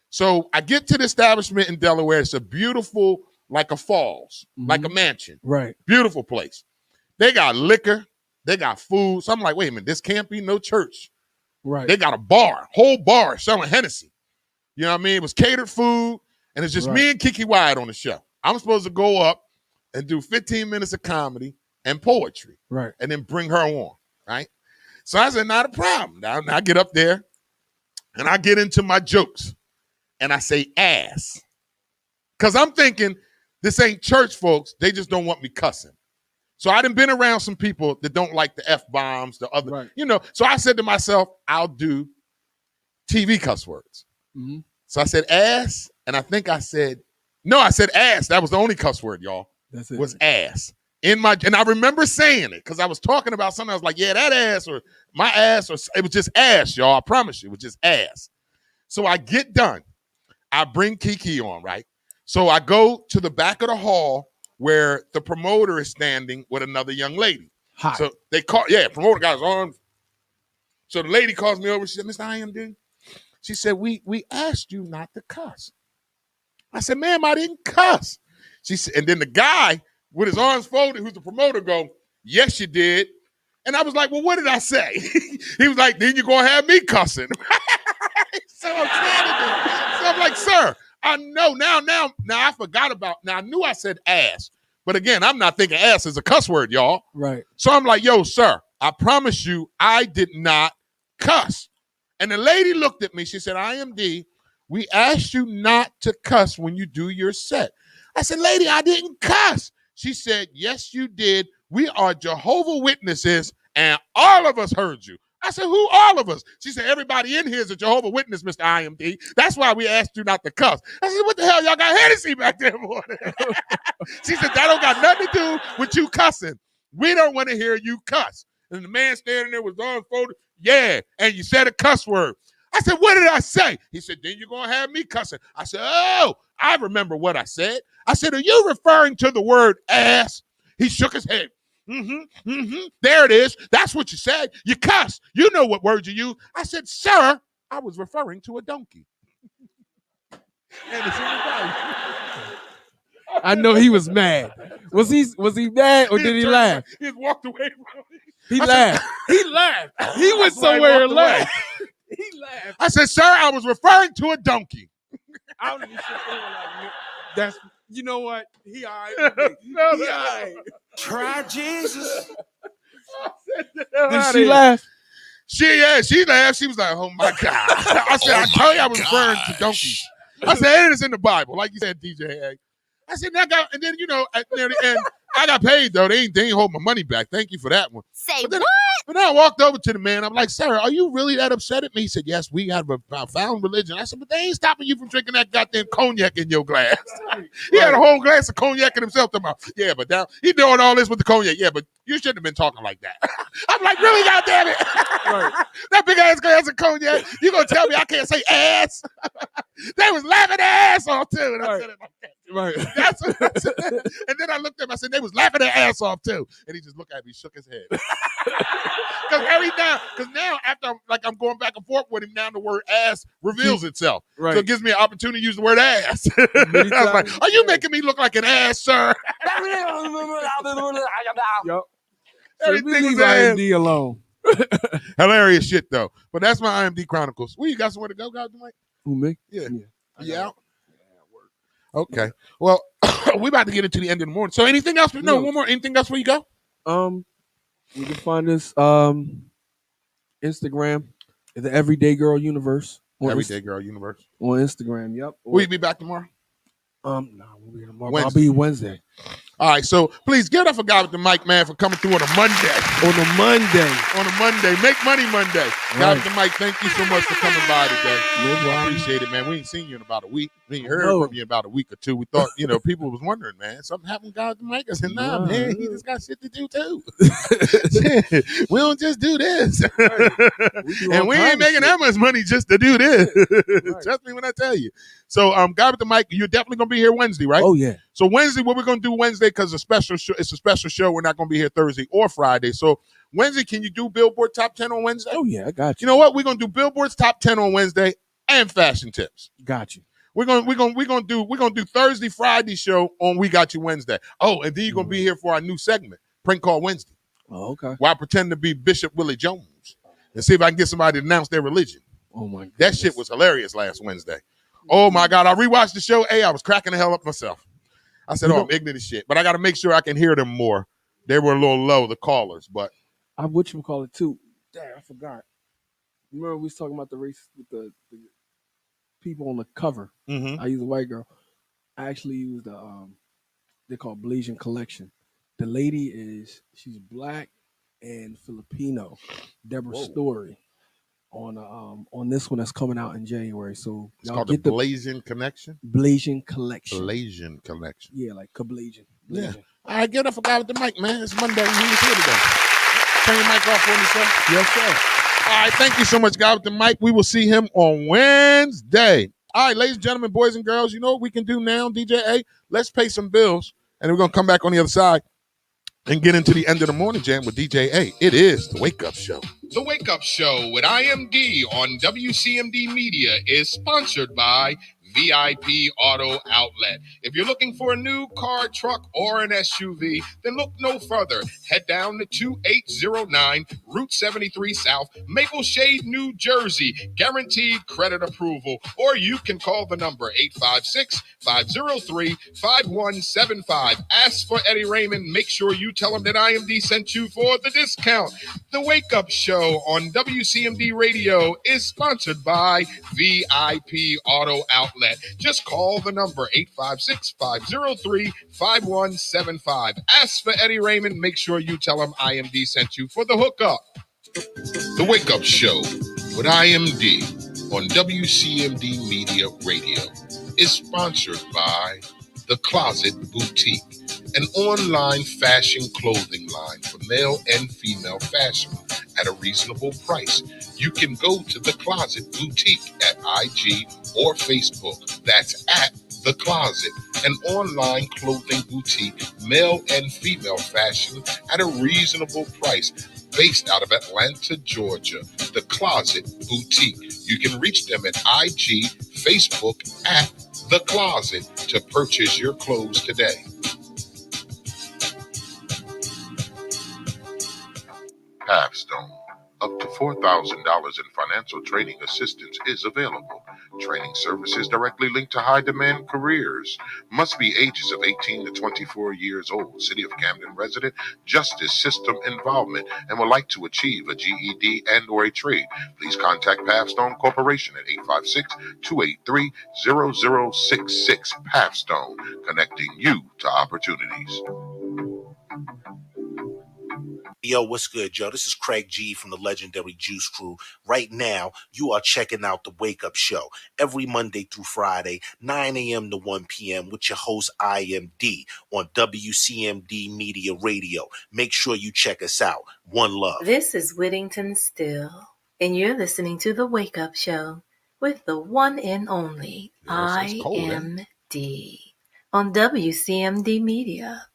So I get to the establishment in Delaware. It's a beautiful, like a falls, like a mansion. Right. Beautiful place. They got liquor. They got food. So I'm like, wait a minute, this can't be no church. Right. They got a bar, whole bar selling Hennessy. You know what I mean? It was catered food, and it's just me and Kiki Wyatt on the show. I'm supposed to go up and do 15 minutes of comedy and poetry. Right. And then bring her on, right? So I said, not a problem. Now I get up there, and I get into my jokes, and I say ass. Because I'm thinking, this ain't church, folks. They just don't want me cussing. So I done been around some people that don't like the F-bombs, the other, you know. So I said to myself, I'll do TV cuss words. Mm-hmm. So I said ass, and I think I said ass. That was the only cuss word, y'all. That's it. Was ass. And I remember saying it because I was talking about something. I was like, yeah, that ass or my ass, or it was just ass, y'all. I promise you, it was just ass. So I get done. I bring Kiki on, right? So I go to the back of the hall where the promoter is standing with another young lady. Hi. So they call, promoter got his arm. So the lady calls me over. She said, Mr. IMD, she said, we asked you not to cuss. I said, ma'am, I didn't cuss. She said, and then the guy with his arms folded, who's the promoter, go, yes, you did. And I was like, well, what did I say? He was like, then you're going to have me cussing. So I'm like, sir, I know now I forgot about, now I knew I said ass. But again, I'm not thinking ass is a cuss word, y'all. Right. So I'm like, yo, sir, I promise you I did not cuss. And the lady looked at me. She said, IMD, we asked you not to cuss when you do your set. I said, lady, I didn't cuss. She said, yes, you did. We are Jehovah's Witnesses, and all of us heard you. I said, who all of us? She said, everybody in here is a Jehovah's Witness, Mr. IMD. That's why we asked you not to cuss. I said, what the hell? Y'all got Hennessy back there for? She said, that don't got nothing to do with you cussing. We don't want to hear you cuss. And the man standing there with his arms folded. Yeah, and you said a cuss word. I said, what did I say? He said, then you're going to have me cussing. I said, oh, I remember what I said. I said, are you referring to the word ass? He shook his head. There it is. That's what you said. You cuss. You know what words you use. I said, sir, I was referring to a donkey. And it's in the Bible. I know he was mad. Was he mad or did he laugh? He just walked away from me. He laughed. He laughed. He went somewhere and laughed. He laughed. I said, sir, I was referring to a donkey. I don't even say like that's, you know what? He all right. He all right. Try Jesus. Did she laugh? She laughed. She was like, oh my God. I said, I told you I was referring to donkeys. I said, it is in the Bible, like you said, DJ. I said, and then, you know, at the end, I got paid, though. They ain't hold my money back. Thank you for that one. Say But then, what? But then I walked over to the man. I'm like, sir, are you really that upset at me? He said, yes, we have a found religion. I said, but they ain't stopping you from drinking that goddamn cognac in your glass. He had a whole glass of cognac in himself. Yeah, but now he doing all this with the cognac. Yeah, but you shouldn't have been talking like that. I'm like, really, goddamn it? Right. That big ass glass of cognac. You gonna tell me I can't say ass? They was laughing their ass off too. And I said it like that. Right. That's what I said. And then I looked at him. I said, they was laughing their ass off too. And he just looked at me, shook his head. Because now after I'm going back and forth with him, now the word ass reveals itself. Right. So it gives me an opportunity to use the word ass. I was like, are you making me look like an ass, sir? Yup. So Everything leave was ass. IMD alone. Hilarious shit though. But that's my IMD Chronicles. Well, you got somewhere to go, guys? Mike? Who, me? Yeah. I You got out? Okay. Well, we about to get into the end of the morning. So anything else? No, one more. Anything else before you go? You can find us Instagram, the Everyday Girl Universe. Everyday Girl Universe. On Instagram, yep. Will you be back tomorrow? No, we'll be tomorrow. Wednesday. I'll be Wednesday. All right, so please give it up for God with the mic, man, for coming through on a Monday. On a Monday. On a Monday. Make money Monday. God with the mic, thank you so much for coming by today. No I problem. appreciate it, man. We ain't seen you in about a week. We ain't heard No. from you in about a week or two. We thought, people was wondering, man, something happened with God with the mic. I said, nah, man, he just got shit to do too. We don't just do this. And we ain't making that much money just to do this. Trust me when I tell you. So, God with the mic, you're definitely gonna be here Wednesday, right? Oh, yeah. So Wednesday, what we're gonna do Wednesday, because it's a special show. We're not gonna be here Thursday or Friday. So Wednesday, can you do Billboard Top 10 on Wednesday? Oh, yeah, I got you. You know what? We're gonna do Billboard's Top 10 on Wednesday and fashion tips. Got you. We're gonna do Thursday, Friday show on We Got You Wednesday. Oh, and then you're gonna be here for our new segment, Prank Call Wednesday. Oh, okay. Where I pretend to be Bishop Willie Jones and see if I can get somebody to announce their religion. Oh my God. That shit was hilarious last Wednesday. Oh my God. I rewatched the show. Hey, I was cracking the hell up myself. I said, I'm ignorant as shit. But I got to make sure I can hear them more. They were a little low, the callers, but. I whatchamacallit too. Damn, I forgot. Remember we was talking about the race with the people on the cover. Mm-hmm. I used a white girl. I actually used they're called Blasian Collection. The lady she's black and Filipino. Deborah Story on this one that's coming out in January. So It's called the Blasian Connection? Blasian Collection. Blasian Collection. Yeah, like Kablasian. Yeah. All right, get up for God with the mic, man. It's Monday. He was here today. Turn your mic off for me, sir. Yes, sir. All right, thank you so much, God with the mic. We will see him on Wednesday. All right, ladies and gentlemen, boys and girls, you know what we can do now, DJ A? Let's pay some bills, and then we're going to come back on the other side and get into the end of the morning jam with DJ A. It is the Wake Up Show. The Wake Up Show with IMD on WCMD Media is sponsored by VIP Auto Outlet. If you're looking for a new car, truck, or an SUV, then look no further. Head down to 2809 Route 73 South, Maple Shade, New Jersey. Guaranteed credit approval. Or you can call the number 856-503-5175. Ask for Eddie Raymond. Make sure you tell him that IMD sent you for the discount. The Wake Up Show on WCMD Radio is sponsored by VIP Auto Outlet. Just call the number 856-503-5175. Ask for Eddie Raymond. Make sure you tell him IMD sent you for the hookup. The Wake Up Show with IMD on WCMD Media Radio is sponsored by The Closet Boutique, an online fashion clothing line for male and female fashion at a reasonable price. You can go to The Closet Boutique at IG or Facebook. That's at The Closet, an online clothing boutique, male and female fashion at a reasonable price, based out of Atlanta, Georgia. The Closet Boutique. You can reach them at IG, Facebook at The Closet to purchase your clothes today. Pathstone. Up to $4,000 in financial training assistance is available. Training services directly linked to high-demand careers. Must be ages of 18 to 24 years old. City of Camden resident. Justice system involvement and would like to achieve a GED and or a trade. Please contact Pathstone Corporation at 856-283-0066. Pathstone, connecting you to opportunities. Yo, what's good, Joe? This is Craig G from the legendary Juice Crew. Right now, you are checking out the Wake Up Show every Monday through Friday, 9 a.m. to 1 p.m. with your host, IMD, on WCMD Media Radio. Make sure you check us out. One love. This is Whittington Still, and you're listening to The Wake Up Show with the one and only IMD on WCMD Media.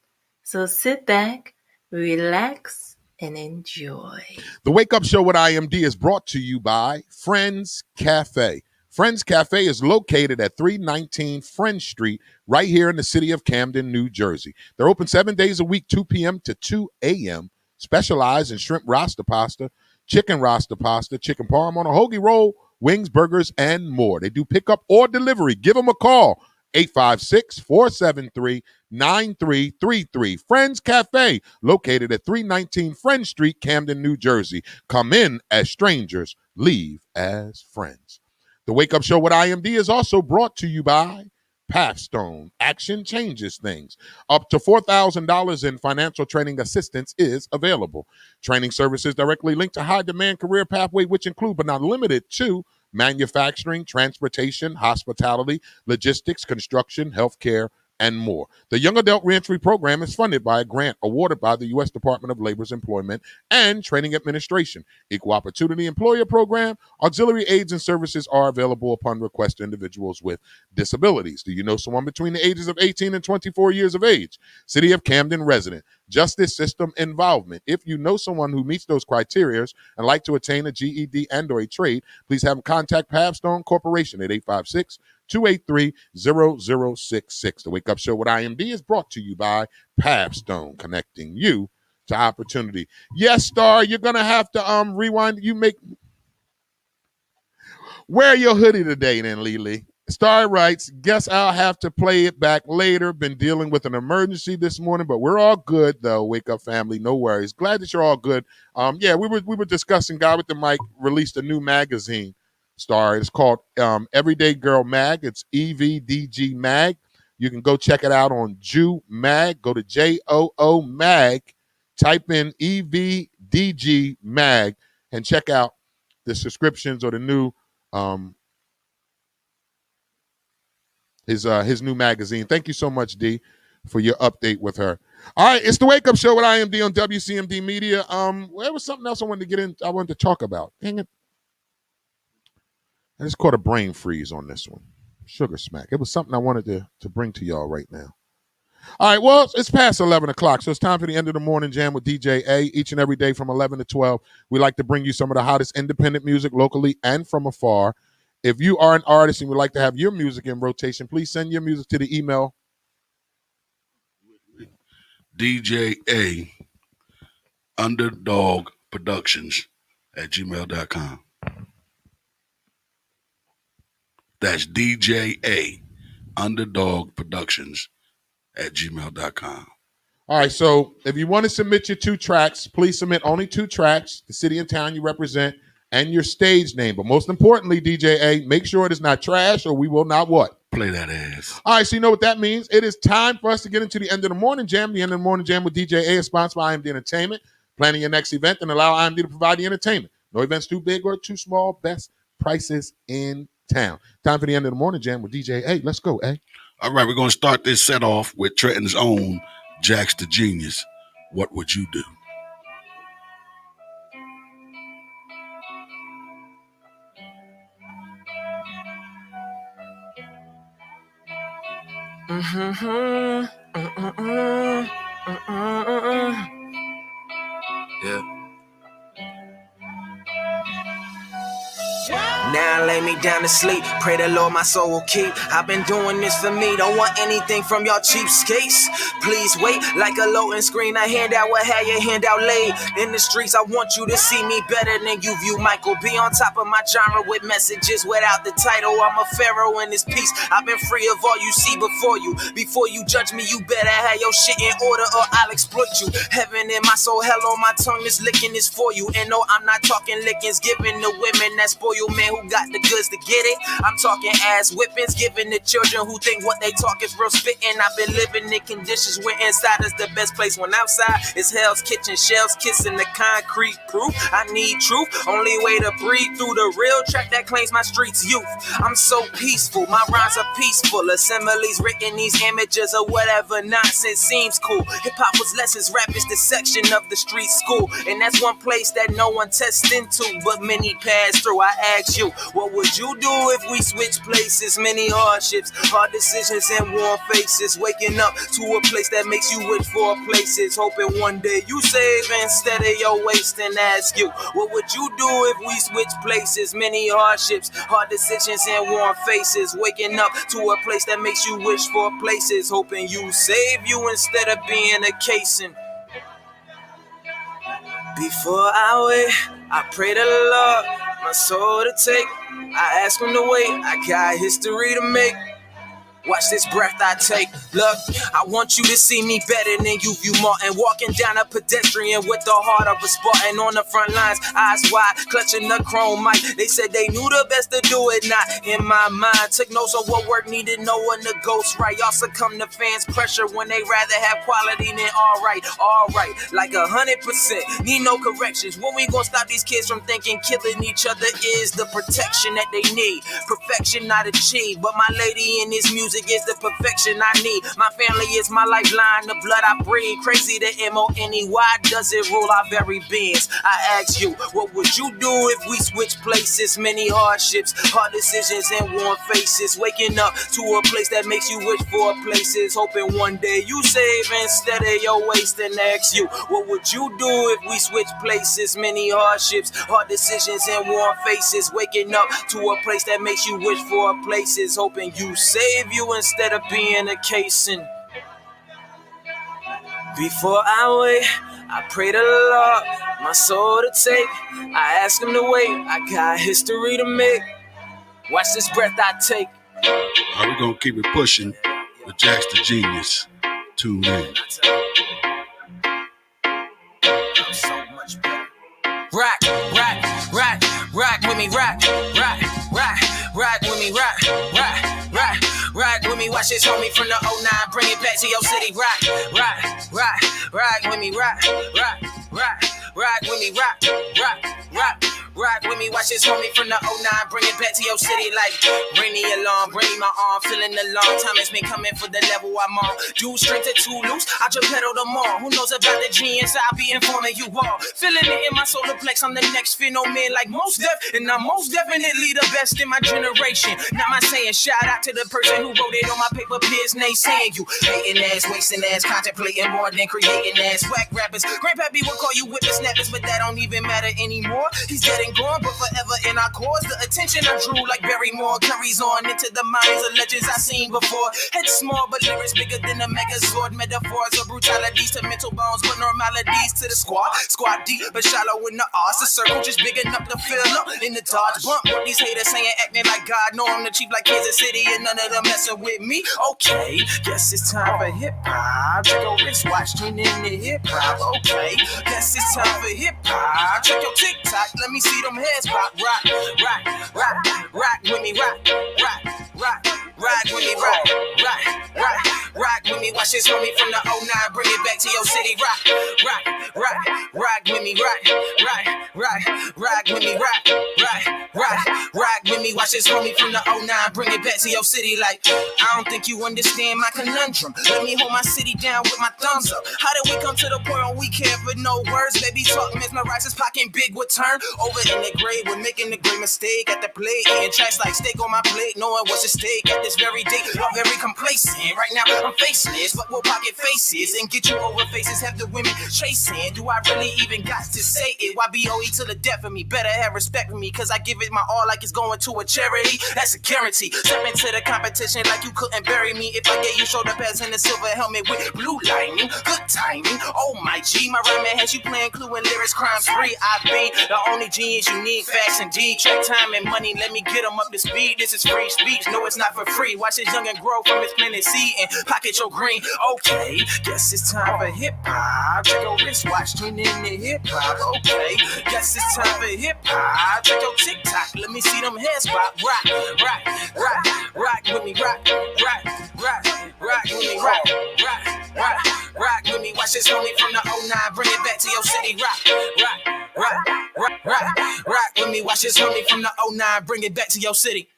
So sit back, relax, and enjoy. The Wake Up Show with IMD is brought to you by Friends Cafe. Friends Cafe is located at 319 French Street, right here in the city of Camden, New Jersey. They're open 7 days a week, 2 p.m. to 2 a.m., specialize in shrimp rasta pasta, chicken rasta pasta, chicken parm on a hoagie roll, wings, burgers, and more. They do pickup or delivery. Give them a call. 856-473-9333. Friends Cafe, located at 319 Friend Street, Camden, New Jersey. Come in as strangers, leave as friends. The Wake Up Show with IMD is also brought to you by Pathstone. Action changes things. Up to $4,000 in financial training assistance is available. Training services directly linked to high-demand career pathway, which include but not limited to manufacturing, transportation, hospitality, logistics, construction, healthcare, and more. The Young Adult Reentry Program is funded by a grant awarded by the U.S. Department of Labor's Employment and Training Administration. Equal Opportunity Employer Program, auxiliary aids and services are available upon request to individuals with disabilities. Do you know someone between the ages of 18 and 24 years of age? City of Camden resident. Justice system involvement. If you know someone who meets those criteria and like to attain a GED and or a trade, please have them contact Pathstone Corporation at 856-283-0066. The Wake Up Show with IMD is brought to you by Pathstone, connecting you to opportunity. Yes, Star, you're going to have to rewind. Wear your hoodie today then, Lily. Star writes, guess I'll have to play it back later. Been dealing with an emergency this morning, but we're all good though. Wake up, family. No worries. Glad that you're all good. We were discussing. Guy with the Mic released a new magazine. Star. It's called Everyday Girl Mag. It's EVDG Mag. You can go check it out on Jew Mag. Go to JOO Mag. Type in EVDG Mag and check out the subscriptions or the new his new magazine. Thank you so much, D, for your update with her. All right, it's the Wake Up Show with IMD on WCMD Media. There was something else I wanted to talk about. Dang it. I just caught a brain freeze on this one. Sugar smack. It was something I wanted to bring to y'all right now. All right, well, it's past 11 o'clock, so it's time for the end of the morning jam with DJ A. Each and every day from 11 to 12, we like to bring you some of the hottest independent music locally and from afar. If you are an artist and would like to have your music in rotation, please send your music to the email DJA Underdog Productions at gmail.com. That's DJA Underdog Productions at gmail.com. All right, so if you want to submit your 2 tracks, please submit only 2 tracks, the city and town you represent, and your stage name. But most importantly, DJ A, make sure it is not trash or we will not what? Play that ass. All right, so you know what that means. It is time for us to get into the end of the morning jam. The end of the morning jam with DJ A is sponsored by IMD Entertainment. Planning your next event and allow IMD to provide the entertainment. No events too big or too small. Best prices in town. Time for the end of the morning jam with DJ A. Let's go, A. All right, we're going to start this set off with Trenton's own Jax the Genius. What would you do? Yeah. Now lay me down to sleep. Pray the Lord my soul will keep. I've been doing this for me. Don't want anything from y'all cheapskates. Please wait. Like a loading screen, a handout will have your handout laid. In the streets, I want you to see me better than you view Michael. Be on top of my genre with messages without the title. I'm a pharaoh in this piece. I've been free of all you see before you. Before you judge me, you better have your shit in order or I'll exploit you. Heaven in my soul, hell on my tongue. This licking is for you. And no, I'm not talking lickings. Giving the women that spoil men who got the goods to get it. I'm talking ass whippings, giving the children who think what they talk is real spitting. I've been living in conditions where inside is the best place, when outside is hell's kitchen. Shells kissing the concrete proof. I need truth, only way to breathe through the real track that claims my streets youth. I'm so peaceful, my rhymes are peaceful. Assemblies written, these images or whatever nonsense seems cool. Hip-hop was lessons, rap is the section of the street school. And that's one place that no one tests into, but many pass through. I ask you, what would you do if we switch places? Many hardships, hard decisions and warm faces. Waking up to a place that makes you wish for places. Hoping one day you save instead of your waste. And ask you, what would you do if we switch places? Many hardships, hard decisions and warm faces. Waking up to a place that makes you wish for places. Hoping you save you instead of being a casing. Before I wait, I pray to the Lord my soul to take. I ask him to wait, I got history to make. Watch this breath I take. Look, I want you to see me better than you view Martin. Walking down a pedestrian with the heart of a Spartan. On the front lines, eyes wide, clutching the chrome mic. They said they knew the best to do it, not in my mind. Took notes on what work needed, no one to ghost right. Y'all succumb to fans' pressure when they rather have quality than alright. Like 100%, need no corrections. When we gon' stop these kids from thinking killing each other is the protection that they need? Perfection not achieved, but my lady in this music is the perfection I need. My family is my lifeline, the blood I breathe. Crazy the M-O-N-E, why does it rule our very beings? I ask you, what would you do if we switch places? Many hardships, hard decisions and warm faces. Waking up to a place that makes you wish for places. Hoping one day you save instead of your waste. And ask you, what would you do if we switch places? Many hardships, hard decisions and warm faces. Waking up to a place that makes you wish for places. Hoping you save you instead of being a casing. Before I wait, I pray to the Lord my soul to take. I ask him to wait, I got history to make. Watch this breath I take. All right, we're going to keep it pushing with Jax the Genius. Tune in. Rock with me, rock with me, rock with me, watch this homie from the 09, bring it back to your city, rock with me, rock with me, rock with me, watch this homie from the 09, bring it back to your city like ring the alarm, bring my arm, feeling the long time it's been coming for the level I'm on. Dude, strength to too loose, I just pedal them all. Who knows about the genius? I'll be informing you all. Feeling it in my solar plex, I'm the next phenomenon like most def, and I'm most definitely the best in my generation. Not my saying, shout out to the person who wrote it on my paper, Piers, naysaying you. Hating ass, wasting ass, contemplating more than creating ass. Whack rappers, Grandpappy would call you whippersnappers, but that don't even matter anymore. He's dead and gone, but forever in our cause. The attention I drew like Barrymore carries on into the minds of legends I seen before. Head small, but lyrics bigger than a megazord. Metaphors of brutalities to mental bones, but normalities to the squad. Squad deep, but shallow in the arts. The circle just big enough to fill up in the dodge bump. What these haters saying, acting like God. Know I'm the chief like Kansas City, and none of them messing with me. Okay, guess it's time for hip hop. Check your wristwatch, tune in to hip hop. Okay, guess it's time for hip hop. Check your TikTok, let me see them heads pop. Rock with me, rock with me, rock with me. Watch this homie from the 09, bring it back to your city. Rock with me, rock with me, rock with me, watch this homie from the 09, bring it back to your city like, I don't think you understand my conundrum. Let me hold my city down with my thumbs up. How did we come to the point where we can't put no words? Baby talk, mesmerize his pocket big would turn. Over in the grave, we're making the great mistake at the plate. Eating tracks like steak on my plate, knowing what's at stake at this very day. I'm very complacent. Right now I'm facing this, but we'll pocket faces and get you over faces. Have the women chasing. Do I really even got to say it? Why BOE to the death of me? Better have respect for me, cause I give it my all like it's going to a charity. That's a guarantee. Step into the competition like you couldn't bury me. If I gave you shoulder pads and a silver helmet with blue lining, good timing. Oh my G, my rhyming has you playing Clue and lyrics crime free. I be the only genius you need, facts indeed. Check time and money, let me get them up to speed. This is free speech, no it's not for free. Watch this youngin' grow from his planet seed and pocket your green. Okay, guess it's time for hip hop. Check your wristwatch, tune in to hip hop. Okay, guess it's time for hip hop. Check your TikTok, let me see them heads pop. Rock, rock, rock, rock with me, rock, rock, rock, rock with me, rock, rock, rock, rock with me. Watch this homie from the 09, bring it back to your city. Rock, rock, rock, rock, rock, rock with me. Watch this homie from the 09, bring it back to your city.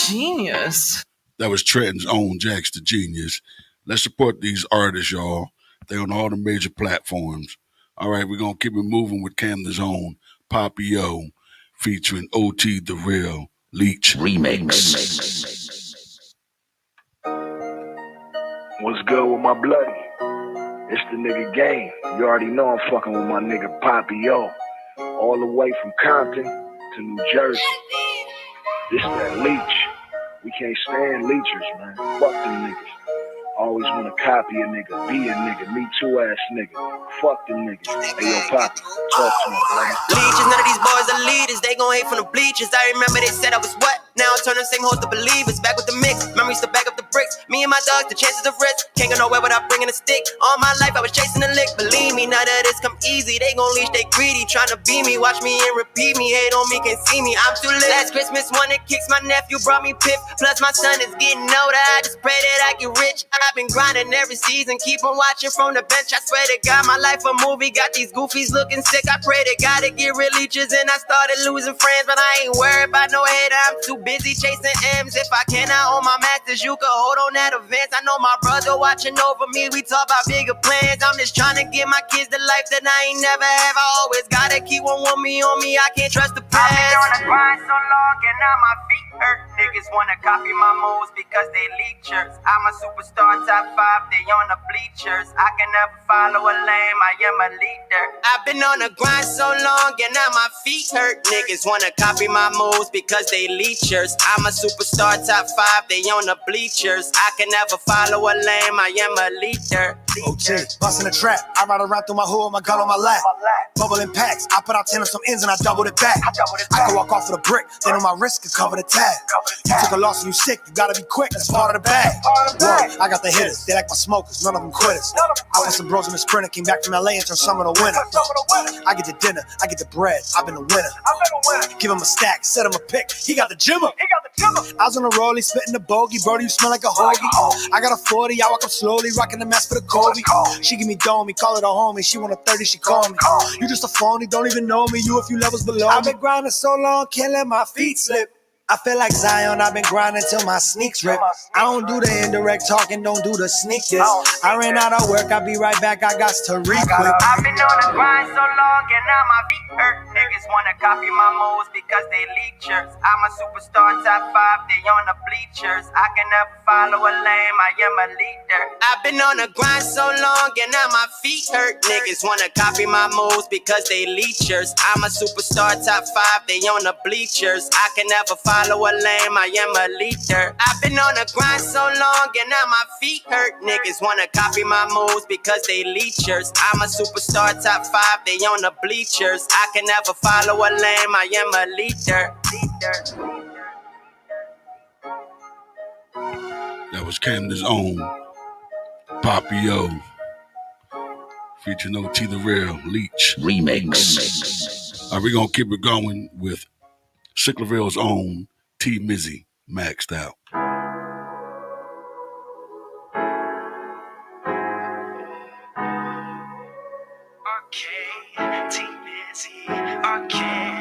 Genius. That was Trenton's own Jax the Genius. Let's support these artists, y'all. They're on all the major platforms. All right, we're going to keep it moving with Camden's own Poppy O featuring OT The Real Leech Remix. What's good with my bloody? It's the nigga Game. You already know I'm fucking with my nigga Poppy O. All the way from Compton to New Jersey. This that Leech. We can't stand leechers, man. Fuck them niggas. Always wanna copy a nigga, be a nigga, me too ass nigga. Fuck them niggas. Hey yo, Poppy, talk to me, brother. Leeches, none of these boys are leaders. They gon' hate from the bleachers. I remember they said I was what? Now I turn them same hoes to believers. Back with the mix, memories to back up the bricks. Me and my dogs, the chances of risk. Can't go nowhere without bringing a stick. All my life I was chasing a lick. Believe me, none of this come easy. They gon' leash, they greedy, tryna be me. Watch me and repeat me. Hate on me, can't see me. I'm too lit. Last Christmas, one that kicks my nephew brought me piff. Plus my son is getting older. I just pray that I get rich. I've been grinding every season. Keep on watching from the bench. I swear to God, my life a movie. Got these goofies looking sick. I pray to God to get real leeches. And I started losing friends, but I ain't worried about no hater. I'm too busy chasing M's. If I cannot own my masters, you can hold on that advance. I know my brother watching over me. We talk about bigger plans. I'm just trying to give my kids the life that I ain't never have. I always gotta keep one woman on me. I can't trust the past. I've been on the grind so long and now my feet hurt. Niggas wanna copy my moves because they leechers. I'm a superstar, top 5, they on the bleachers. I can never follow a lame, I am a leader. I've been on the grind so long and now my feet hurt. Niggas wanna copy my moves because they leechers. I'm a superstar, top 5, they on the bleachers. I can never follow a lame, I am a leader. OG, bustin' a trap. I ride around through my hood, my gun on my lap. Bubbling packs. I put out 10 on some ends and I doubled it back. I can walk off with a brick, then on my wrist can cover the tab. You took a loss and you sick, you gotta be quick, that's part of the bag. Whoa, I got the hitters, they like my smokers, none of them quitters. I put some bros in the sprinter, came back from LA and turned summer to winter. I get the dinner, I get the bread, I've been a winner. Give him a stack, set him a pick, he got the jimmer. I was on a rollie, spitting the bogey, brody, you smell like a hoagie. I got a 40, I walk up slowly, rocking the mask for the Kobe. She give me domey, call it a homie, she want a 30, she call me. You just a phony, don't even know me, you a few levels below me. I've been grinding so long, can't let my feet slip. I feel like Zion, I've been grinding till my sneaks rip. I don't do the indirect talking, don't do the sneak this. I ran out of work, I'll be right back, I got to re-quit. I've been on the grind so long and now my feet hurt. Niggas wanna copy my moves because they leechers. I'm a superstar, top 5, they on the bleachers. I can never follow a lame, I am a leader. I've been on the grind so long and now my feet hurt. Niggas wanna copy my moves because they leechers. I'm a superstar, top 5, they on the bleachers. I can never follow a lame, I am a leader. I've been on the grind so long and now my feet hurt. Niggas wanna copy my moves because they leechers. I'm a superstar, top 5, they on the bleachers. I can never follow a lame, I am a leader. That was Camden's own Poppy O featuring OT The Real Leech Remix. We're going to keep it going with Sicklerville's own T Mizzy, Maxed Out. Okay, T Mizzy, okay.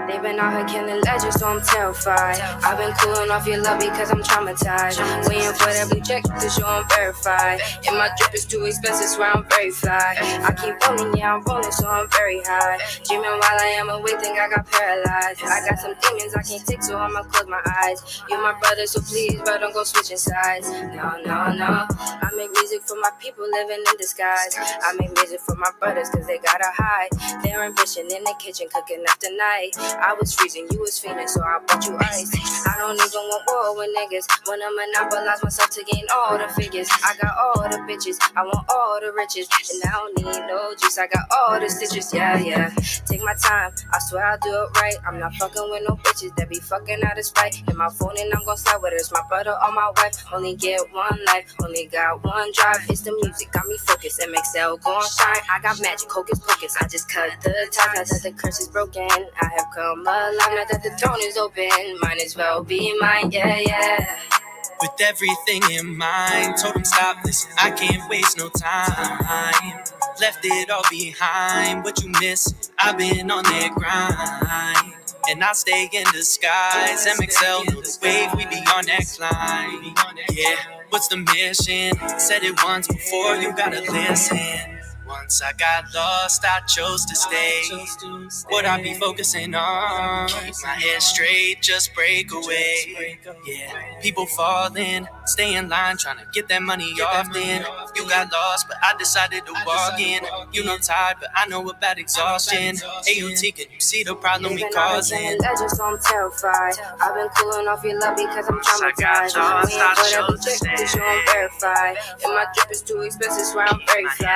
They've been out here killing legends, so I'm terrified. I've been cooling off your love because I'm traumatized. Waiting for that blue check to show I'm verified. And my drip is too expensive, so I'm very fly. I keep rolling, yeah, I'm rolling, so I'm very high. Dreaming while I am awake, think I got paralyzed. I got some demons I can't take, so I'ma close my eyes. You're my brother, so please, bro, don't go switching sides. No, no, no. I make music for my people living in disguise. I make music for my brothers, cause they gotta hide. They're ambition in the kitchen, cooking up the night. I was freezing, you was feeling, so I bought you ice. I don't even want war with niggas. Wanna monopolize myself to gain all the figures. I got all the bitches, I want all the riches. And I don't need no juice, I got all the stitches, yeah, yeah. Take my time, I swear I'll do it right. I'm not fucking with no bitches that be fucking out of spite. In my phone and I'm gon' slide, whether it's my brother or my wife. Only get one life, only got one drive. It's the music, got me focused, MXL gon' shine. I got magic, hocus pocus, I just cut the ties. Now that the curse is broken, I have come alive, now that the throne is open, might as well be mine, yeah, yeah. With everything in mind, told him stop, listen, I can't waste no time. Left it all behind, what you miss, I've been on that grind. And I stay in disguise, MXL, know the wave, we be on that climb. Yeah, what's the mission? Said it once before, you gotta listen. Once I got lost, I chose to stay. What I be focusing on? Keep my head straight, just break away. Yeah, people falling, stay in line, trying to get that money often. You got lost, but I decided to walk in. You know tired, but I know about exhaustion. AOT, can you see the problem we causing? Legends, so I'm terrified. I've been cooling off your love because I'm traumatized. Waiting for that blue check to show I'm verified. And my drip is too expensive, so I'm very fly.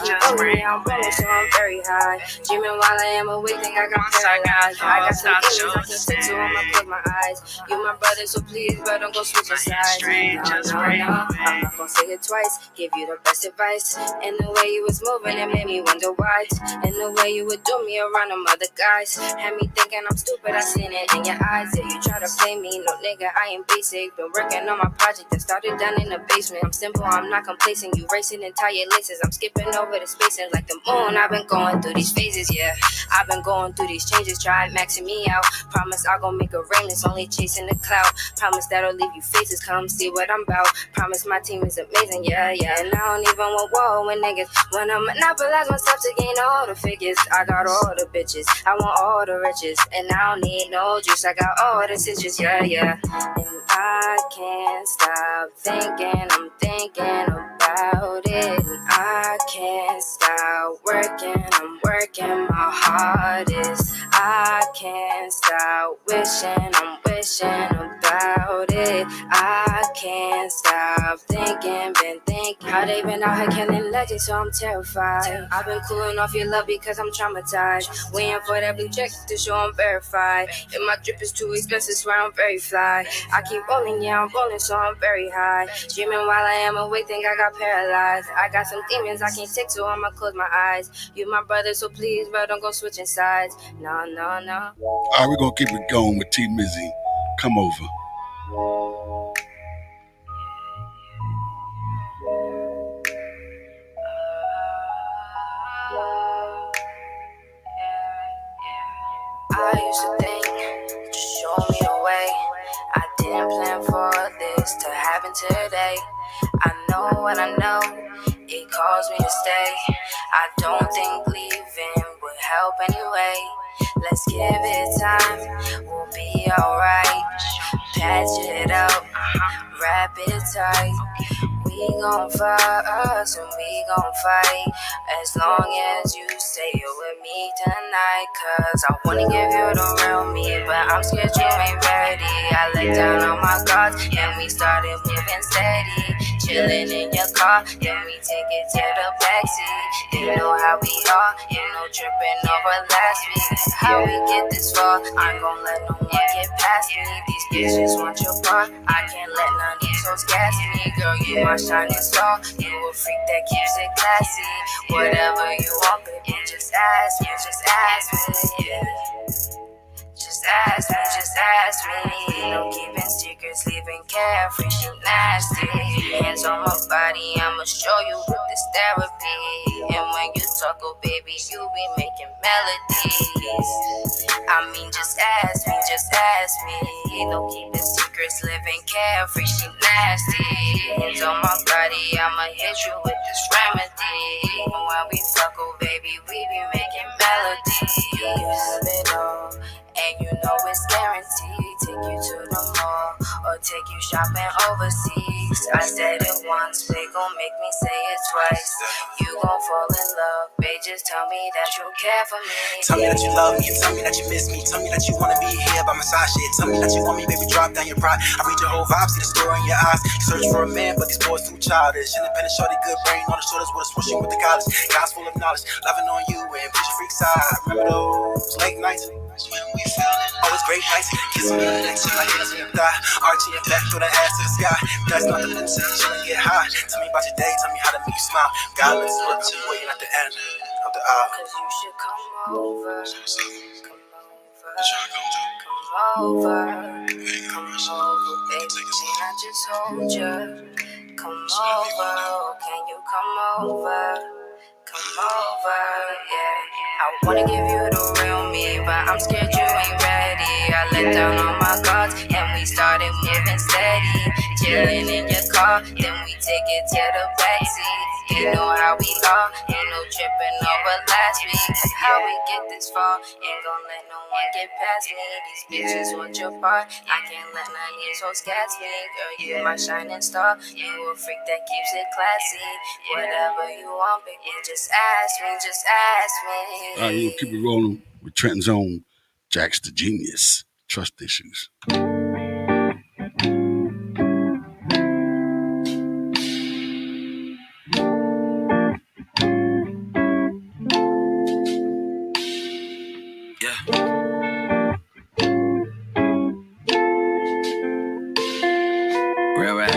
I keep rolling, yeah, I'm rolling, so I'm very high. Dreaming while I am awake, think I got paralyzed. I got some demons I can't take, so I'ma close my eyes. You my brother, so please, bro, don't go switch sides. No, I'm not gonna say it twice. Give you the best advice. And the way you was moving, it made me wonder why. And the way you would do me around them other guys had me thinking I'm stupid. I seen it in your eyes. Yeah, you try to play me, no nigga, I ain't basic. Been working on my project that started down in the basement. I'm simple, I'm not complacent. You racing entire laces. I'm skipping over the spaces like the moon. I've been going through these phases, yeah. I've been going through these changes, try maxing me out. Promise I'll go make a rain, it's only chasing the cloud. Promise that'll leave you faces, come see what I'm about. Promise my team is amazing, yeah, yeah. And I don't even want war with niggas. When I monopolize myself to gain all the figures, I got all the bitches, I want all the riches. And I don't need no juice, I got all the stitches, yeah, yeah. And I can't stop thinking, I'm thinking about it. And I can't stop working, I'm working my hardest. I can't stop wishing, I'm wishing about it. I can't stop thinking, been thinking how they been out here killing legends, so I'm terrified. I've been cooling off your love because I'm traumatized. Waiting for that blue check to show I'm verified. And my drip is too expensive, so I'm very fly. I keep rolling, yeah, I'm rolling, so I'm very high. Dreaming while I am awake, think I got paralyzed. I got some demons I can't take, so I'ma close my eyes. You my brother, so please, bro, don't go switching sides. No, no, no. All right, we're going to keep it going with T Mizzy. Come over. I used to think, just show me the way. I didn't plan for this to happen today. I know what I know, it caused me to stay. I don't think leaving would help anyway. Let's give it time, we'll be alright. Patch it up, wrap it tight. We gon' fuss and we gon' fight, as long as you stay with me tonight. Cause I wanna give you the real me, but I'm scared you ain't ready. I let down on my guard and we started moving steady. Chillin' in your car, then we take it to the backseat. You know how we are, you know trippin' over last week. How we get this far, I ain't gon' let no one get past me. These Bitches want your part, I can't let none of these hoes gas me. Girl, you my shining star, you a freak that keeps it classy. Whatever you want, baby, just ask me, yeah. Just ask me. No keeping secrets, leaving carefree, she nasty. Hands on my body, I'ma show you with this therapy. And when you talk, oh baby, you be making melodies. I mean, just ask me. No keeping secrets, living carefree, she nasty. Hands on my body, I'ma hit you with this remedy. When we fuck, oh baby, we be making melodies. You have it all, and you know it's guaranteed. Take you to the mall, or take you shopping overseas. I said it once, they gon' make me say it twice. You gon' fall in love, babe, just tell me that you care for me. Tell me that you love me, and tell me that you miss me. Tell me that you wanna be here by my side, shit. Tell me that you want me, baby, drop down your pride. I read your whole vibe, see the story in your eyes. You search for a man, but these boys too childish. Independent shorty, good brain on the shoulders with a swooshing with the college. Guys full of knowledge, loving on you and push your freak side. Remember those late nights when we fell in love? Always great nights, kissing me and like hands in the thigh. Archie and back, throw that ass to the sky. That's not the limit, chill and get high. Tell me about your day, tell me how to make you smile. God, let's look to waiting at the end of the aisle. Cause you should come over. Come over, baby, I just hold ya. Come over, can you come over? Come over, yeah. I wanna give you the real me, but I'm scared you ain't ready. I let down all my guards, and we started moving steady. Chilling in your car, then we take it to the backseat. You know how we are, ain't no tripping over last week. How we get this far, ain't gon' let no one get past me. These bitches want your part, I can't let none of these hoes gas me. Girl, you my shining star, you a freak that keeps it classy. Whatever you want, baby, just ask me. All right, we'll keep it rolling with Trenton's own Jax the Genius. Trust issues. Real rap.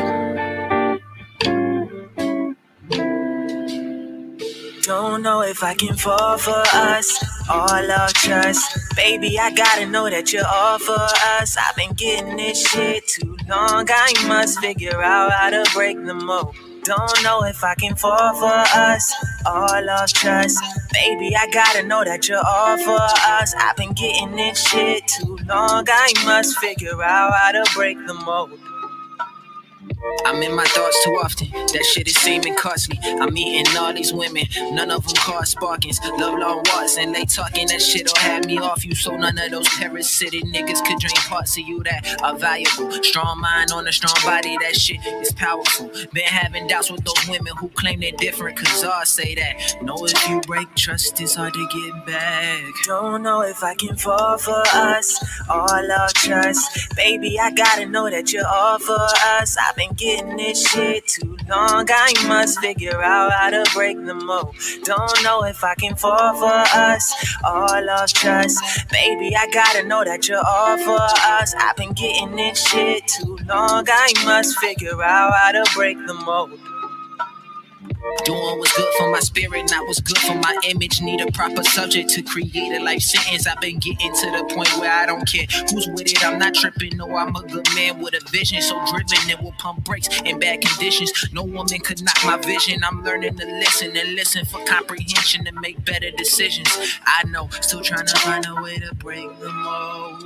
Don't know if I can fall for us. All love trust. Baby, I gotta know that you're all for us. I've been getting this shit too long. I must figure out how to break the mold. Don't know if I can fall for us. All love trust. Baby, I gotta know that you're all for us. I've been getting this shit too long. I must figure out how to break the mold. I'm in my thoughts too often. That shit is seeming costly. I'm eating all these women, none of them car sparkings. Love long walks and they talking that shit'll have me off you. So none of those parasitic niggas could drain parts of you that are valuable. Strong mind on a strong body, that shit is powerful. Been having doubts with those women who claim they're different, cause I'll say that. Know if you break trust, it's hard to get back. Don't know if I can fall for us. All love trust. Baby, I gotta know that you're all for us. I've been getting this shit too long. I must figure out how to break the mold. Don't know if I can fall for us. All love trust. Baby, I gotta know that you're all for us. I've been getting this shit too long. I must figure out how to break the mold. Doing what's good for my spirit, not what's good for my image. Need a proper subject to create a life sentence. I've been getting to the point where I don't care who's with it. I'm not tripping, no, I'm a good man with a vision. So driven and will pump brakes in bad conditions. No woman could knock my vision. I'm learning to listen and listen for comprehension to make better decisions. I know, still trying to find a way to break the mold.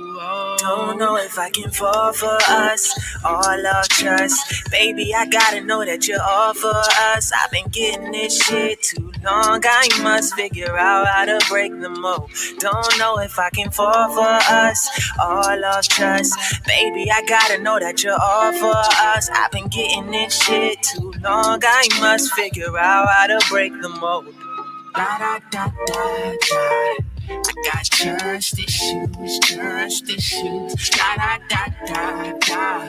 Don't know if I can fall for us. All love trust. Baby, I gotta know that you're all for us. I've been getting this shit too long. I must figure out how to break the mold. Don't know if I can fall for us. All love trust. Baby, I gotta know that you're all for us. I've been getting this shit too long. I must figure out how to break the mold. Da da da da da. I got trust issues. Da da da da da.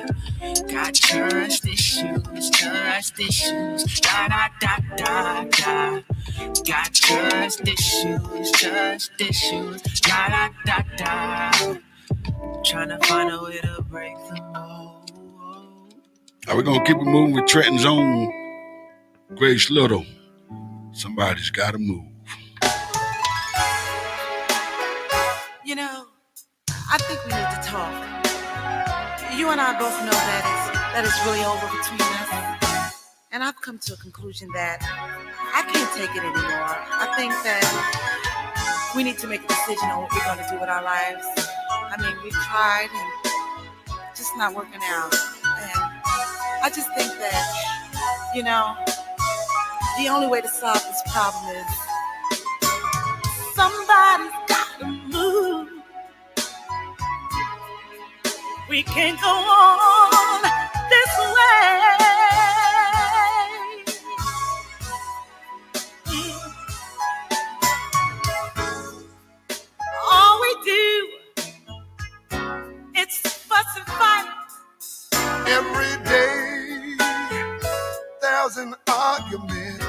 Got trust issues. Da da da da da. Got trust issues. Da da da da. Trying to find a way to break the mold. Are we gonna keep it moving with Trenton's own Grace Little? Somebody's gotta move. You know, I think we need to talk. You and I both know that it's really over between us. And I've come to a conclusion that I can't take it anymore. I think that we need to make a decision on what we're going to do with our lives. I mean, we've tried and just not working out. And I just think that, you know, the only way to solve this problem is somebody's got to move. We can't go on this way. All we do is fuss and fight. Every day there's an argument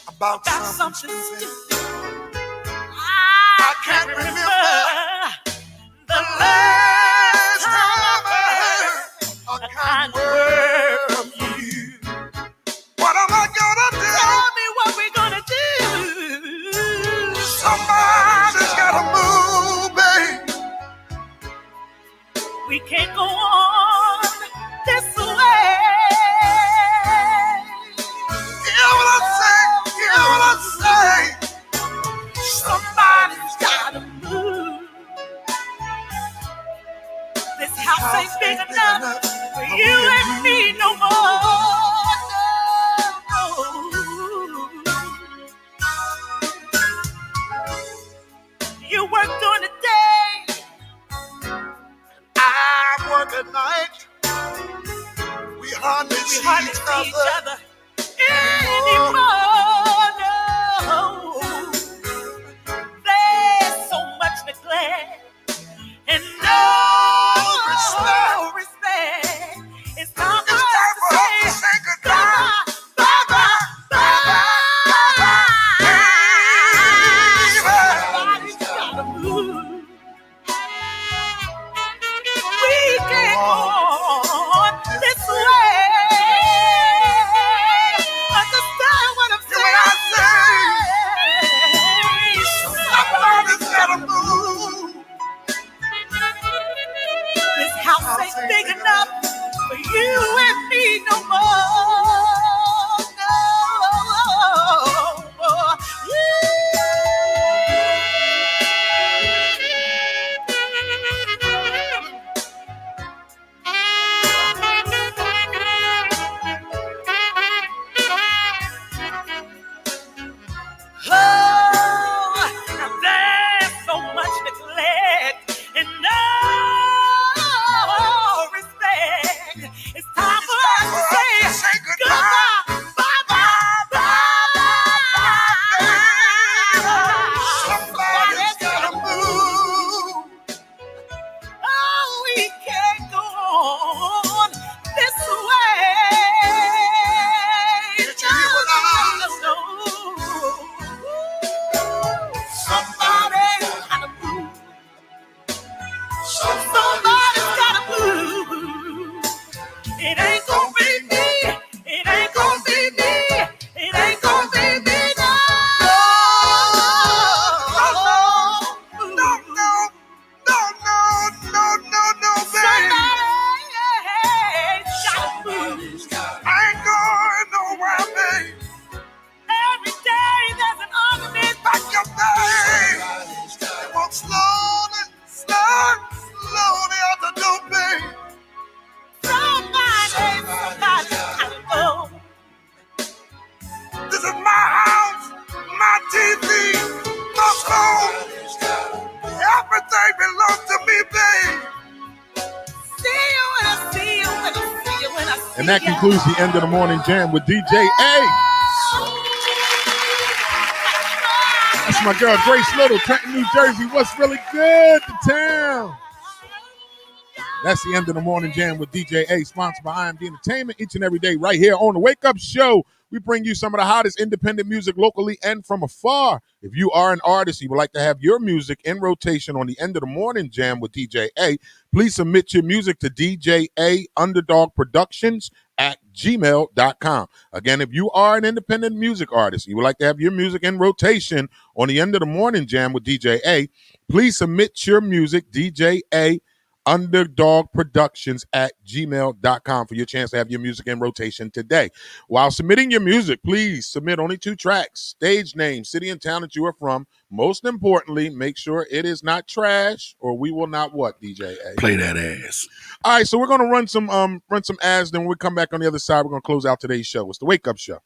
about something stupid. I can't remember the last time I heard a kind word from you. What am I gonna do? Tell me what we're gonna do. Somebody's gotta move, babe. We can't go on this way. Hear what I say, hear what I say. Somebody's gotta move. This house ain't big enough for you and me no more. No. You work during the day, I work at night. We hardly see each other anymore. No. There's so much neglect and no respect. It's time for us to say goodbye. Bye, bye, bye, bye. Somebody's gotta move. We can't go on this way. Understand what I'm saying? Somebody's gotta move. This house ain't big enough for you and me no more. There's so much neglect and no respect. It's time for us to say goodbye. Bye, bye, bye. Somebody's gotta move. Oh, we can't go on this way. Did you hear what I said? No. Somebody's gotta move. Somebody's gotta move. It ain't gonna be me. It ain't gonna be me. It ain't gonna be me. No, baby. Somebody's gotta move. I ain't going nowhere, babe. Every day there's an argument. Back up, babe. It won't slowly out the door, babe. Somebody's gotta go. This is my house, my TV, my phone. Everything belongs to me, babe. See you when I see you, when I see you, when I see you. And that concludes the end of the morning jam with DJ A. That's my girl Grace Little, Trenton, New Jersey. What's really good? The town. That's the end of the morning jam with DJ A, sponsored by IMD Entertainment, each and every day right here on the Wake Up Show. We bring you some of the hottest independent music locally and from afar. If you are an artist, you would like to have your music in rotation on the end of the morning jam with DJ A, please submit your music to DJA Underdog Productions at gmail.com. Again, if you are an independent music artist, you would like to have your music in rotation on the end of the morning jam with DJ A, please submit your music, DJA Underdog Productions at gmail.com for your chance to have your music in rotation today. While submitting your music, please submit only 2 tracks, stage name, city and town that you are from. Most importantly, make sure it is not trash or we will not what, DJ A? Play that ass. All right, so we're going to run some ads. Then when we come back on the other side, we're going to close out today's show. It's the Wake Up Show.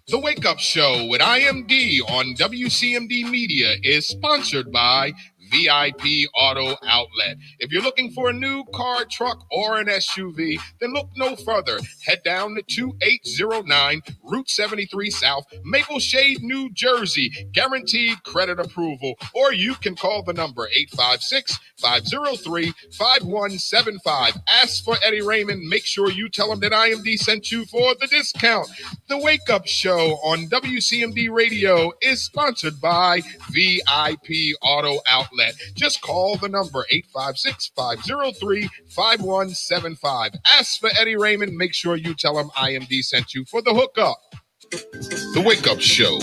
The Wake Up Show with IMD on WCMD Media is sponsored by VIP Auto Outlet. If you're looking for a new car, truck, or an SUV, then look no further. Head down to 2809 Route 73 South, Maple Shade, New Jersey. Guaranteed credit approval. Or you can call the number 856-503-5175. Ask for Eddie Raymond. Make sure you tell him that IMD sent you for the discount. The Wake Up Show on WCMD Radio is sponsored by VIP Auto Outlet. Just call the number 856-503-5175. Ask for Eddie Raymond. Make sure you tell him IMD sent you for the hookup. The Wake Up Show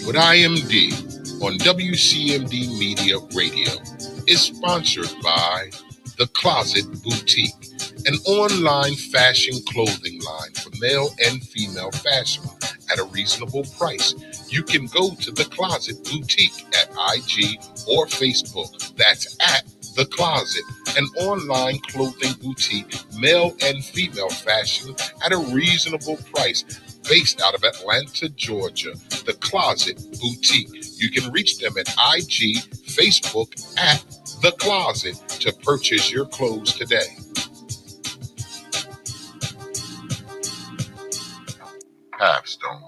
with IMD on WCMD Media Radio is sponsored by The Closet Boutique, an online fashion clothing line for male and female fashion at a reasonable price. You can go to The Closet Boutique at IG or Facebook. That's at The Closet, an online clothing boutique, male and female fashion at a reasonable price, based out of Atlanta, Georgia. The Closet Boutique. You can reach them at IG, Facebook at The Closet to purchase your clothes today. Pathstone.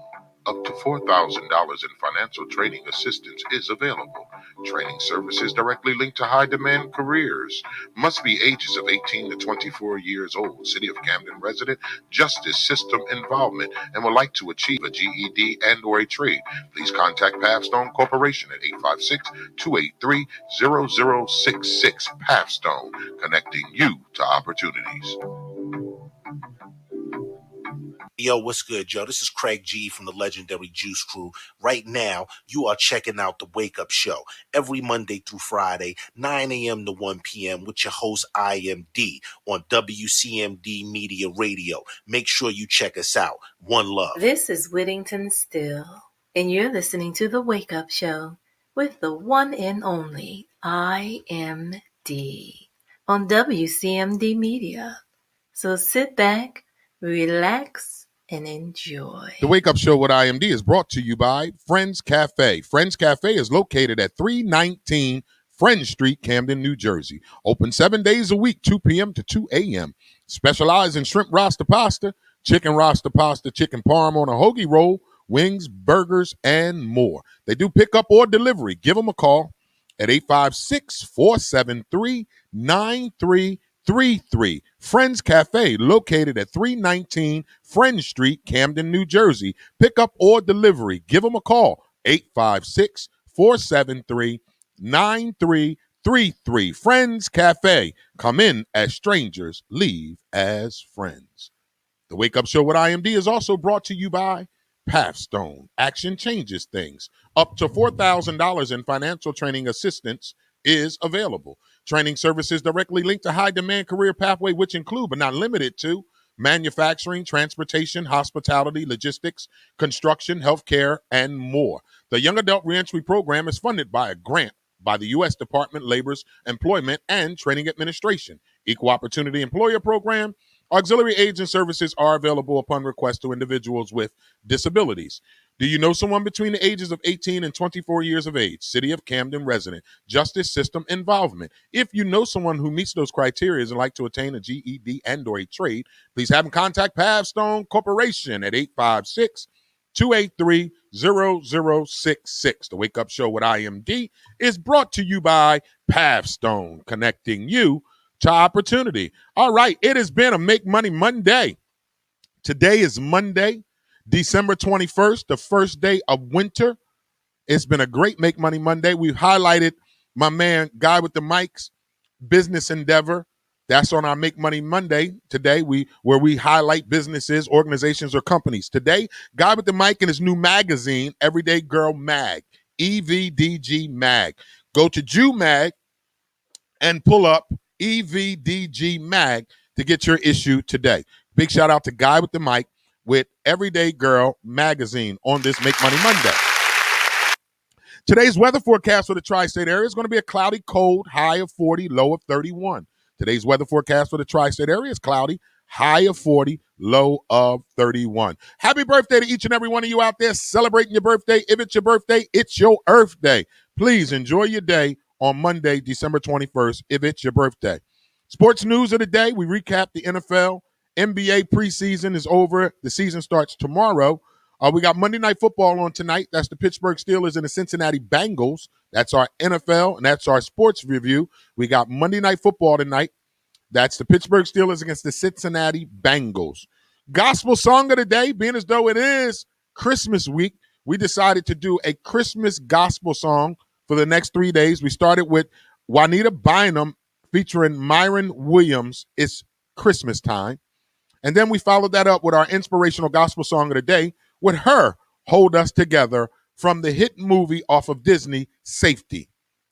Up to $4,000 in financial training assistance is available. Training services directly linked to high-demand careers. Must be ages of 18 to 24 years old. City of Camden resident, justice system involvement, and would like to achieve a GED and or a trade. Please contact Pathstone Corporation at 856-283-0066. Pathstone, connecting you to opportunities. Yo, what's good, Joe? This is Craig G from the legendary Juice Crew. Right now, you are checking out the Wake Up Show every Monday through Friday, 9 a.m. to 1 p.m. with your host, IMD, on WCMD Media Radio. Make sure you check us out. One love. This is Whittington Still, and you're listening to The Wake Up Show with the one and only IMD on WCMD Media. So sit back, relax, and enjoy. The Wake Up Show with IMD is brought to you by Friends Cafe. Friends Cafe is located at 319 Friend Street, Camden, New Jersey. Open 7 days a week, 2 p.m. to 2 a.m. Specialize in shrimp rasta pasta, chicken rasta pasta, chicken parm on a hoagie roll, wings, burgers, and more. They do pickup or delivery. Give them a call at 856-473-9333. Friends Cafe, located at 319 Friend Street, Camden, New Jersey. Pick up or delivery. Give them a call, 856-473-9333. Friends Cafe. Come in as strangers, leave as friends. The Wake Up Show with IMD is also brought to you by Pathstone. Action changes things. Up to $4,000 in financial training assistance is available. Training services directly linked to high-demand career pathway, which include, but not limited to, manufacturing, transportation, hospitality, logistics, construction, healthcare, and more. The Young Adult Reentry Program is funded by a grant by the U.S. Department of Labor's Employment and Training Administration. Equal Opportunity Employer Program. Auxiliary aids and services are available upon request to individuals with disabilities. Do you know someone between the ages of 18 and 24 years of age? City of Camden resident. Justice system involvement. If you know someone who meets those criteria and like to attain a GED and or a trade, please have them contact Pathstone Corporation at 856-283-0066. 0066. The Wake Up Show with IMD is brought to you by Pathstone, connecting you to opportunity. All right, it has been a Make Money Monday. Today is Monday, December 21st, the first day of winter. It's been a great Make Money Monday. We've highlighted my man, Guy with the Mics, business endeavor. That's on our Make Money Monday today, where we highlight businesses, organizations, or companies. Today, Guy with the Mic and his new magazine, Everyday Girl Mag, EVDG Mag. Go to Jew Mag and pull up EVDG Mag to get your issue today. Big shout out to Guy with the Mic with Everyday Girl Magazine on this Make Money Monday. Today's weather forecast for the tri-state area is going to be a cloudy, cold, high of 40, low of 31. Today's weather forecast for the tri-state area is cloudy, high of 40, low of 31. Happy birthday to each and every one of you out there celebrating your birthday. If it's your birthday, it's your Earth Day. Please enjoy your day on Monday, December 21st, if it's your birthday. Sports news of the day, we recap the NFL. NBA preseason is over. The season starts tomorrow. We got Monday Night Football on tonight. That's the Pittsburgh Steelers and the Cincinnati Bengals. That's our NFL, and that's our sports review. We got Monday Night Football tonight. That's the Pittsburgh Steelers against the Cincinnati Bengals. Gospel song of the day, being as though it is Christmas week, we decided to do a Christmas gospel song for the next 3 days. We started with Juanita Bynum featuring Myron Williams, It's Christmas Time. And then we followed that up with our inspirational gospel song of the day with Her, Hold Us Together, from the hit movie off of Disney, Safety.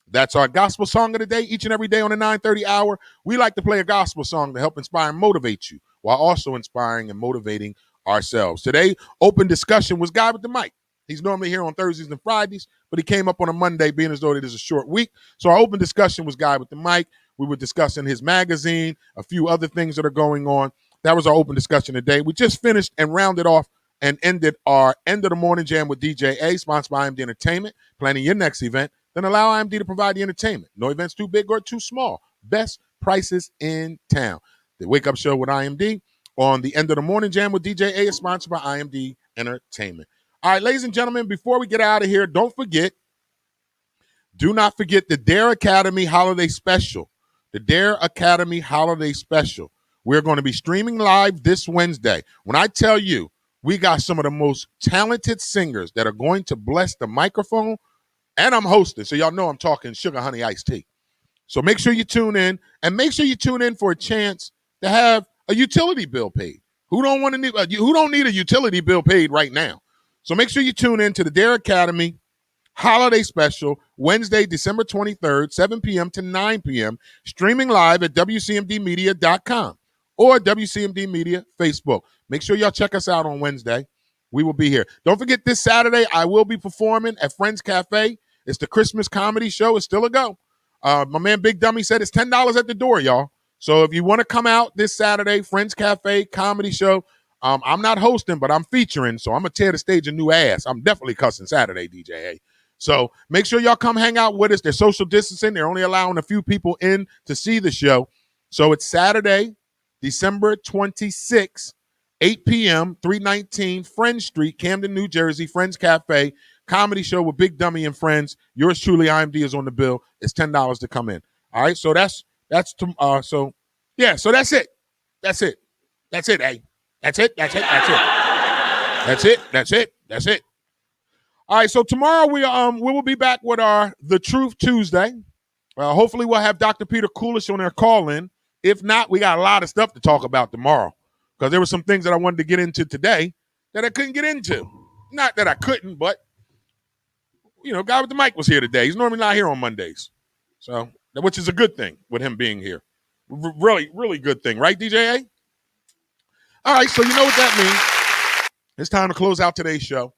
That's our gospel song of the day. Each and every day on the 9:30 hour, we like to play a gospel song to help inspire and motivate you while also inspiring and motivating ourselves. Today, open discussion was Guy with the Mic. He's normally here on Thursdays and Fridays, but he came up on a Monday being as though it is a short week. So our open discussion was Guy with the Mic. We were discussing his magazine, a few other things that are going on. That was our open discussion today. We just finished and rounded off and ended our End of the Morning Jam with DJ A, sponsored by IMD Entertainment. Planning your next event, then allow IMD to provide the entertainment. No events too big or too small. Best prices in town. The Wake Up Show with IMD on the End of the Morning Jam with DJ A is sponsored by IMD Entertainment. All right, ladies and gentlemen, before we get out of here, do not forget the Dare Academy Holiday Special. The Dare Academy Holiday Special. We're going to be streaming live this Wednesday. When I tell you, we got some of the most talented singers that are going to bless the microphone, and I'm hosting, so y'all know I'm talking Sugar Honey Iced Tea. So make sure you tune in, and make sure you tune in for a chance to have a utility bill paid. Who don't need a utility bill paid right now? So make sure you tune in to the Dare Academy Holiday Special, Wednesday, December 23rd, 7 p.m. to 9 p.m., streaming live at WCMDmedia.com or WCMD Media Facebook. Make sure y'all check us out on Wednesday. We will be here. Don't forget, this Saturday, I will be performing at Friends Cafe. It's the Christmas comedy show. It's still a go. My man Big Dummy said it's $10 at the door, y'all. So if you want to come out this Saturday, Friends Cafe comedy show, I'm not hosting, but I'm featuring, so I'm going to tear the stage a new ass. I'm definitely cussing Saturday, DJ A. So make sure y'all come hang out with us. They're social distancing. They're only allowing a few people in to see the show. So it's Saturday, December 26th, 8 p.m., 319 Friends Street, Camden, New Jersey, Friends Cafe, comedy show with Big Dummy and friends. Yours truly, IMD, is on the bill. It's $10 to come in. All right, so that's it. So that's it. That's it, eh? That's it. All right, so tomorrow we will be back with our The Truth Tuesday. Hopefully we'll have Dr. Peter Coolish on their call-in. If not, we got a lot of stuff to talk about tomorrow because there were some things that I wanted to get into today that I couldn't get into. Not that I couldn't, but, Guy with the Mic was here today. He's normally not here on Mondays, so which is a good thing with him being here. Really, really good thing, right, DJ A? All right, so you know what that means. It's time to close out today's show.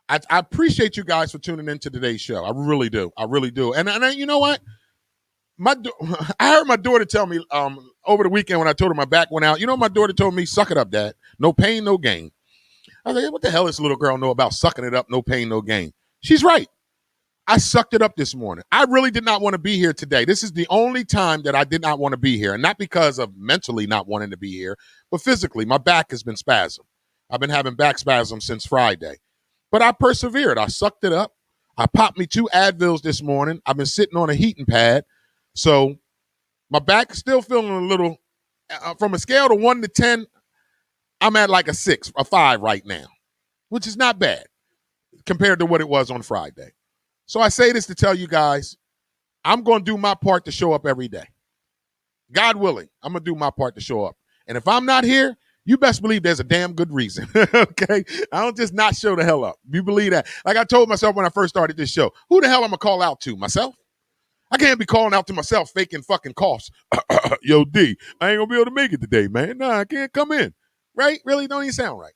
I appreciate you guys for tuning into today's show. I really do. And you know what? I heard my daughter tell me over the weekend when I told her my back went out. My daughter told me, suck it up, Dad. No pain, no gain. I was like, what the hell does this little girl know about sucking it up, no pain, no gain? She's right. I sucked it up this morning. I really did not want to be here today. This is the only time that I did not want to be here. And not because of mentally not wanting to be here, but physically. My back has been spasmed. I've been having back spasms since Friday. But I persevered. I sucked it up. I popped me 2 Advils this morning. I've been sitting on a heating pad. So my back is still feeling a little, from a scale of 1 to 10, I'm at like a 6, a 5 right now, which is not bad compared to what it was on Friday. So I say this to tell you guys, I'm going to do my part to show up every day. God willing, I'm going to do my part to show up. And if I'm not here, you best believe there's a damn good reason, okay? I don't just not show the hell up. You believe that? Like I told myself when I first started this show, who the hell am I call out to? Myself? I can't be calling out to myself faking fucking coughs. Yo, D, I ain't going to be able to make it today, man. Nah, I can't come in. Right? Really don't even sound right.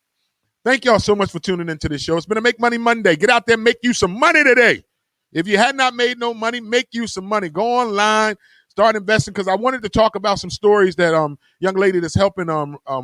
Thank y'all so much for tuning into this show. It's been a Make Money Monday. Get out there and make you some money today. If you had not made no money, make you some money. Go online, start investing, because I wanted to talk about some stories that young lady that's helping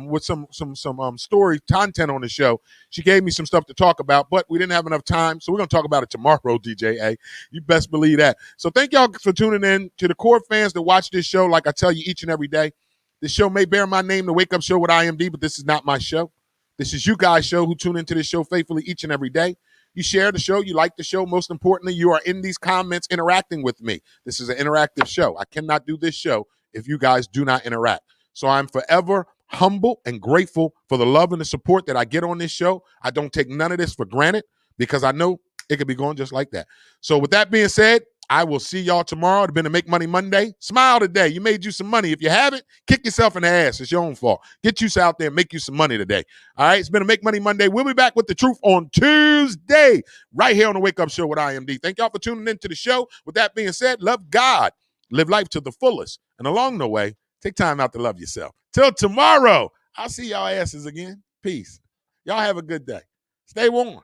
with some story content on the show. She gave me some stuff to talk about, but we didn't have enough time, so we're going to talk about it tomorrow, DJ A. You best believe that. So thank y'all for tuning in. To the core fans that watch this show, like I tell you each and every day, this show may bear my name, The Wake Up Show with IMD, but this is not my show. This is you guys' show who tune into this show faithfully each and every day. You share the show. You like the show. Most importantly, you are in these comments interacting with me. This is an interactive show. I cannot do this show if you guys do not interact. So I'm forever humble and grateful for the love and the support that I get on this show. I don't take none of this for granted because I know it could be going just like that. So with that being said, I will see y'all tomorrow. It's been a Make Money Monday. Smile today. You made you some money. If you haven't, kick yourself in the ass. It's your own fault. Get you out there and make you some money today. All right? It's been a Make Money Monday. We'll be back with the truth on Tuesday right here on the Wake Up Show with IMD. Thank y'all for tuning into the show. With that being said, love God. Live life to the fullest. And along the way, take time out to love yourself. Till tomorrow, I'll see y'all asses again. Peace. Y'all have a good day. Stay warm.